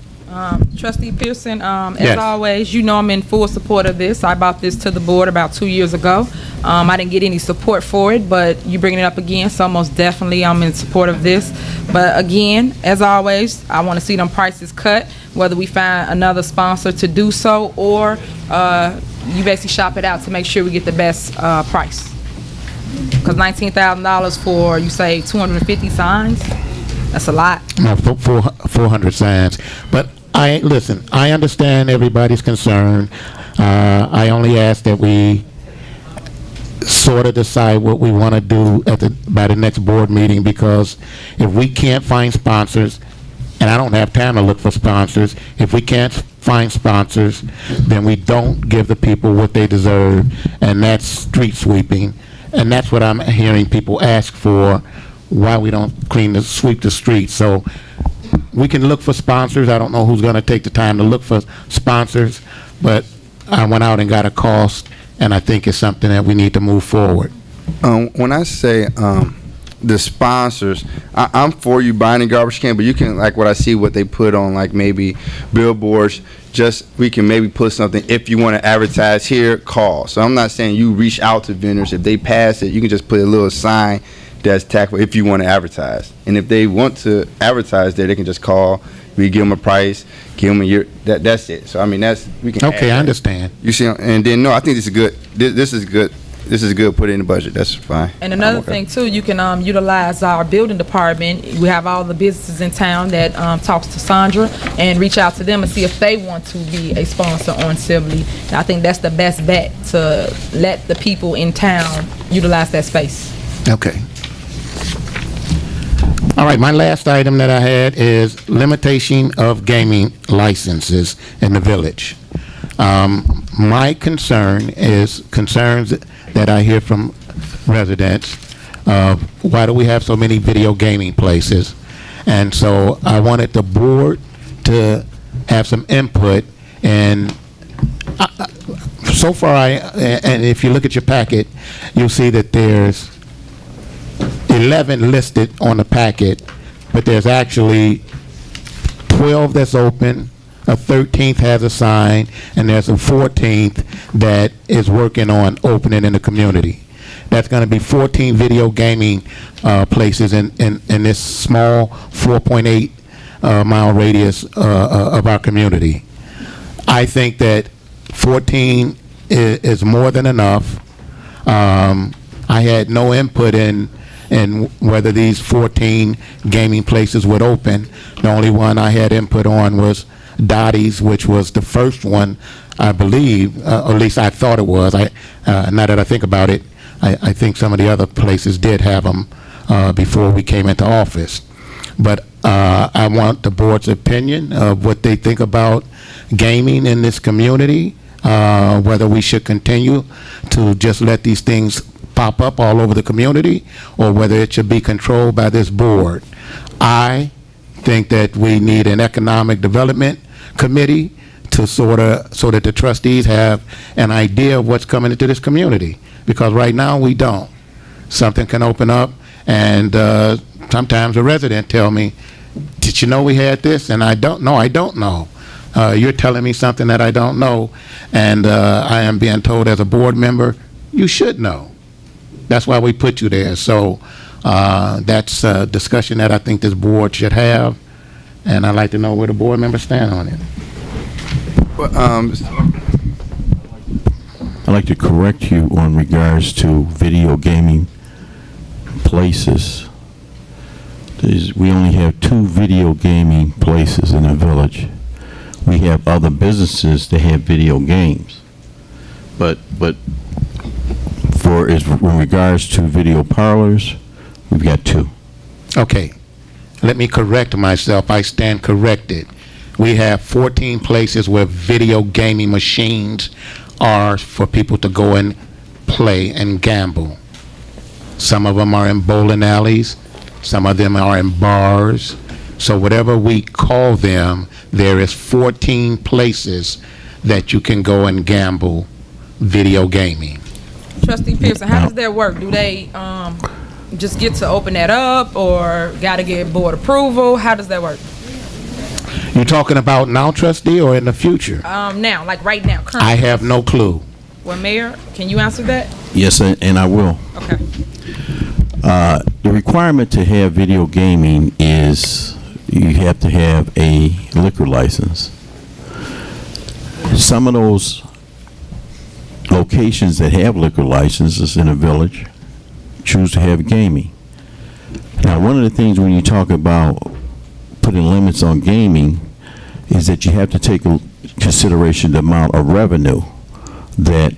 Trustee Pearson, Yes. as always, I'm in full support of this. I brought this to the board about 2 years ago. I didn't get any support for it, but you bringing it up again, so most definitely I'm in support of this. But again, as always, I want to see them prices cut, whether we find another sponsor to do so, or you basically shop it out to make sure we get the best price. Because $19,000 for, you say, 250 signs? That's a lot. No, 400 signs. But I understand everybody's concern. I only ask that we sort of decide what we want to do by the next board meeting, because if we can't find sponsors, and I don't have time to look for sponsors, if we can't find sponsors, then we don't give the people what they deserve, and that's street sweeping. And that's what I'm hearing people ask for, why we don't sweep the streets. So we can look for sponsors. I don't know who's going to take the time to look for sponsors, but I went out and got a cost, and I think it's something that we need to move forward. When I say the sponsors, I'm for you buying a garbage can, but you can, like what I see, what they put on, like maybe billboards, we can maybe put something, if you want to advertise here, call. So I'm not saying you reach out to vendors. If they pass it, you can just put a little sign that's tactful if you want to advertise. And if they want to advertise there, they can just call We give them a price, give them a year. That's it. So I mean, we can. Okay, add I that. understand. You see, and then no, I think this is good. This is good. This is good. Put it in the budget. That's fine. And another I'm okay. thing too, you can utilize our building department. We have all the businesses in town that talks to Sandra and reach out to them and see if they want to be a sponsor on Sibley. And I think that's the best bet, to let the people in town utilize that space. Okay. All right, my last item that I had is limitation of gaming licenses in the village. My concern is concerns that I hear from residents of why do we have so many video gaming places? And so I wanted the board to have some input, and so far and if you look at your packet, you'll see that there's 11 listed on the packet, but there's actually 12 that's open, a 13th has a sign, and there's a 14th that is working on opening in the community. That's going to be 14 video gaming places in this small 4.8 mile radius of our community. I think that 14 is more than enough. I had no input in whether these 14 gaming places would open. The only one I had input on was Dottie's, which was the first one, I believe, or at least I thought it was. Now that I think about it, I think some of the other places did have them before we came into office. But I want the board's opinion of what they think about gaming in this community, whether we should continue to just let these things pop up all over the community, or whether it should be controlled by this board. I think that we need an economic development committee to so that the trustees have an idea of what's coming into this community, because right now we don't. Something can open up, and sometimes a resident tell me, did you know we had this? And I don't know. You're telling me something that I don't know, and I am being told as a board member, you should know. That's why we put you there. So that's a discussion that I think this board should have, and I'd like to know where the board members stand on it. Well, I'd like to correct you on regards to video gaming places. We only have 2 video gaming places in the village. We have other businesses that have video games, but in regards to video parlors, we've got 2. Okay, let me correct myself. I stand corrected. We have 14 places where video gaming machines are for people to go and play and gamble. Some of them are in bowling alleys, some of them are in bars. So whatever we call them, there is 14 places that you can go and gamble video gaming. Trustee Pearson, how does that work? Do they just get to open that up, or got to get board approval? How does that work? You talking about now, trustee, or in the future? Now, like right now, currently. I have no clue. Well, Mayor, can you answer that? Yes, and I will. Okay. The requirement to have video gaming is you have to have a liquor license. Some of those locations that have liquor licenses in a village choose to have gaming. Now, one of the things when you talk about putting limits on gaming is that you have to take into consideration the amount of revenue that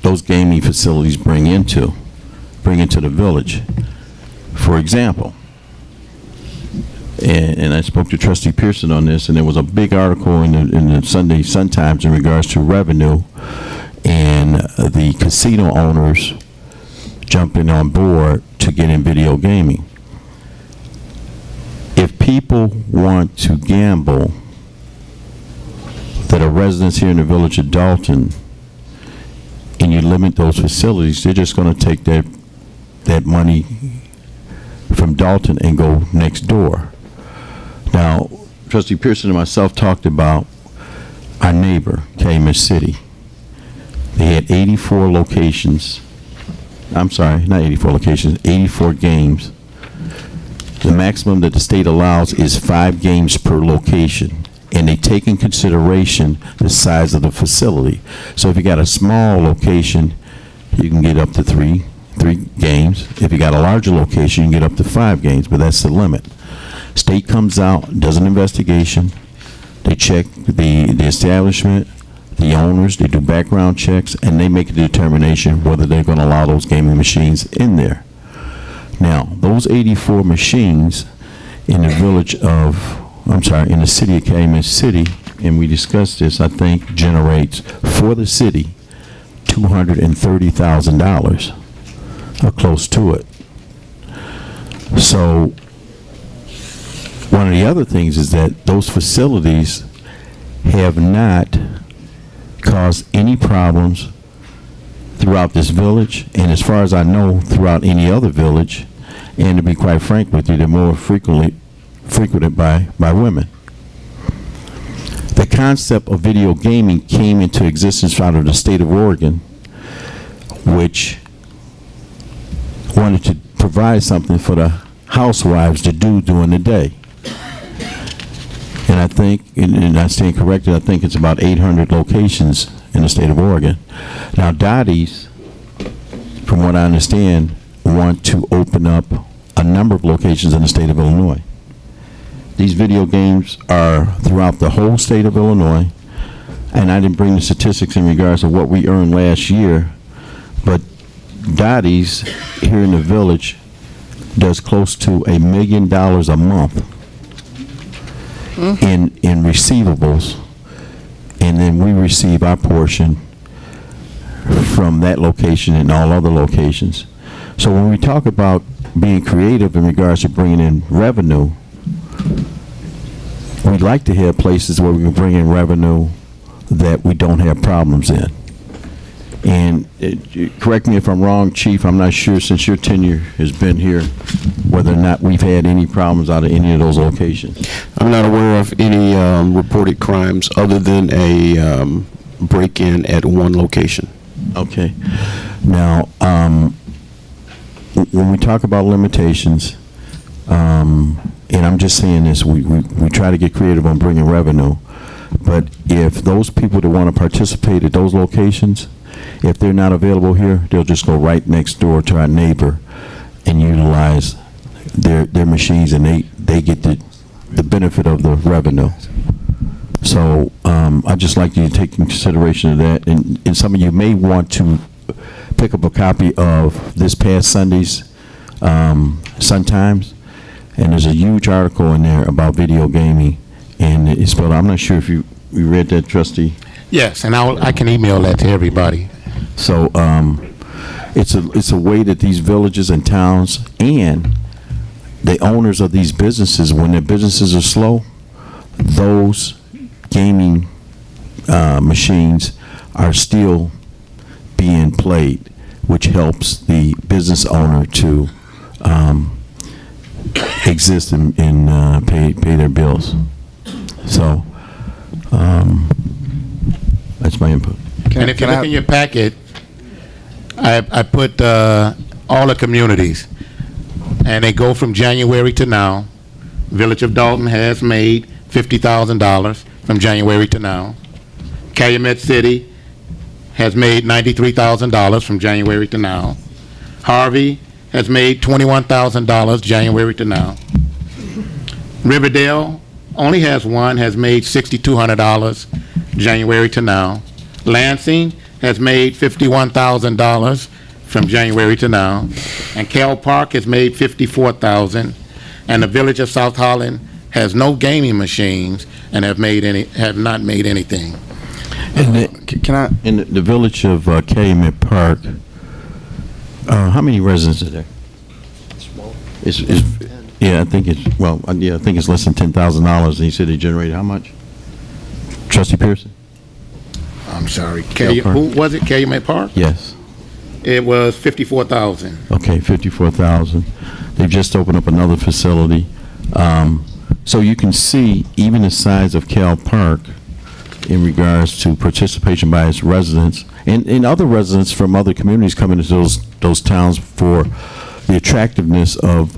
those gaming facilities bring into the village. For example, and I spoke to Trustee Pearson on this, and there was a big article in the Sunday Sun-Times in regards to revenue and the casino owners jumping on board to get in video gaming. If people want to gamble that are residents here in the village of Dolton, and you limit those facilities, they're just going to take that money from Dolton and go next door. Now, Trustee Pearson and myself talked about our neighbor, Calumet City. They had 84 locations. I'm sorry, not 84 locations, 84 games. The maximum that the state allows is 5 games per location, and they take in consideration the size of the facility. So if you got a small location, you can get up to three games. If you got a larger location, you can get up to 5 games, but that's the limit. State comes out, does an investigation. They check the establishment, the owners, they do background checks, and they make a determination whether they're going to allow those gaming machines in there. Now, those 84 machines in the in the city of Calumet City, and we discussed this, I think, generates for the city $230,000, or close to it. So, one of the other things is that those facilities have not caused any problems throughout this village, and as far as I know, throughout any other village, and to be quite frank with you, they're more frequented by women. The concept of video gaming came into existence out of the state of Oregon, which wanted to provide something for the housewives to do during the day. And I think, and I stand corrected, I think it's about 800 locations in the state of Oregon. Now, Dottie's, from what I understand, want to open up a number of locations in the state of Illinois. These video games are throughout the whole state of Illinois, and I didn't bring the statistics in regards to what we earned last year, but Dottie's here in the village does close to $1 million a month in receivables, and then we receive our portion from that location and all other locations. So when we talk about being creative in regards to bringing in revenue, we'd like to have places where we can bring in revenue that we don't have problems in. And correct me if I'm wrong, Chief, I'm not sure, since your tenure has been here, whether or not we've had any problems out of any of those locations. I'm not aware of any reported crimes other than a break-in at one location. Okay. Now, when we talk about limitations, and I'm just saying this, we try to get creative on bringing revenue, but if those people that want to participate at those locations, if they're not available here, they'll just go right next door to our neighbor and utilize their machines, and they get the benefit of the revenue. So I'd just like you to take into consideration of that, and some of you may want to pick up a copy of this past Sunday's Sun Times, and there's a huge article in there about video gaming, and it's spelled, I'm not sure if you read that, Trustee. Yes, and I can email that to everybody. So it's a way that these villages and towns and the owners of these businesses, when their businesses are slow, those gaming machines are still being played, which helps the business owner to exist and pay their bills. So that's my input. And if you look in your packet, I put all the communities, and they go from January to now. Village of Dolton has made $50,000 from January to now. Calumet City has made $93,000 from January to now. Harvey has made $21,000 January to now. Riverdale only has one, has made $6,200 January to now. Lansing has made $51,000 from January to now, and Kell Park has made $54,000, and the village of South Holland has no gaming machines and have not made anything. Can I? In the village of Calumet Park, how many residents are there? Small. Yeah, I think it's I think it's less than $10,000. And he said they generated how much? Trustee Pearson. I'm sorry. Who was it? Calumet Park? Yes. It was $54,000. Okay, $54,000. They've just opened up another facility. So you can see even the size of Cal Park in regards to participation by its residents and other residents from other communities coming into those towns for the attractiveness of,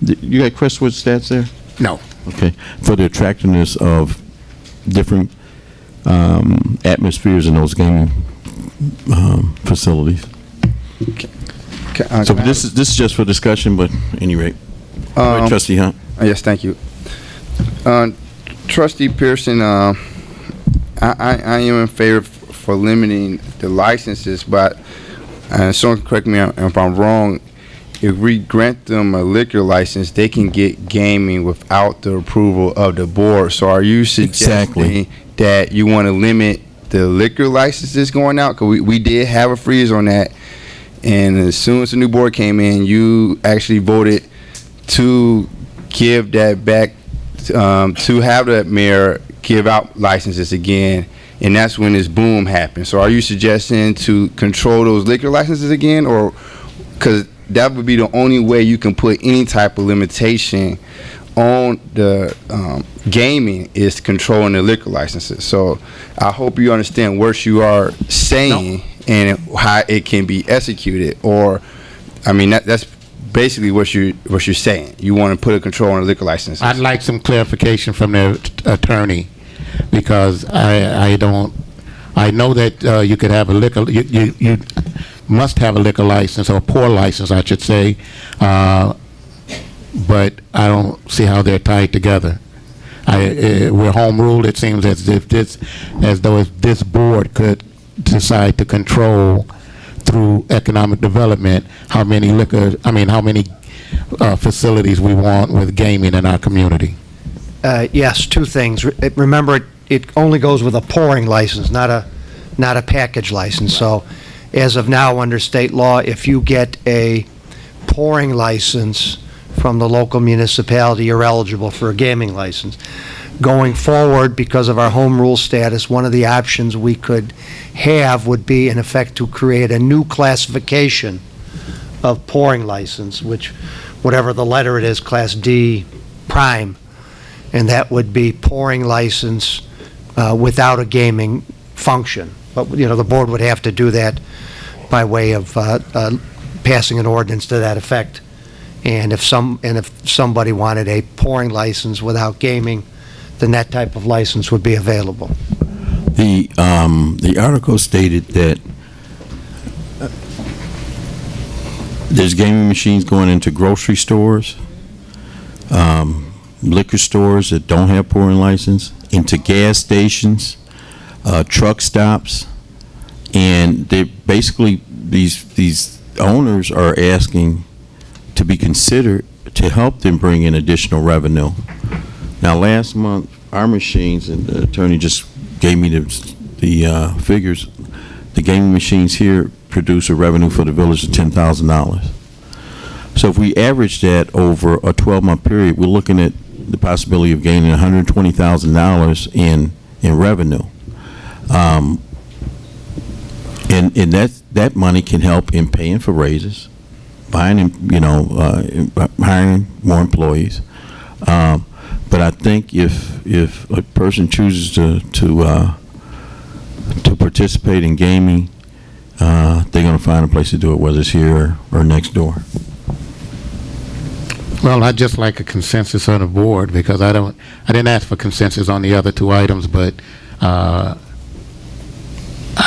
you got Crestwood stats there? No. Okay, for the attractiveness of different atmospheres in those gaming facilities. So this is just for discussion, but at any rate. Go ahead, Trustee Hunt. Yes, thank you. Trustee Pearson, I am in favor for limiting the licenses, but someone can correct me if I'm wrong. If we grant them a liquor license, they can get gaming without the approval of the board. So are you suggesting that you want to limit the liquor licenses going out? Because we did have a freeze on that, and as soon as the new board came in, you actually voted to give that back, to have the mayor give out licenses again, and that's when this boom happened. So are you suggesting to control those liquor licenses again, or because that would be the only way you can put any type of limitation on the gaming is controlling the liquor licenses. So I hope you understand what you are saying and how it can be executed. Or, I mean, that's basically what you're saying. You want to put a control on the liquor licenses. I'd like some clarification from the attorney, because I know that you could have a liquor, you must have a liquor license, or a pour license, I should say, but I don't see how they're tied together. We're home ruled. It seems as though if this board could decide to control through economic development how many facilities we want with gaming in our community. Yes, two things. Remember, it only goes with a pouring license, not a package license. So as of now, under state law, if you get a pouring license from the local municipality, you're eligible for a gaming license. Going forward, because of our home rule status, one of the options we could have would be, in effect, to create a new classification of pouring license, which, whatever the letter it is, Class D prime, and that would be pouring license without a gaming function. But, the board would have to do that by way of passing an ordinance to that effect. And if somebody wanted a pouring license without gaming, then that type of license would be available. The article stated that there's gaming machines going into grocery stores, liquor stores that don't have pouring license, into gas stations, truck stops, and they basically these owners are asking to be considered to help them bring in additional revenue. Now, last month, our machines, and the attorney just gave me the figures, the gaming machines here produce a revenue for the village of $10,000. So if we average that over a 12-month period, we're looking at the possibility of gaining $120,000 in revenue. And that money can help in paying for raises, hiring more employees. But I think if a person chooses to participate in gaming, they're going to find a place to do it, whether it's here or next door. Well, I'd just like a consensus on the board, because I didn't ask for consensus on the other two items, but I'd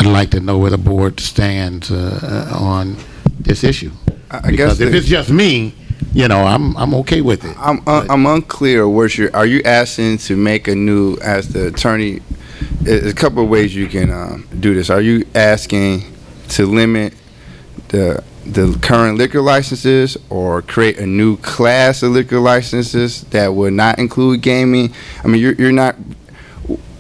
like to know where the board stands on this issue. I Because guess if it's just me, I'm okay with it. I'm unclear. Are you asking to make a new, as the attorney? There's a couple of ways you can do this. Are you asking to limit the current liquor licenses, or create a new class of liquor licenses that would not include gaming? I mean, you're not,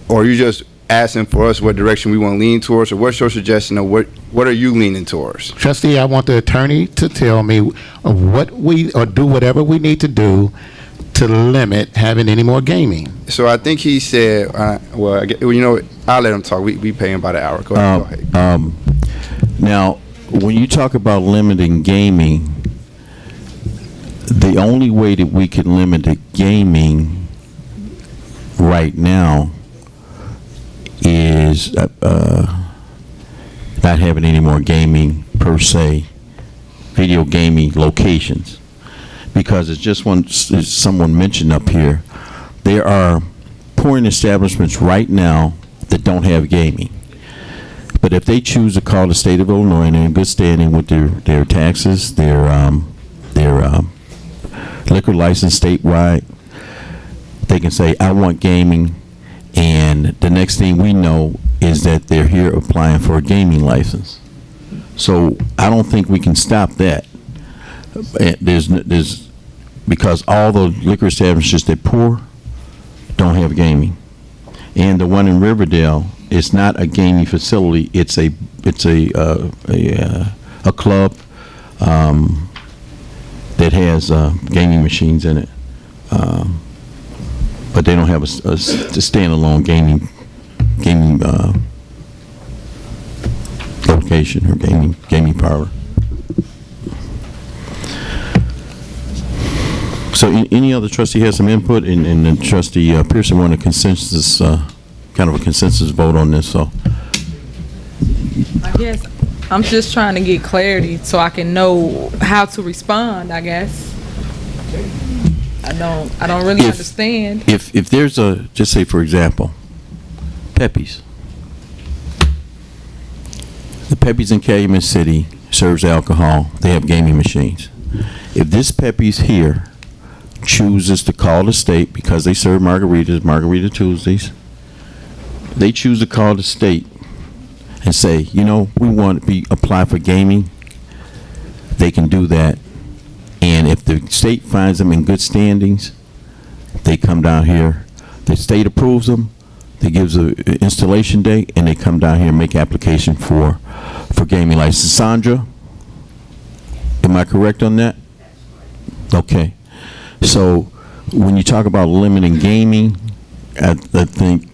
or you just asking for us what direction we want to lean towards, or what's your suggestion, or what are you leaning towards? Trustee, I want the attorney to tell me do whatever we need to do to limit having any more gaming. So I think he said, I'll let him talk. We pay him by the hour. Go ahead. Now, when you talk about limiting gaming, the only way that we can limit the gaming right now is not having any more gaming per se video gaming locations. Because it's just as someone mentioned up here, there are pouring establishments right now that don't have gaming. But if they choose to call the state of Illinois and they're in good standing with their taxes, their liquor license statewide, they can say, I want gaming, and the next thing we know is that they're here applying for a gaming license. So I don't think we can stop that. Because all the liquor establishments that pour don't have gaming. And the one in Riverdale is not a gaming facility, it's a club that has gaming machines in it. But they don't have a standalone gaming location or gaming parlor. So any other trustee has some input, and then Trustee Pearson wanted a consensus, kind of a consensus vote on this, so. I guess I'm just trying to get clarity so I can know how to respond, I guess. I don't really understand. If there's just say for example, Pepe's. The Pepe's in Calumet City serves alcohol. They have gaming machines. If this Pepe's here chooses to call the state because they serve margarita Tuesdays, they choose to call the state and say, we want to apply for gaming, they can do that. And if the state finds them in good standings, they come down here. The state approves them, they gives an installation date, and they come down here and make application for gaming license. Sandra, am I correct on that? Okay. So when you talk about limiting gaming, I think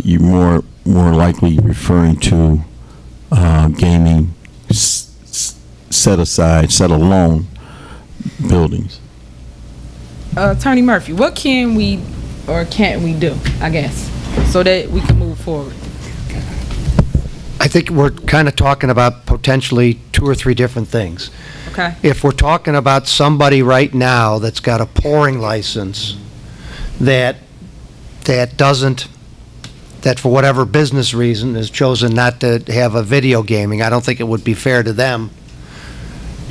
you're more likely referring to gaming set alone buildings. Attorney Murphy, what can we or can't we do, I guess, so that we can move forward? I think we're kind of talking about potentially 2 or 3 different things. Okay. If we're talking about somebody right now that's got a pouring license that for whatever business reason has chosen not to have a video gaming, I don't think it would be fair to them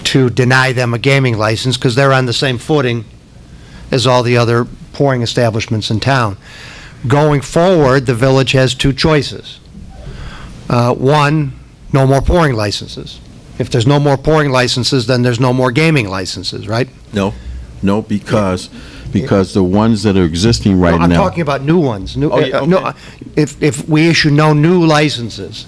to deny them a gaming license because they're on the same footing as all the other pouring establishments in town. Going forward, the village has 2 choices. One, no more pouring licenses. If there's no more pouring licenses, then there's no more gaming licenses, right? No, because the ones that are existing right now. I'm talking about new ones. Okay. If we issue no new licenses,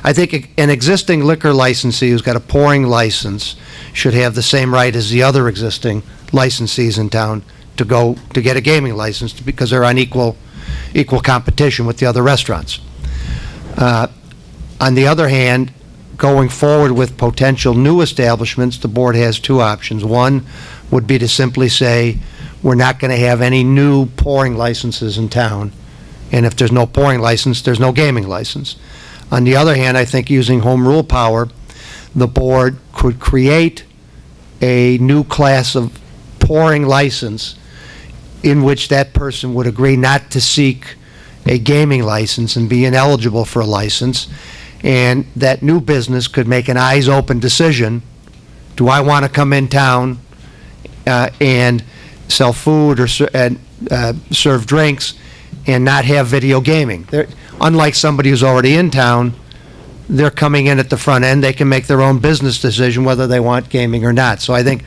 I think an existing liquor licensee who's got a pouring license should have the same right as the other existing licensees in town to get a gaming license because they're on equal competition with the other restaurants. On the other hand, going forward with potential new establishments, the board has 2 options. One would be to simply say, we're not going to have any new pouring licenses in town, and if there's no pouring license, there's no gaming license. On the other hand, I think using home rule power, the board could create a new class of pouring license in which that person would agree not to seek a gaming license and be ineligible for a license, and that new business could make an eyes-open decision. Do I want to come in town and sell food or serve drinks and not have video gaming? Unlike somebody who's already in town, they're coming in at the front end. They can make their own business decision whether they want gaming or not. So I think,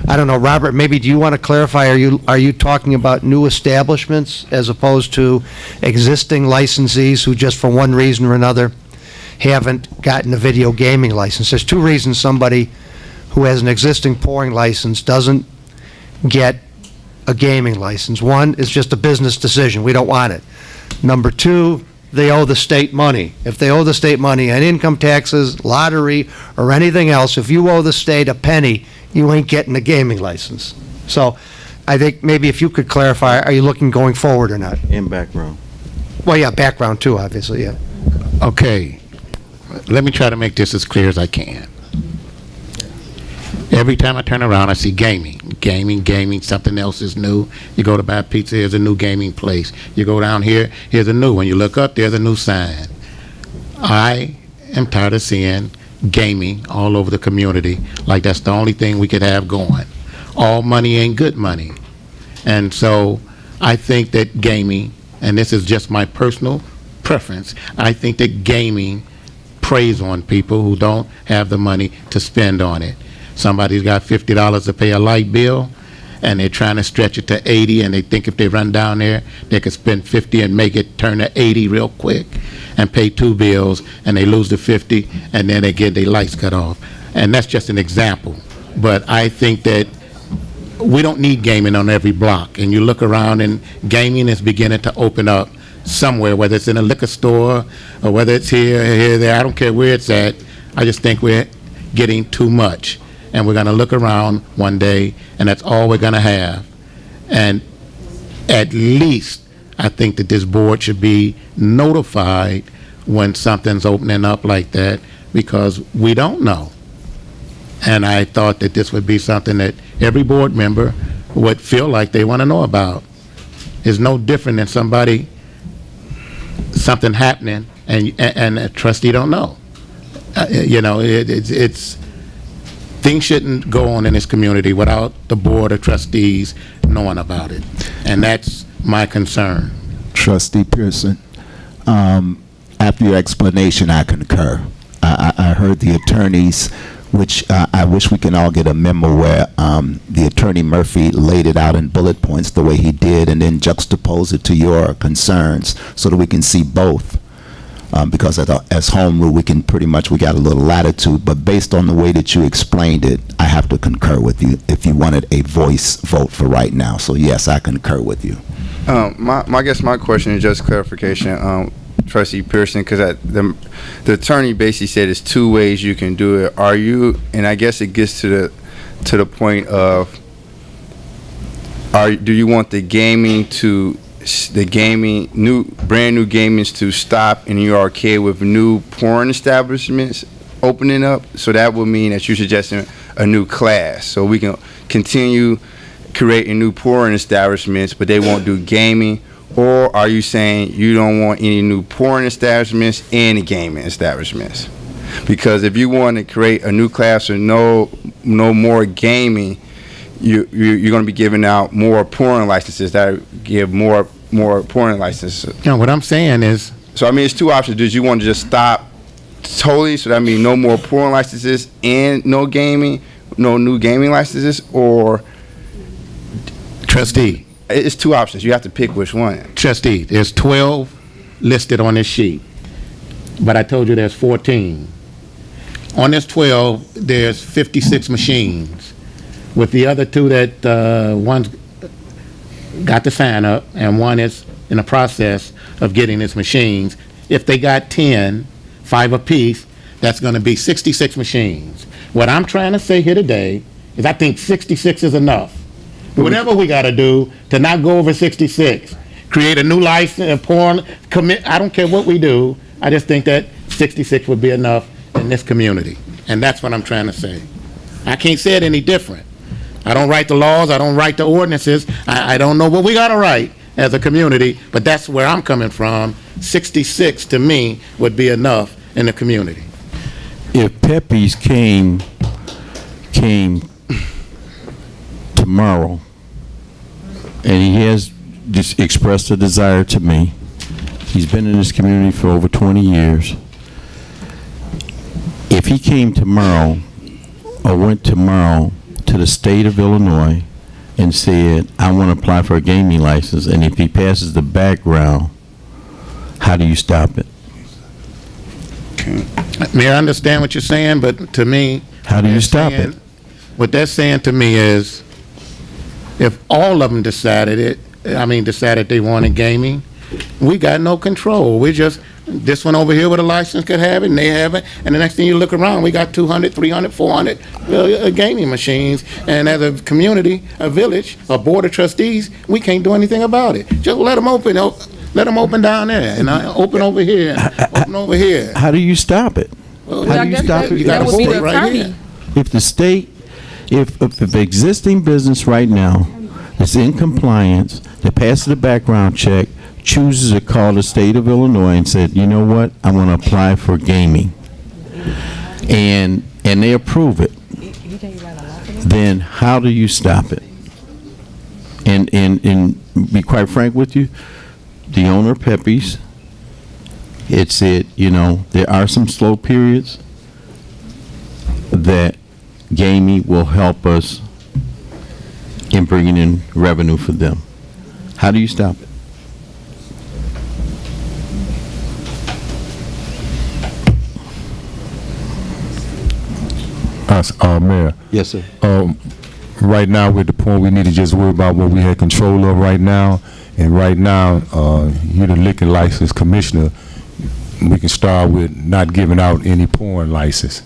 I don't know, Robert, maybe do you want to clarify, are you talking about new establishments as opposed to existing licensees who just for one reason or another haven't gotten a video gaming license? There's 2 reasons somebody who has an existing pouring license doesn't get a gaming license. One is just a business decision. We don't want it. Number 2, they owe the state money. If they owe the state money on income taxes, lottery, or anything else, if you owe the state a penny, you ain't getting a gaming license. So I think maybe if you could clarify, are you looking going forward or not? In background. Well, yeah, background too, obviously, yeah. Okay. Let me try to make this as clear as I can. Every time I turn around, I see gaming, something else is new. You go to buy pizza, here's a new gaming place. You go down here, here's a new one. You look up, there's a new sign. I am tired of seeing gaming all over the community like that's the only thing we could have going. All money ain't good money. And so I think that gaming, and this is just my personal preference, I think that gaming preys on people who don't have the money to spend on it. Somebody's got $50 to pay a light bill, and they're trying to stretch it to 80, and they think if they run down there, they could spend 50 and make it turn to 80 real quick, and pay 2 bills, and they lose the 50, and then they get their lights cut off. And that's just an example. But I think that we don't need gaming on every block. And you look around, and gaming is beginning to open up somewhere, whether it's in a liquor store, or whether it's here, there. I don't care where it's at. I just think we're getting too much. And we're going to look around one day, and that's all we're going to have. And at least I think that this board should be notified when something's opening up like that, because we don't know. And I thought that this would be something that every board member would feel like they want to know about. It's no different than something happening and a trustee don't know. It's things shouldn't go on in this community without the board of trustees knowing about it. And that's my concern. Trustee Pearson, after your explanation, I concur. I heard the attorneys, which I wish we can all get a memo where the attorney Murphy laid it out in bullet points the way he did, and then juxtapose it to your concerns so that we can see both. Because as home rule, we got a little latitude, but based on the way that you explained it, I have to concur with you if you wanted a voice vote for right now. So yes, I concur with you. I guess my question is just clarification, Trustee Pearson, because the attorney basically said there's 2 ways you can do it. Are you, and I guess it gets to the point of, do you want the brand new gaming to stop, and you're okay with new porn establishments opening up? So that would mean that you're suggesting a new class, so we can continue creating new porn establishments, but they won't do gaming? Or are you saying you don't want any new porn establishments and gaming establishments? Because if you want to create a new class or no more gaming, you're going to be giving out more porn licenses that give more porn licenses. What I'm saying is, so I mean, it's 2 options. Did you want to just stop totally? So that means no more porn licenses and no new gaming licenses, or trustee? It's 2 options. You have to pick which one. Trustee, there's 12 listed on this sheet, but I told you there's 14. On this 12, there's 56 machines. With the other 2 that one's got the sign up and one is in the process of getting its machines. If they got 10, 5 apiece, that's going to be 66 machines. What I'm trying to say here today is I think 66 is enough. Whatever we got to do to not go over 66, create a new license, porn, I don't care what we do. I just think that 66 would be enough in this community. And that's what I'm trying to say. I can't say it any different. I don't write the laws. I don't write the ordinances. I don't know what we got to write as a community, but that's where I'm coming from. 66 to me would be enough in the community. If Pepe's came tomorrow, and he has just expressed a desire to me, he's been in this community for over 20 years. If he came tomorrow or went tomorrow to the state of Illinois and said, I want to apply for a gaming license, and if he passes the background, how do you stop it? May I understand what you're saying, but to me, how do you stop it? What they're saying to me is, if all of them decided they wanted gaming, we got no control. We just, this one over here with a license could have it, and they have it, and the next thing you look around, we got 200, 300, 400 gaming machines, and as a community, a village, a board of trustees, we can't do anything about it. Just let them open down there, and open over here, open over here. How do you stop it? Well, how do you stop it? You got to hold it right here. If the state If the existing business right now is in compliance, that passes the background check, chooses to call the state of Illinois and said, you know what, I want to apply for gaming, and they approve it, then how do you stop it? And be quite frank with you, the owner of Pepe's, it said, you know, there are some slow periods that gaming will help us in bringing in revenue for them. How do you stop it? Mayor. Yes, sir. Right now, we're at the point we need to just worry about what we have control of right now. And right now, you're the liquor license commissioner. We can start with not giving out any porn license.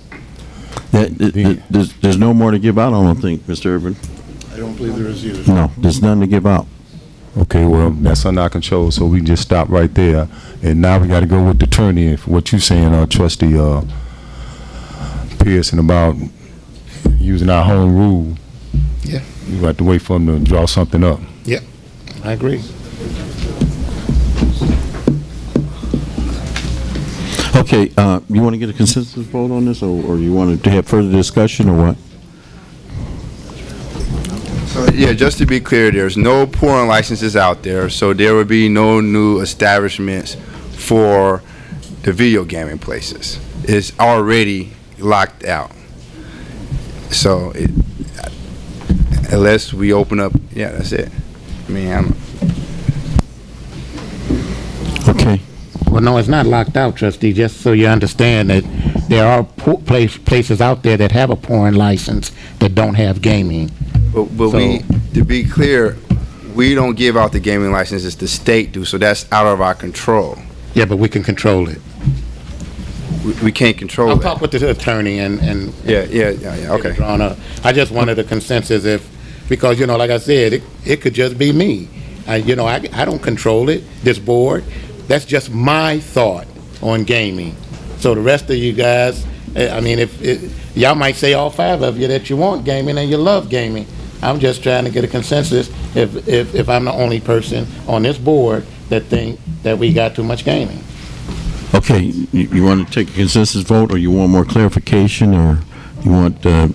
There's no more to give out, I don't think, Mr. Urban. I don't believe there is either. No, there's none to give out. Okay, well, that's under our control, so we can just stop right there. And now we got to go with the attorney. For what you're saying, Trustee Pearson, about using our home rule. Yeah. You have to wait for them to draw something up. Yeah, I agree. Okay, you want to get a consensus vote on this, or you want to have further discussion, or what? So, yeah, just to be clear, there's no porn licenses out there, so there would be no new establishments for the video gaming places. It's already locked out. So, unless we open up, yeah, that's it. I mean, Okay. Well, no, it's not locked out, trustee, just so you understand that there are places out there that have a porn license that don't have gaming. but to be clear, we don't give out the gaming licenses, the state do, so that's out of our control. Yeah, but we can control it. We can't control I'll that. talk with the attorney and Yeah, okay. drawn up. I just wanted a consensus because, you know, like I said, it could just be me. I don't control it, this board. That's just my thought on gaming. So the rest of you guys, I mean, y'all might say, all five of you, that you want gaming and you love gaming. I'm just trying to get a consensus if I'm the only person on this board that think that we got too much gaming. Okay, you want to take a consensus vote, or you want more clarification, or you want to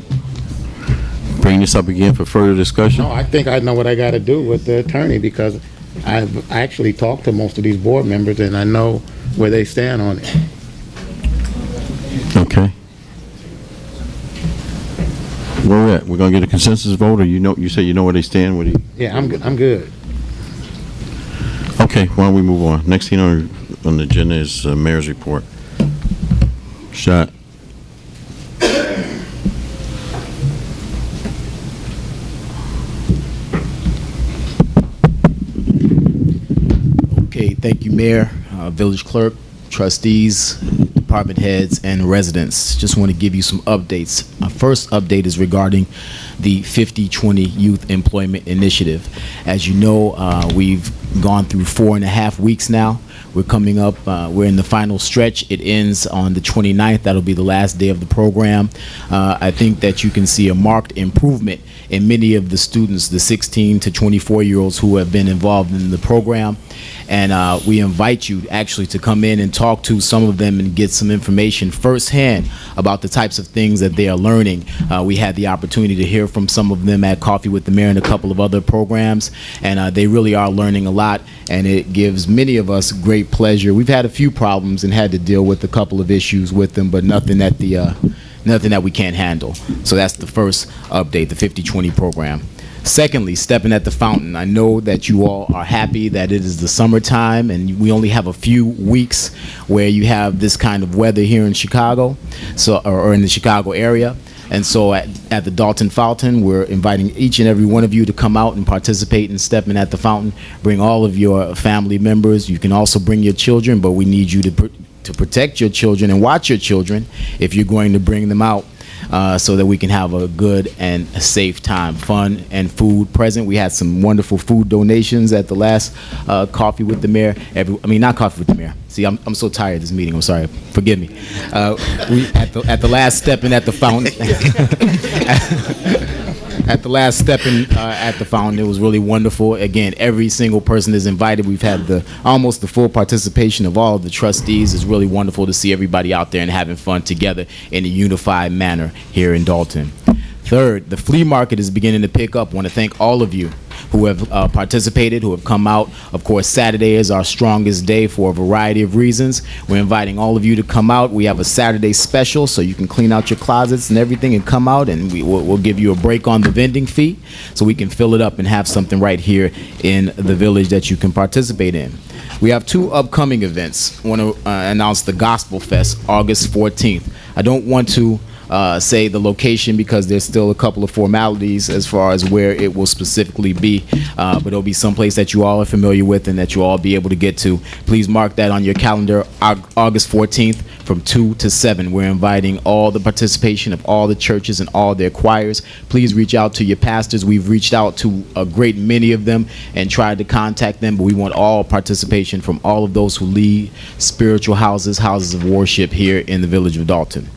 bring this up again for further discussion? No, I think I know what I got to do with the attorney, because I've actually talked to most of these board members and I know where they stand on it. Okay. Where we at? We're gonna get a consensus vote, or you say you know where they stand? What do you? Yeah, I'm good. Okay, why don't we move on? Next thing on the agenda is mayor's report. Shot. Okay, thank you, Mayor, Village Clerk, trustees, department heads, and residents. Just want to give you some updates. Our first update is regarding the 50-20 Youth Employment Initiative. As you know, we've gone through 4.5 weeks now. We're coming up, we're in the final stretch. It ends on the 29th. That'll be the last day of the program. I think that you can see a marked improvement in many of the students, the 16 to 24-year-olds who have been involved in the program. And we invite you actually to come in and talk to some of them and get some information firsthand about the types of things that they are learning. We had the opportunity to hear from some of them at Coffee with the Mayor and a couple of other programs, and they really are learning a lot, and it gives many of us great pleasure. We've had a few problems and had to deal with a couple of issues with them, but nothing that we can't handle. So that's the first update, the 50-20 program. Secondly, stepping at the fountain. I know that you all are happy that it is the summertime and we only have a few weeks where you have this kind of weather here in Chicago, or in the Chicago area. And so at the Dolton Fountain, we're inviting each and every one of you to come out and participate in stepping at the fountain. Bring all of your family members. You can also bring your children, but we need you to protect your children and watch your children if you're going to bring them out. So that we can have a good and a safe time, fun and food present. We had some wonderful food donations at the last Coffee with the Mayor. Not Coffee with the Mayor. See, I'm so tired of this meeting. I'm sorry. Forgive me. We at the last stepping at the fountain. at the last stepping at the fountain. It was really wonderful. Again, every single person is invited. We've had almost the full participation of all of the trustees. It's really wonderful to see everybody out there and having fun together in a unified manner here in Dolton. Third, the flea market is beginning to pick up. I want to thank all of you who have participated, who have come out. Of course, Saturday is our strongest day for a variety of reasons. We're inviting all of you to come out. We have a Saturday special, so you can clean out your closets and everything and come out, and we'll give you a break on the vending fee so we can fill it up and have something right here in the village that you can participate in. We have two upcoming events. I want to announce the Gospel Fest, August 14th. I don't want to say the location because there's still a couple of formalities as far as where it will specifically be, but it'll be someplace that you all are familiar with and that you'll all be able to get to. Please mark that on your calendar, August 14th from 2 to 7. We're inviting all the participation of all the churches and all their choirs. Please reach out to your pastors. We've reached out to a great many of them and tried to contact them, but we want all participation from all of those who lead spiritual houses of worship here in the village of Dolton.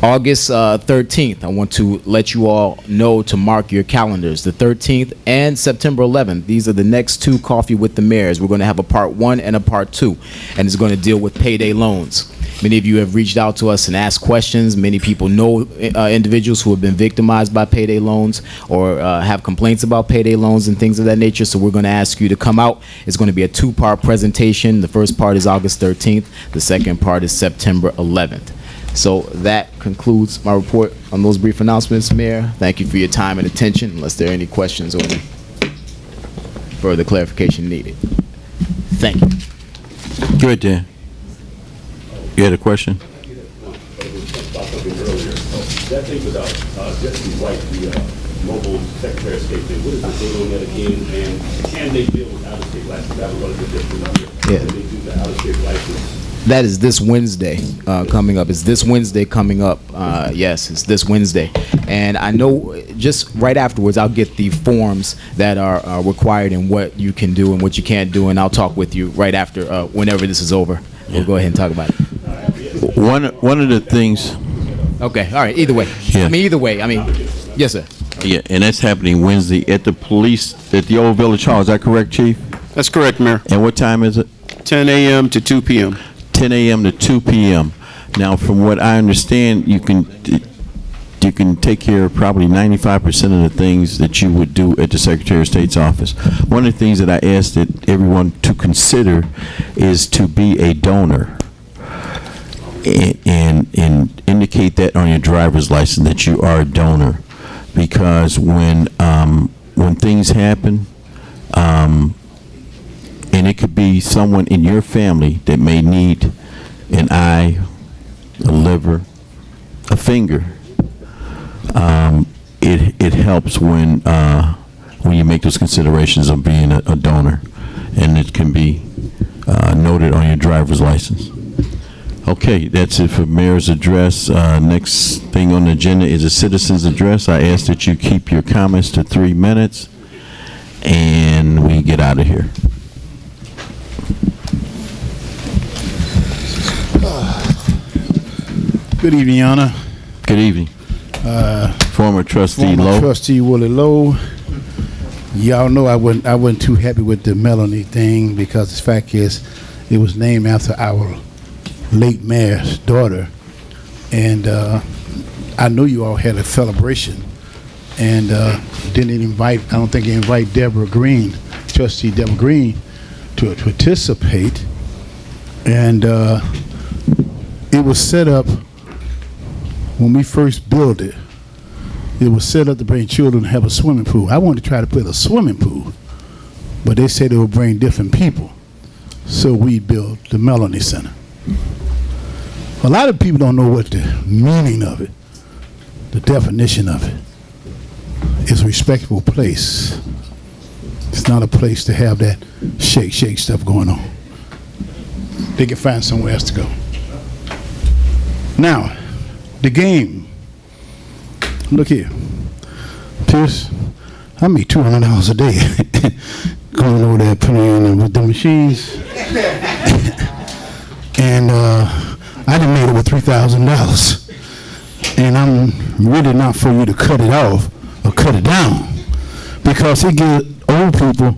August 13th, I want to let you all know to mark your calendars. The 13th and September 11th, these are the next two Coffee with the Mayors. We're going to have a part 1 and a part 2, and it's going to deal with payday loans. Many of you have reached out to us and asked questions. Many people know individuals who have been victimized by payday loans or have complaints about payday loans and things of that nature. So we're going to ask you to come out. It's going to be a 2-part presentation. The first part is August 13th. The second part is September 11th. So that concludes my report on those brief announcements, Mayor. Thank you for your time and attention, unless there are any questions or further clarification needed. Thank you. Good, Dan. You had a question? That thing with Jesse White, the mobile Secretary of State thing, what is the date on that again? And can they deal with out-of-state license? That was one of the different here. Yeah. Can they do the out-of-state license? That is this Wednesday coming up. It's this Wednesday coming up. Yes, it's this Wednesday. And I know just right afterwards, I'll get the forms that are required and what you can do and what you can't do, and I'll talk with you right after, whenever this is over. We'll go ahead and talk about it. One of the things. Okay, all right, either way. Yeah. Yes, sir. Yeah, and that's happening Wednesday at the old Village Hall. Is that correct, Chief? That's correct, Mayor. And what time is it? 10 a.m. to 2 p.m. 10 a.m. to 2 p.m. Now, from what I understand, you can take care of probably 95% of the things that you would do at the Secretary of State's office. One of the things that I asked that everyone to consider is to be a donor and indicate that on your driver's license that you are a donor, because when things happen, and it could be someone in your family that may need an eye, a liver, a finger. It helps when you make those considerations of being a donor, and it can be noted on your driver's license. Okay, that's it for Mayor's address. Next thing on the agenda is a citizen's address. I ask that you keep your comments to 3 minutes, and we get out of here. Good evening, Your Honor. Good evening. Former trustee Lowe. Trustee Willie Lowe. Y'all know I wasn't too happy with the Melanie thing, because the fact is it was named after our late mayor's daughter, and I know you all had a celebration, and didn't invite. I don't think they invite Deborah Green, Trustee Deborah Green, to participate, and it was set up. When we first built it, it was set up to bring children to have a swimming pool. I wanted to try to put a swimming pool, but they said it would bring different people. So we built the Melanie Center. A lot of people don't know what the meaning of it, the definition of it. It's a respectable place. It's not a place to have that shake stuff going on. They can find somewhere else to go. Now, the game. Look here. Pierce, I make $200 a day going over there playing with the machines. And I done made over $3,000. And I'm really not for you to cut it off or cut it down because it gives old people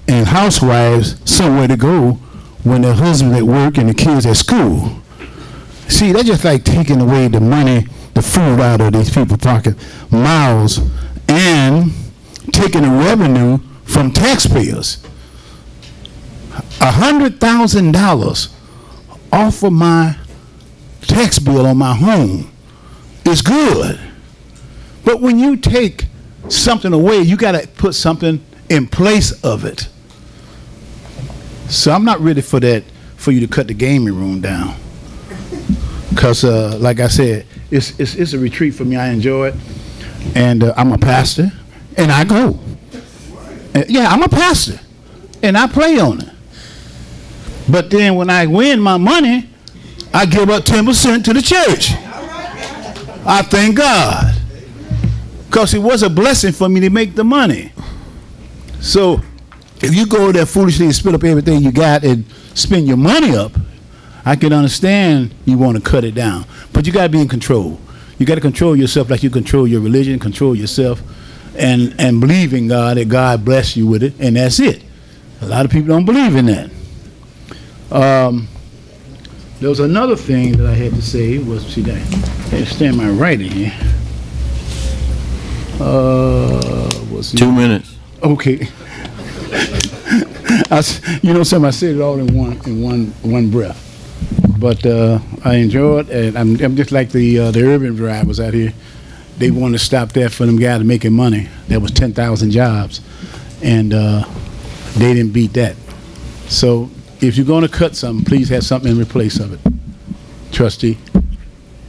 and housewives somewhere to go when their husband's at work and the kids at school. See, that's just like taking away the money, the food out of these people's pocket, miles, and taking the revenue from taxpayers. $100,000 off of my tax bill on my home is good. But when you take something away, you got to put something in place of it. So I'm not ready for that, for you to cut the gaming room down. Because, like I said, it's a retreat for me. I enjoy it. And I'm a pastor, and I go. Yeah, I'm a pastor, and I play on it. But then when I win my money, I give up 10% to the church. I thank God. Because it was a blessing for me to make the money. So if you go there foolishly and split up everything you got and spend your money up, I can understand you want to cut it down. But you got to be in control. You got to control yourself like you control your religion, control yourself, and believe in God, that God bless you with it, and that's it. A lot of people don't believe in that. There was another thing that I had to say was, see that, I had to stand my right in here. Was 2 minutes. Okay. I said it all in one breath. But I enjoyed it, and I'm just like the urban drivers out here. They want to stop that for them guys making money. There was 10,000 jobs, and they didn't beat that. So if you're going to cut something, please have something in place of it. Trustee,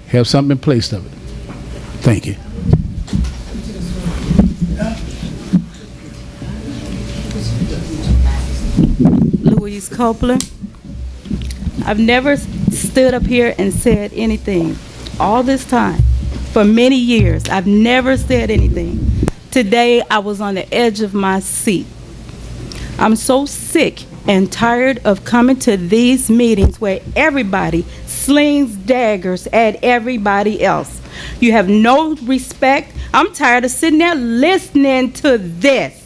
have something in place of it. Thank you. Louise Copeland. I've never stood up here and said anything. All this time, for many years, I've never said anything. Today, I was on the edge of my seat. I'm so sick and tired of coming to these meetings where everybody slings daggers at everybody else. You have no respect. I'm tired of sitting there listening to this.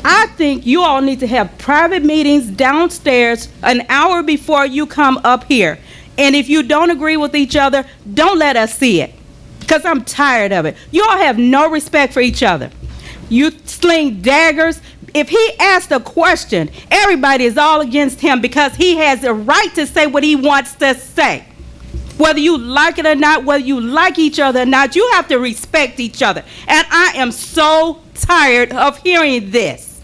I think you all need to have private meetings downstairs an hour before you come up here. And if you don't agree with each other, don't let us see it. Because I'm tired of it. You all have no respect for each other. You sling daggers. If he asked a question, everybody is all against him because he has a right to say what he wants to say. Whether you like it or not, whether you like each other or not, you have to respect each other. And I am so tired of hearing this.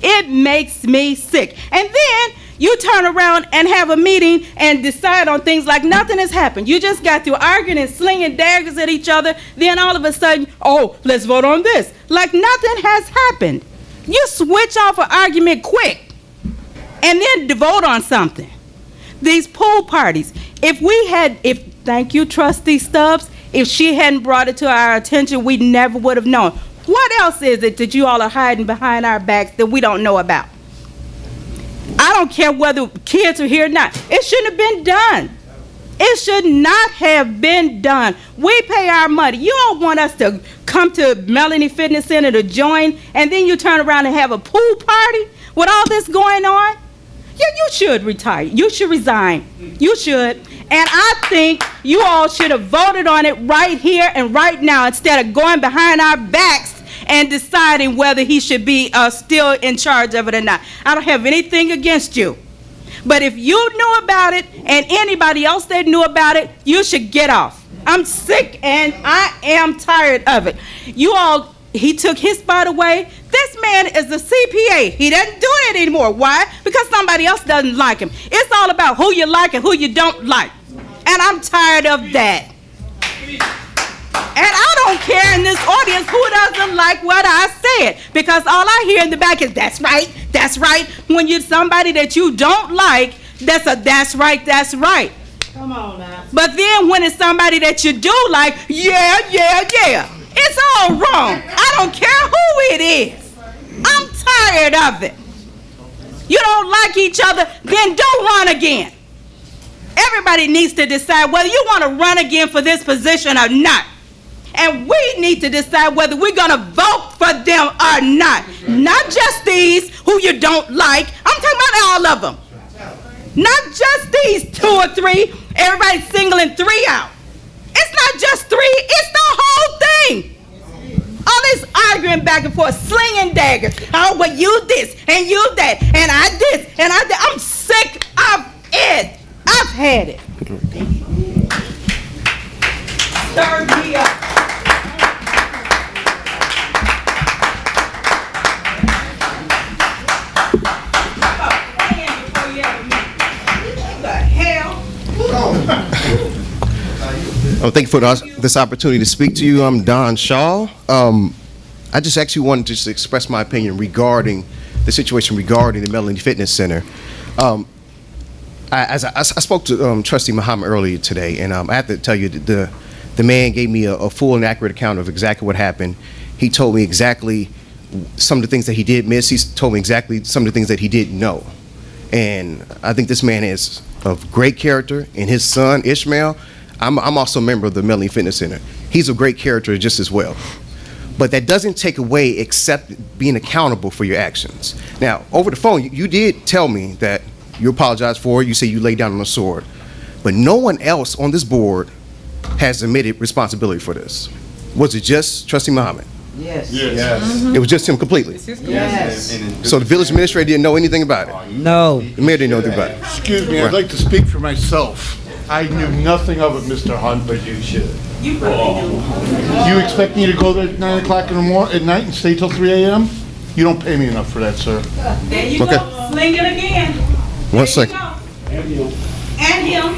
It makes me sick. And then you turn around and have a meeting and decide on things like nothing has happened. You just got through arguing and slinging daggers at each other. Then all of a sudden, oh, let's vote on this. Like nothing has happened. You switch off an argument quick and then vote on something. These pool parties, thank you, Trustee Stubbs, if she hadn't brought it to our attention, we never would have known. What else is it that you all are hiding behind our backs that we don't know about? I don't care whether kids are here or not. It shouldn't have been done. It should not have been done. We pay our money. You don't want us to come to Melanie Fitness Center to join, and then you turn around and have a pool party with all this going on? You should retire. You should resign. You should. And I think you all should have voted on it right here and right now instead of going behind our backs and deciding whether he should be still in charge of it or not. I don't have anything against you. But if you knew about it and anybody else that knew about it, you should get off. I'm sick and I am tired of it. You all, he took his spot away. This man is a CPA. He doesn't do it anymore. Why? Because somebody else doesn't like him. It's all about who you like and who you don't like. And I'm tired of that. And I don't care in this audience who doesn't like what I said, because all I hear in the back is, that's right, that's right. When you're somebody that you don't like, that's right, that's right. Come on now. But then when it's somebody that you do like, yeah. It's all wrong. I don't care who it is. I'm tired of it. You don't like each other, then don't run again. Everybody needs to decide whether you want to run again for this position or not. and we need to decide whether we're going to vote for them or not. Not just these who you don't like. I'm talking about all of them. Not just these 2 or 3. Everybody's singling 3 out. It's not just 3. It's the whole thing. All this arguing back and forth, slinging daggers. Oh, well, you this and you that, and I this and I that. I'm sick of it. I've had it. Stir me up. What the hell? Thank you for this opportunity to speak to you. I'm Don Shaw. I just actually wanted to just express my opinion regarding the situation regarding the Melanie Fitness Center. I spoke to Trustee Muhammad earlier today, and I have to tell you that the man gave me a full and accurate account of exactly what happened. He told me exactly some of the things that he did miss. He told me exactly some of the things that he didn't know. And I think this man is of great character, and his son, Ishmael, I'm also a member of the Melanie Fitness Center. He's a great character just as well. But that doesn't take away except being accountable for your actions. Now, over the phone, you did tell me that you apologized for it. You say you laid down on a sword. But no one else on this board has admitted responsibility for this. Was it just Trustee Muhammad? Yes. It was just him completely? Yes. So the village administrator didn't know anything about it? No. The mayor didn't know anything about it? Excuse me, I'd like to speak for myself. I knew nothing of it, Mr. Hunt. But you should. You really do. You expect me to go there at 9 o'clock at night and stay till 3 a.m.? You don't pay me enough for that, sir. There you Okay. go. Sling it again. 1 second. And him.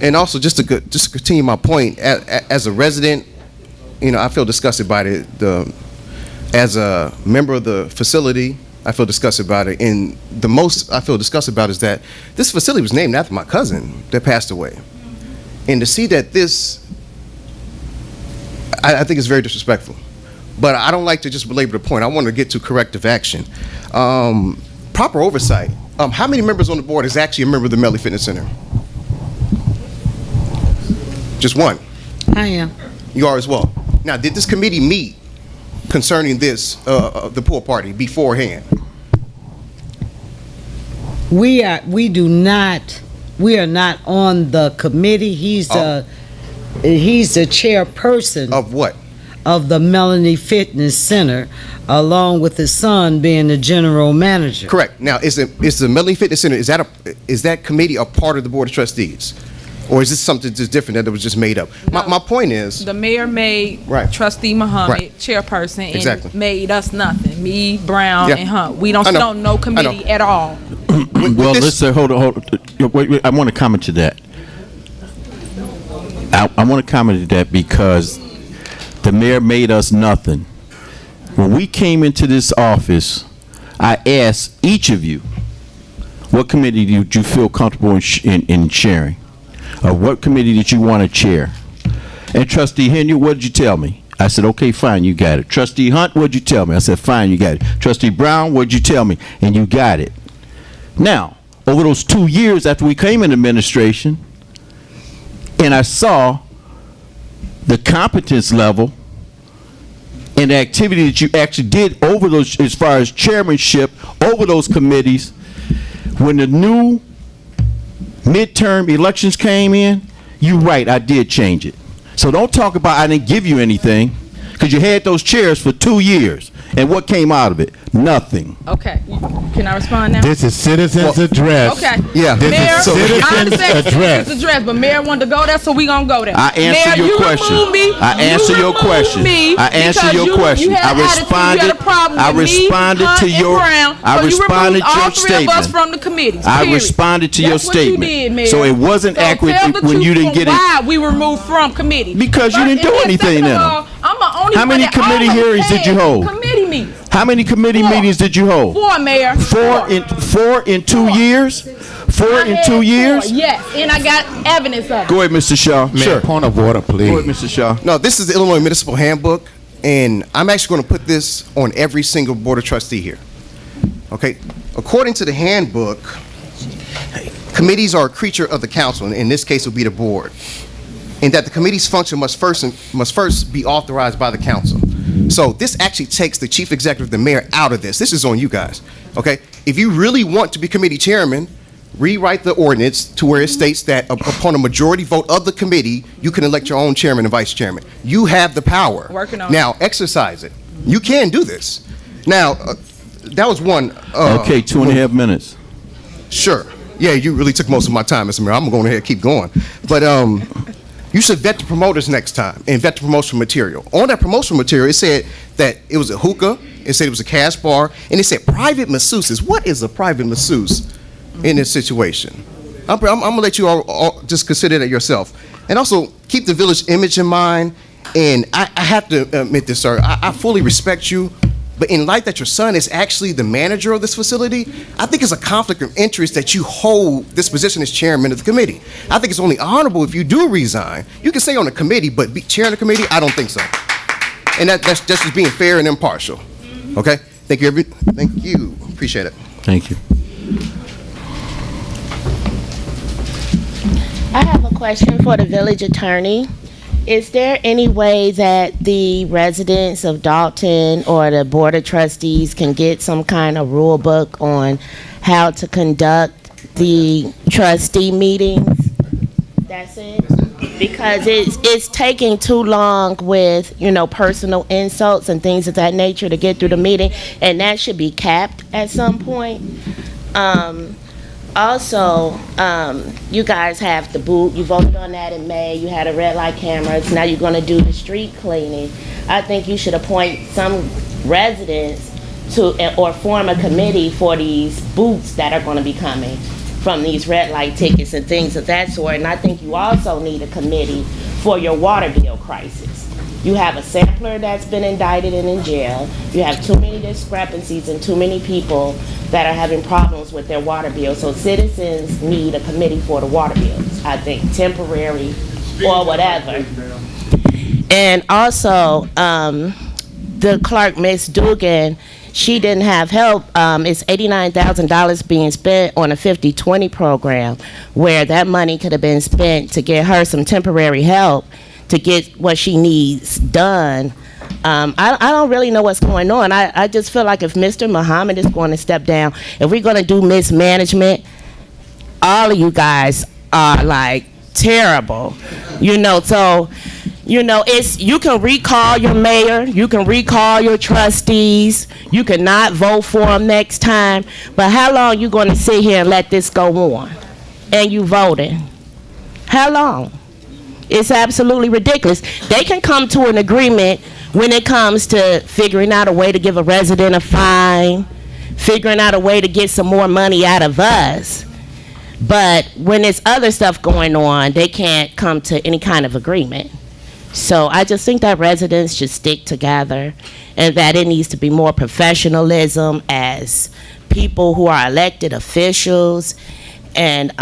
And also, just to continue my point, as a resident, I feel disgusted by it. As a member of the facility, I feel disgusted about it. And the most I feel disgusted about is that this facility was named after my cousin that passed away. And to see that I think it's very disrespectful. But I don't like to just belabor the point. I want to get to corrective action. Proper oversight. How many members on the board is actually a member of the Melanie Fitness Center? Just one. I am. You are as well. Now, did this committee meet concerning this, the pool party, beforehand? We are not on the committee. He's the chairperson of what? Of the Melanie Fitness Center, along with his son being the general manager. Correct. Now, is the Melanie Fitness Center, is that committee a part of the Board of Trustees? Or is this something just different that was just made up? My point is... The mayor made Trustee Muhammad chairperson and made us nothing. Me, Brown, and Hunt. We don't sit on no committee at all. Well, listen, hold on. Wait, I want to comment to that. I want to comment to that because the mayor made us nothing. When we came into this office, I asked each of you, what committee did you feel comfortable in sharing? Or what committee did you want to chair? And Trustee Henry, what did you tell me? I said, okay, fine, you got it. Trustee Hunt, what did you tell me? I said, fine, you got it. Trustee Brown, what did you tell me? And you got it. Now, over those 2 years after we came in administration, and I saw the competence level and the activity that you actually did over those, as far as chairmanship, over those committees, when the new midterm elections came in, you're right, I did change it. So don't talk about I didn't give you anything, because you had those chairs for 2 years. And what came out of it? Nothing. Okay. Can I respond now? This is citizens address. Okay. Yeah. Mayor, I citizens understand address. citizens address, but Mayor wanted to go there, so we gonna go there. I answer Mayor, your question. I answer your question. I answer your question. I responded. I responded to your. I responded to your statement. From the committees. I responded to your statement. What you did, Mayor. So it wasn't accurate when you didn't get it. Why we were removed from committee? Because you didn't do anything in them. I'm the only How many committee hearings did you hold? Committee meetings. How many committee meetings did you hold? 4, Mayor. Four in 2 years? 4 in 2 years? Yes, and I got evidence of it. Go ahead, Mr. Shaw. Sure. Point of order, please. Go ahead, Mr. Shaw. No, this is the Illinois Municipal Handbook, and I'm actually going to put this on every single Board of Trustee here. Okay? According to the handbook, committees are a creature of the council, and in this case it would be the board. and that the committee's function must first be authorized by the council. So this actually takes the chief executive, the mayor, out of this. This is on you guys, okay? If you really want to be committee chairman, rewrite the ordinance to where it states that upon a majority vote of the committee, you can elect your own chairman and vice chairman. You have the power. Working on now, exercise it. You can do this. Now, that was one. Okay, 2.5 minutes. Sure. Yeah, you really took most of my time, Mr. Mayor. I'm going to go ahead and keep going. But you should vet the promoters next time and vet the promotional material. On that promotional material, it said that it was a hookah, it said it was a cash bar, and it said private masseuses. What is a private masseuse in this situation? I'm going to let you all just consider that yourself. And also, keep the village image in mind. And I have to admit this, sir, I fully respect you. But in light that your son is actually the manager of this facility, I think it's a conflict of interest that you hold this position as chairman of the committee. I think it's only honorable if you do resign. You can stay on the committee, but be chair of the committee, I don't think so. And that's just being fair and impartial. Okay? Thank you. Thank you. Appreciate it. Thank you. I have a question for the village attorney. Is there any way that the residents of Dolton or the Board of Trustees can get some kind of rule book on how to conduct the trustee meetings? That's it? Because it's taking too long with, personal insults and things of that nature to get through the meeting, and that should be capped at some point. Also, you guys have the boot. You voted on that in May. You had a red light cameras. Now you're going to do the street cleaning. I think you should appoint some residents or form a committee for these boots that are going to be coming from these red light tickets and things of that sort. And I think you also need a committee for your water bill crisis. You have a sampler that's been indicted and in jail. You have too many discrepancies and too many people that are having problems with their water bill. So citizens need a committee for the water bills, I think, temporary or whatever. And also, the clerk, Miss Dugan, she didn't have help. It's $89,000 being spent on a 50-20 program where that money could have been spent to get her some temporary help to get what she needs done. I don't really know what's going on. I just feel like if Mr. Muhammad is going to step down, if we're going to do mismanagement, all of you guys are like terrible, so you can recall your mayor, you can recall your trustees, you can not vote for them next time, but how long you going to sit here and let this go on and you voting? How long? It's absolutely ridiculous. They can come to an agreement when it comes to figuring out a way to give a resident a fine, figuring out a way to get some more money out of us. But when there's other stuff going on, they can't come to any kind of agreement. So I just think that residents should stick together and that it needs to be more professionalism as people who are elected officials. And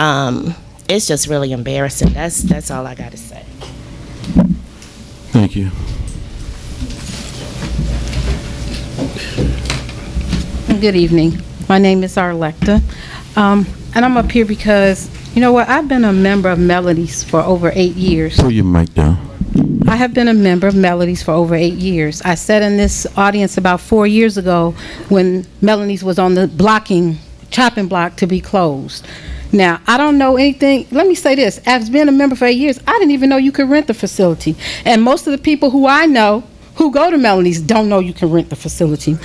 it's just really embarrassing. That's all I got to say. Thank you. Good evening. My name is Arlecta, and I'm up here because, I've been a member of Melodies for over 8 years. Pull your mic down. I have been a member of Melodies for over 8 years. I sat in this audience about 4 years ago when Melodies was on the chopping block to be closed. Now, I don't know anything. Let me say this. As being a member for 8 years, I didn't even know you could rent the facility. And most of the people who I know who go to Melodies don't know you can rent the facility.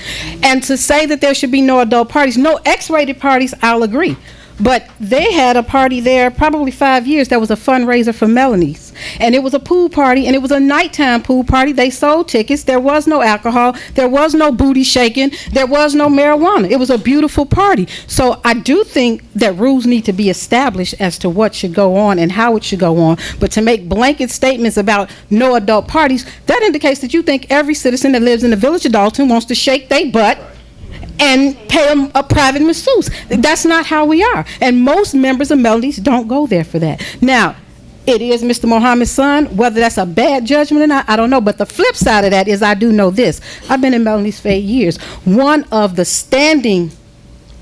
And to say that there should be no adult parties, no X-rated parties, I'll agree. But they had a party there probably 5 years that was a fundraiser for Melanie's. And it was a pool party, and it was a nighttime pool party. They sold tickets. There was no alcohol. There was no booty shaking. There was no marijuana. It was a beautiful party. So I do think that rules need to be established as to what should go on and how it should go on. But to make blanket statements about no adult parties, that indicates that you think every citizen that lives in the village of Dolton wants to shake their butt and pay them a private masseuse. That's not how we are. And most members of Melodies don't go there for that. Now, it is Mr. Muhammad's son. Whether that's a bad judgment or not, I don't know. But the flip side of that is I do know this. I've been in Melodies for 8 years. One of the standing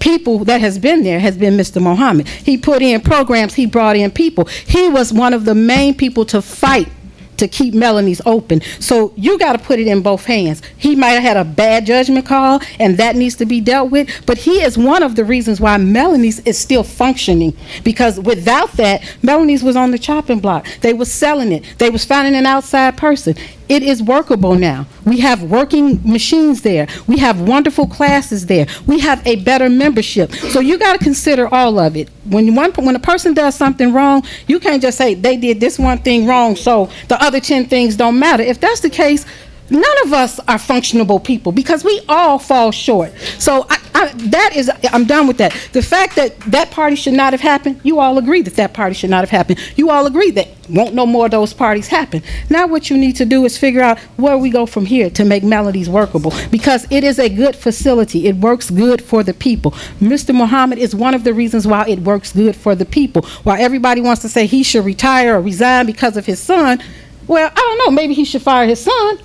people that has been there has been Mr. Mohammed. He put in programs, he brought in people. He was one of the main people to fight to keep Melanie's open. So you got to put it in both hands. He might have had a bad judgment call, and that needs to be dealt with, but he is one of the reasons why Melanie's is still functioning, because without that, Melanie's was on the chopping block. They was selling it. They was finding an outside person. It is workable now. We have working machines there. We have wonderful classes there. We have a better membership. So you got to consider all of it. When a person does something wrong, you can't just say they did this one thing wrong, so the other 10 things don't matter. If that's the case, none of us are functionable people, because we all fall short. So I'm done with that. The fact that that party should not have happened, you all agree that that party should not have happened. You all agree that won't no more of those parties happen. Now what you need to do is figure out where we go from here to make Melodies workable, because it is a good facility. It works good for the people. Mr. Muhammad is one of the reasons why it works good for the people. While everybody wants to say he should retire or resign because of his son, well, I don't know, maybe he should fire his son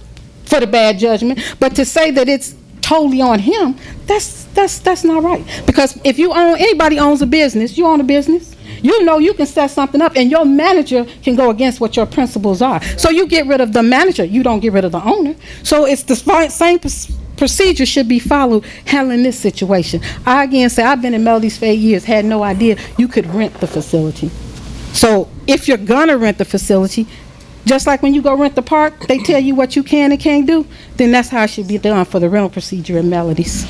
for the bad judgment, but to say that it's totally on him, that's not right. Because if anybody owns a business, you own a business, you know you can set something up and your manager can go against what your principles are. So you get rid of the manager, you don't get rid of the owner. So it's the same procedure should be followed handling this situation. I again say I've been in Melodies for 8 years, had no idea you could rent the facility. So if you're gonna rent the facility, just like when you go rent the park, they tell you what you can and can't do, then that's how it should be done for the rental procedure in Melodies.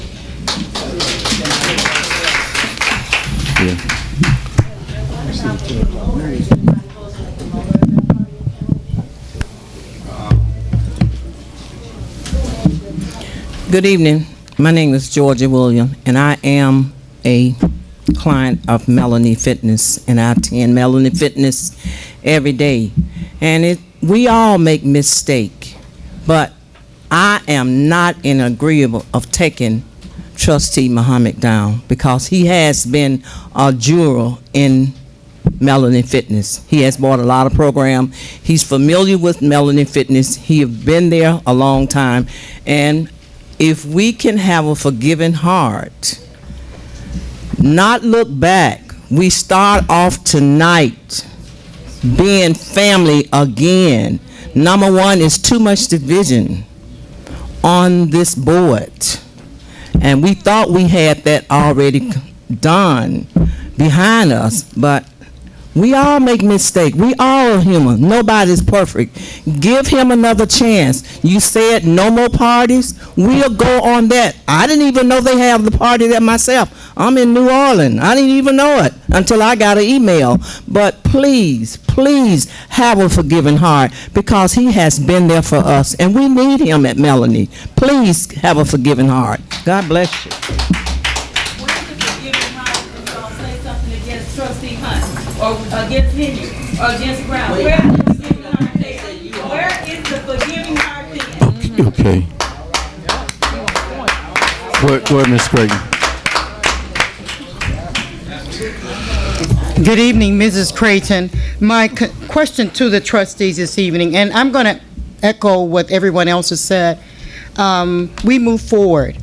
Good evening. My name is Georgia William, and I am a client of Melanie Fitness, and I attend Melanie Fitness every day. And we all make mistake, but I am not in agreeable of taking Trustee Muhammad down, because he has been a juror in Melanie Fitness. He has bought a lot of program. He's familiar with Melanie Fitness. He has been there a long time. And if we can have a forgiving heart, not look back, we start off tonight being family again. Number one is too much division on this board, and we thought we had that already done behind us, but we all make mistakes. We all are human. Nobody's perfect. Give him another chance. You said no more parties. We'll go on that. I didn't even know they have the party there myself. I'm in New Orleans. I didn't even know it until I got an email. But please, please have a forgiving heart, because he has been there for us, and we need him at Melanie. Please have a forgiving heart. God bless you. Trustee Hunt, or against Henry, or against Brown. Where is the forgiving heart there? Where is the forgiving heart there? Okay. Go ahead, Ms. Creighton. Good evening, Mrs. Creighton. My question to the trustees this evening, and I'm going to echo what everyone else has said. We move forward.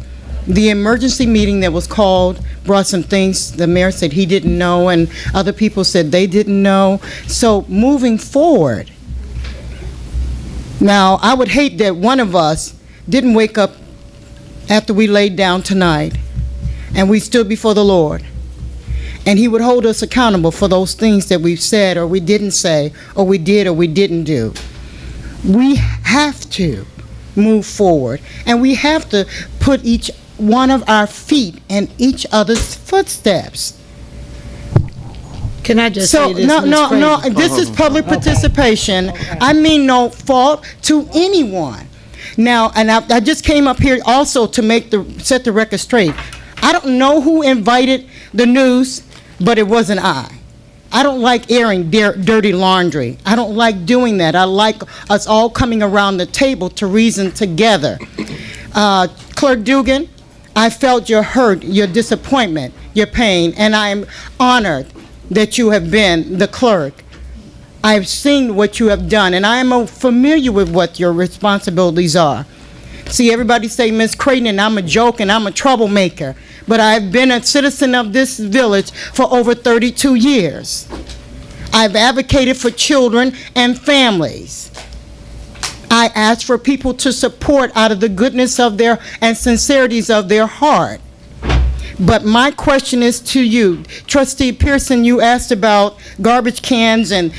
The emergency meeting that was called brought some things the mayor said he didn't know, and other people said they didn't know. So moving forward, now I would hate that one of us didn't wake up after we laid down tonight and we stood before the Lord, and he would hold us accountable for those things that we've said or we didn't say, or we did or we didn't do. We have to move forward, and we have to put each one of our feet in each other's footsteps. Can I just say this, No, Ms. no, no, Creighton? this is public participation. I mean no fault to anyone. Now, and I just came up here also to set the record straight. I don't know who invited the news, but it wasn't I. I don't like airing dirty laundry. I don't like doing that. I like us all coming around the table to reason together. Clerk Dugan, I felt your hurt, your disappointment, your pain, and I'm honored that you have been the clerk. I've seen what you have done, and I am familiar with what your responsibilities are. See, everybody say Miss Creighton, and I'm a joke and I'm a troublemaker. But I've been a citizen of this village for over 32 years. I've advocated for children and families. I ask for people to support out of the goodness of their and sincerities of their heart. But my question is to you. Trustee Pearson, you asked about garbage cans and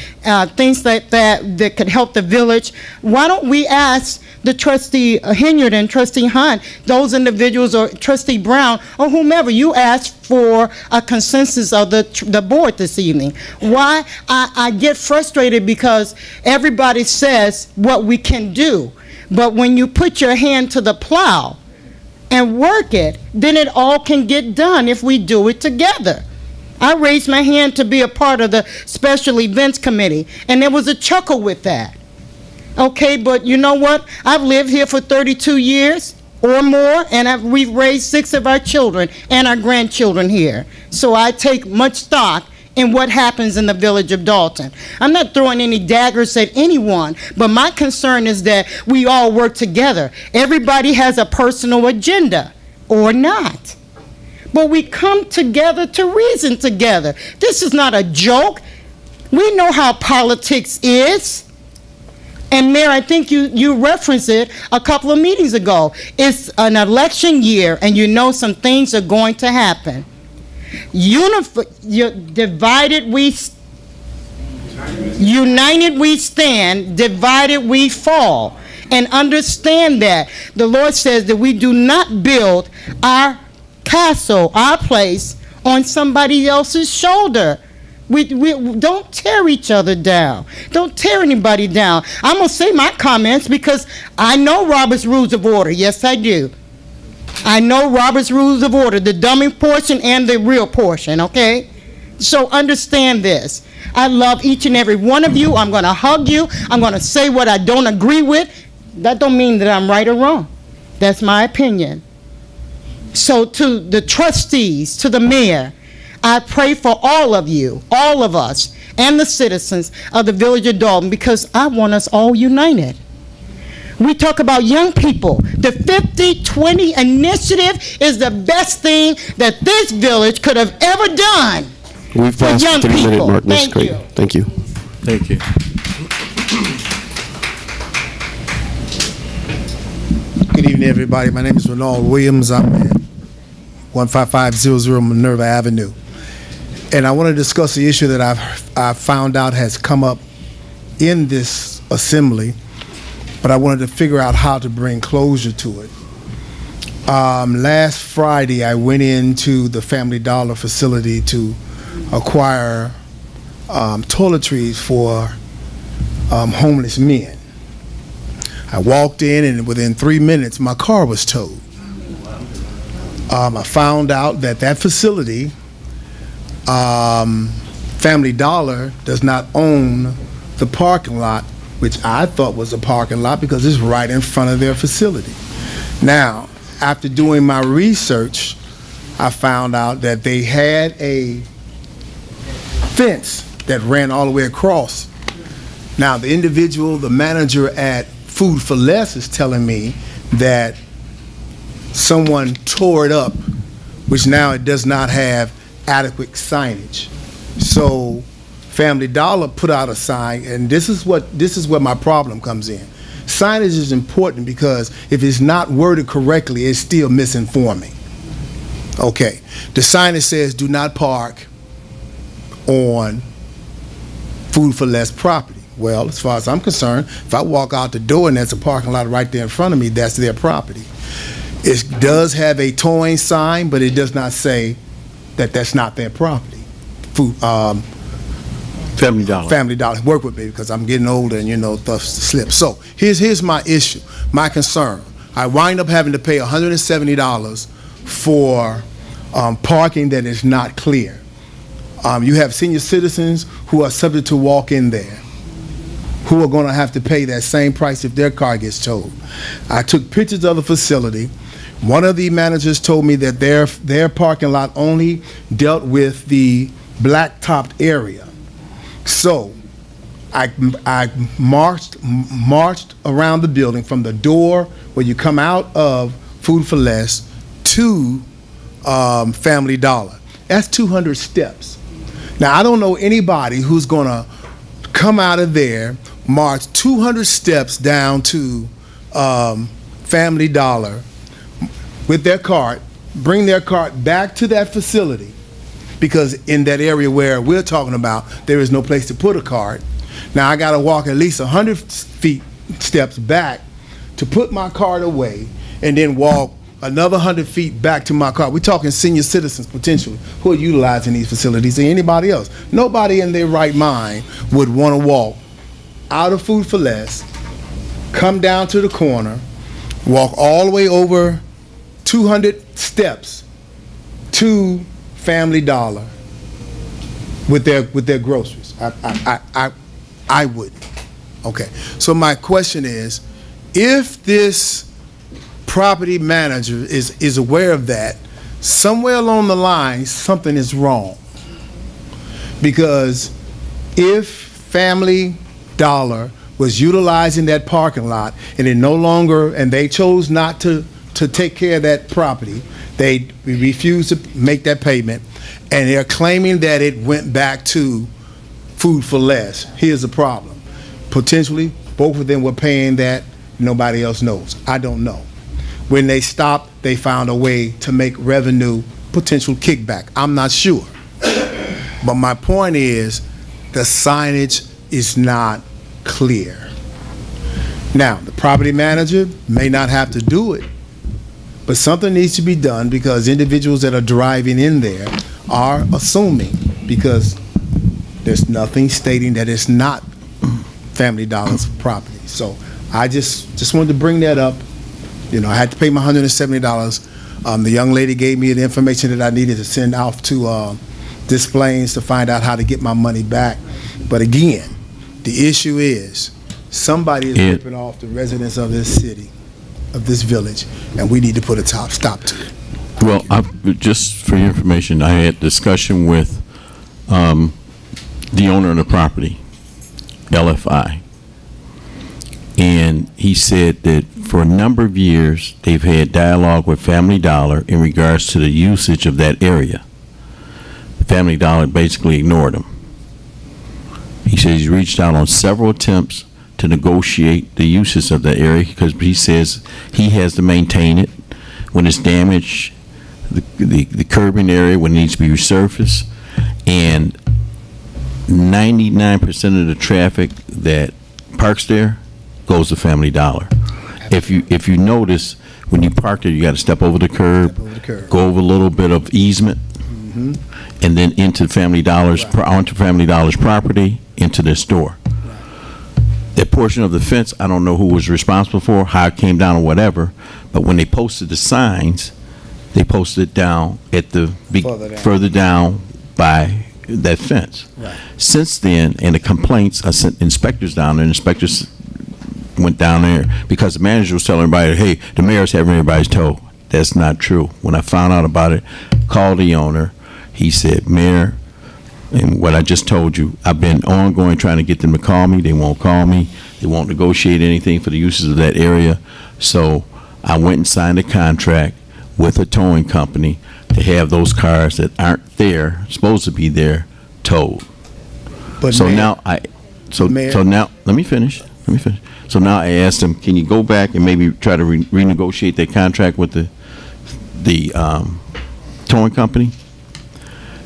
things like that could help the village. Why don't we ask the Trustee Henyard and Trustee Hunt, those individuals, or Trustee Brown, or whomever, you asked for a consensus of the board this evening. Why? I get frustrated because everybody says what we can do, but when you put your hand to the plow and work it, then it all can get done if we do it together. I raised my hand to be a part of the special events committee, and there was a chuckle with that. Okay, but you know what? I've lived here for 32 years or more, and we've raised 6 of our children and our grandchildren here. So I take much stock in what happens in the village of Dolton. I'm not throwing any daggers at anyone, but my concern is that we all work together. Everybody has a personal agenda, or not. But we come together to reason together. This is not a joke. We know how politics is. And Mayor, I think you referenced it a couple of meetings ago. It's an election year, and you know some things are going to happen. Divided we united we stand, divided we fall. And understand that the Lord says that we do not build our castle, our place, on somebody else's shoulder. We don't tear each other down. Don't tear anybody down. I'm going to say my comments because I know Robert's Rules of Order. Yes, I do. I know Robert's Rules of Order, the dummy portion and the real portion, okay? So understand this. I love each and every one of you. I'm going to hug you. I'm going to say what I don't agree with. That don't mean that I'm right or wrong. That's my opinion. So to the trustees, to the mayor, I pray for all of you, all of us, and the citizens of the village of Dolton, because I want us all united. We talk about young people. The 50-20 initiative is the best thing that this village could have ever done We've for passed young the 3-minute people. mark, Ms. Thank Creighton. you. Thank you. Thank you. Good evening, everybody. My name is Renald Williams. I'm at 15500 Minerva Avenue. And I want to discuss the issue that I've found out has come up in this assembly, but I wanted to figure out how to bring closure to it. Last Friday, I went into the Family Dollar facility to acquire toiletries for homeless men. I walked in, and within 3 minutes, my car was towed. I found out that facility, Family Dollar, does not own the parking lot, which I thought was a parking lot because it's right in front of their facility. Now, after doing my research, I found out that they had a fence that ran all the way across. Now, the individual, the manager at Food for Less, is telling me that someone tore it up, which now it does not have adequate signage. So Family Dollar put out a sign, and this is where my problem comes in. Signage is important because if it's not worded correctly, it's still misinforming. Okay, the signage says do not park on Food for Less property. Well, as far as I'm concerned, if I walk out the door and there's a parking lot right there in front of me, that's their property. It does have a towing sign, but it does not say that that's not their property. Family Dollar. Family Dollar. Work with me because I'm getting older and, stuff slips. So here's my issue, my concern. I wind up having to pay $170 for parking that is not clear. You have senior citizens who are subject to walk in there, who are going to have to pay that same price if their car gets towed. I took pictures of the facility. One of the managers told me that their parking lot only dealt with the black-topped area. So I marched around the building from the door where you come out of Food for Less to Family Dollar. That's 200 steps. Now, I don't know anybody who's going to come out of there, march 200 steps down to Family Dollar with their cart, bring their cart back to that facility, because in that area where we're talking about, there is no place to put a cart. Now I got to walk at least 100 steps back to put my cart away, and then walk another 100 feet back to my cart. We're talking senior citizens potentially who are utilizing these facilities, and anybody else. Nobody in their right mind would want to walk out of Food for Less, come down to the corner, walk all the way over 200 steps to Family Dollar with their groceries. I wouldn't. Okay. So my question is, if this property manager is aware of that, somewhere along the line something is wrong. Because if Family Dollar was utilizing that parking lot and they chose not to take care of that property, they refused to make that payment, and they're claiming that it went back to Food for Less. Here's the problem. Potentially, both of them were paying that. Nobody else knows. I don't know. When they stopped, they found a way to make revenue, potential kickback. I'm not sure. But my point is, the signage is not clear. Now, the property manager may not have to do it, but something needs to be done, because individuals that are driving in there are assuming, because there's nothing stating that it's not Family Dollar's property. So I just wanted to bring that up. You know, I had to pay my $170. The young lady gave me the information that I needed to send off to Displays to find out how to get my money back. But again, the issue is somebody is ripping off the residents of this city, of this village, and we need to put a stop to it. Well, just for your information, I had discussion with the owner of the property, LFI, and he said that for a number of years they've had dialogue with Family Dollar in regards to the usage of that area. Family Dollar basically ignored him. He says he's reached out on several attempts to negotiate the uses of that area, because he says he has to maintain it when it's damaged, the curbing area when it needs to be resurfaced, and 99% of the traffic that parks there goes to Family Dollar. If you notice, when you park there, you got to step over the curb, go over a little bit of easement, and then into Family Dollar's onto Family Dollar's property, into their store. That portion of the fence, I don't know who was responsible for, how it came down or whatever, but when they posted the signs, they posted it down at the further down by that fence. Right. Since then, and the complaints, I sent inspectors down there, and inspectors went down there because the manager was telling everybody, hey, the mayor's having everybody's toe. That's not true. When I found out about it, called the owner. He said, Mayor, and what I just told you, I've been ongoing trying to get them to call me. They won't call me. They won't negotiate anything for the uses of that area. So I went and signed a contract with a towing company to have those cars that aren't there, supposed to be there, towed. But so Mayor, now so now let me finish. So now I asked him, can you go back and maybe try to renegotiate that contract with the towing company?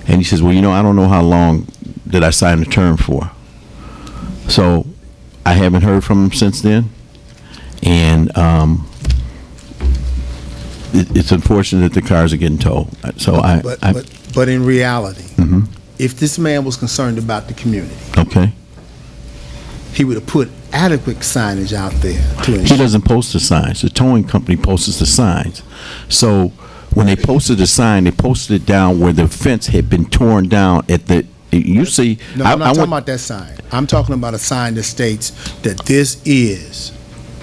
And he says, well, I don't know how long did I sign the term for. So I haven't heard from him since then. And it's unfortunate that the cars are getting towed. So but in reality, if this man was concerned about the community, okay, he would have put adequate signage out there to ensure. He doesn't post the signs. The towing company posts the signs. So when they posted the sign, they posted it down where the fence had been torn down at the. You see, No, I'm not talking about that sign. I'm talking about a sign that states that this is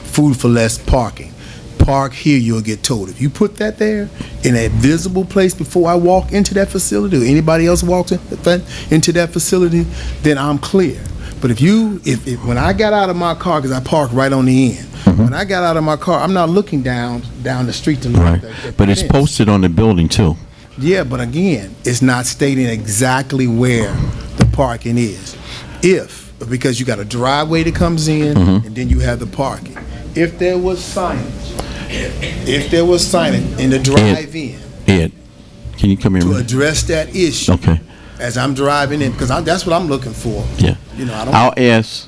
Food for Less parking. Park here, you'll get towed. If you put that there in a visible place before I walk into that facility, or anybody else walks into that facility, then I'm clear. But if when I got out of my car, because I park right on the end, when I got out of my car, I'm not looking down the street to look Right. at But it's fence. posted on the building too. Yeah, but again, it's not stating exactly where the parking is. Because you got a driveway that comes in, and then you have the parking. If there was signage in the drive-in Ed, can you come here? a to minute? address that issue Okay. as I'm driving in, because that's what I'm looking for. Yeah. You know, I don't. I'll ask.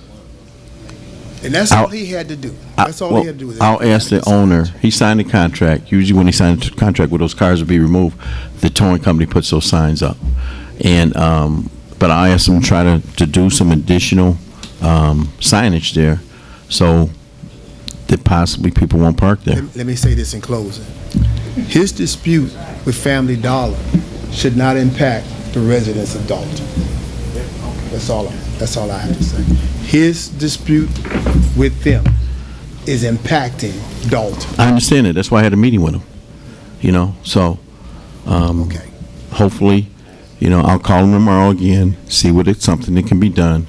And that's all he had to do. That's all he had to do. Was I'll ask the owner. He signed the contract. Usually, when he signs a contract where those cars will be removed, the towing company puts those signs up. And but I asked him to try to do some additional signage there, so that possibly people won't park there. Let me say this in closing. His dispute with Family Dollar should not impact the residents of Dolton. That's all I have to say. His dispute with them is impacting Dolton. I understand it. That's why I had a meeting with him. You know, so hopefully, you know, I'll call him tomorrow again, see what it's something that can be done.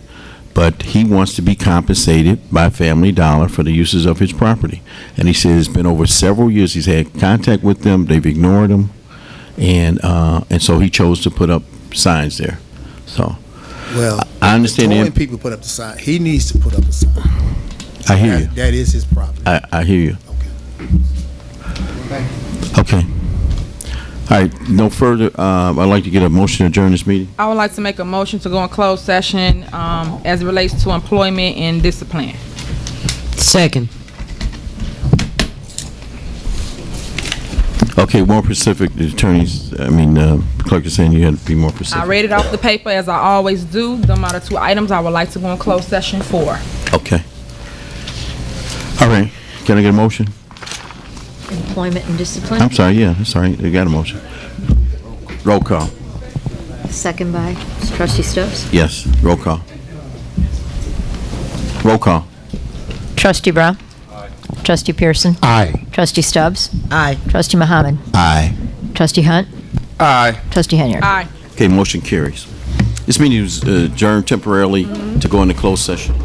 But he wants to be compensated by Family Dollar for the uses of his property. And he says it's been over several years. He's had contact with them. They've ignored him. And so he chose to put up signs there. So Well, I understand the him. towing people put up the sign. He needs to put up a sign. I hear you. That is his property. I hear you. Okay. All right, no further, I'd like to get a motion to adjourn this meeting. I would like to make a motion to go in closed session as it relates to employment and discipline. Second. Okay, more specific, the attorneys, clerk is saying you had to be more I specific. read it off the paper as I always do. Them are the two items I would like to go in closed session for. Okay. All right, can I get a motion? Employment and discipline. I'm sorry, yeah, that's all right, you got a motion. Roll call. Second by Trustee Stubbs. Yes, roll call. Roll call. Trustee Brown. Trustee Pearson. Aye. Trustee Stubbs. Aye. Trustee Muhammad. Aye. Trustee Hunt. Aye. Trustee Henyard. Aye. Okay, motion carries. This meeting is adjourned temporarily to go into closed session.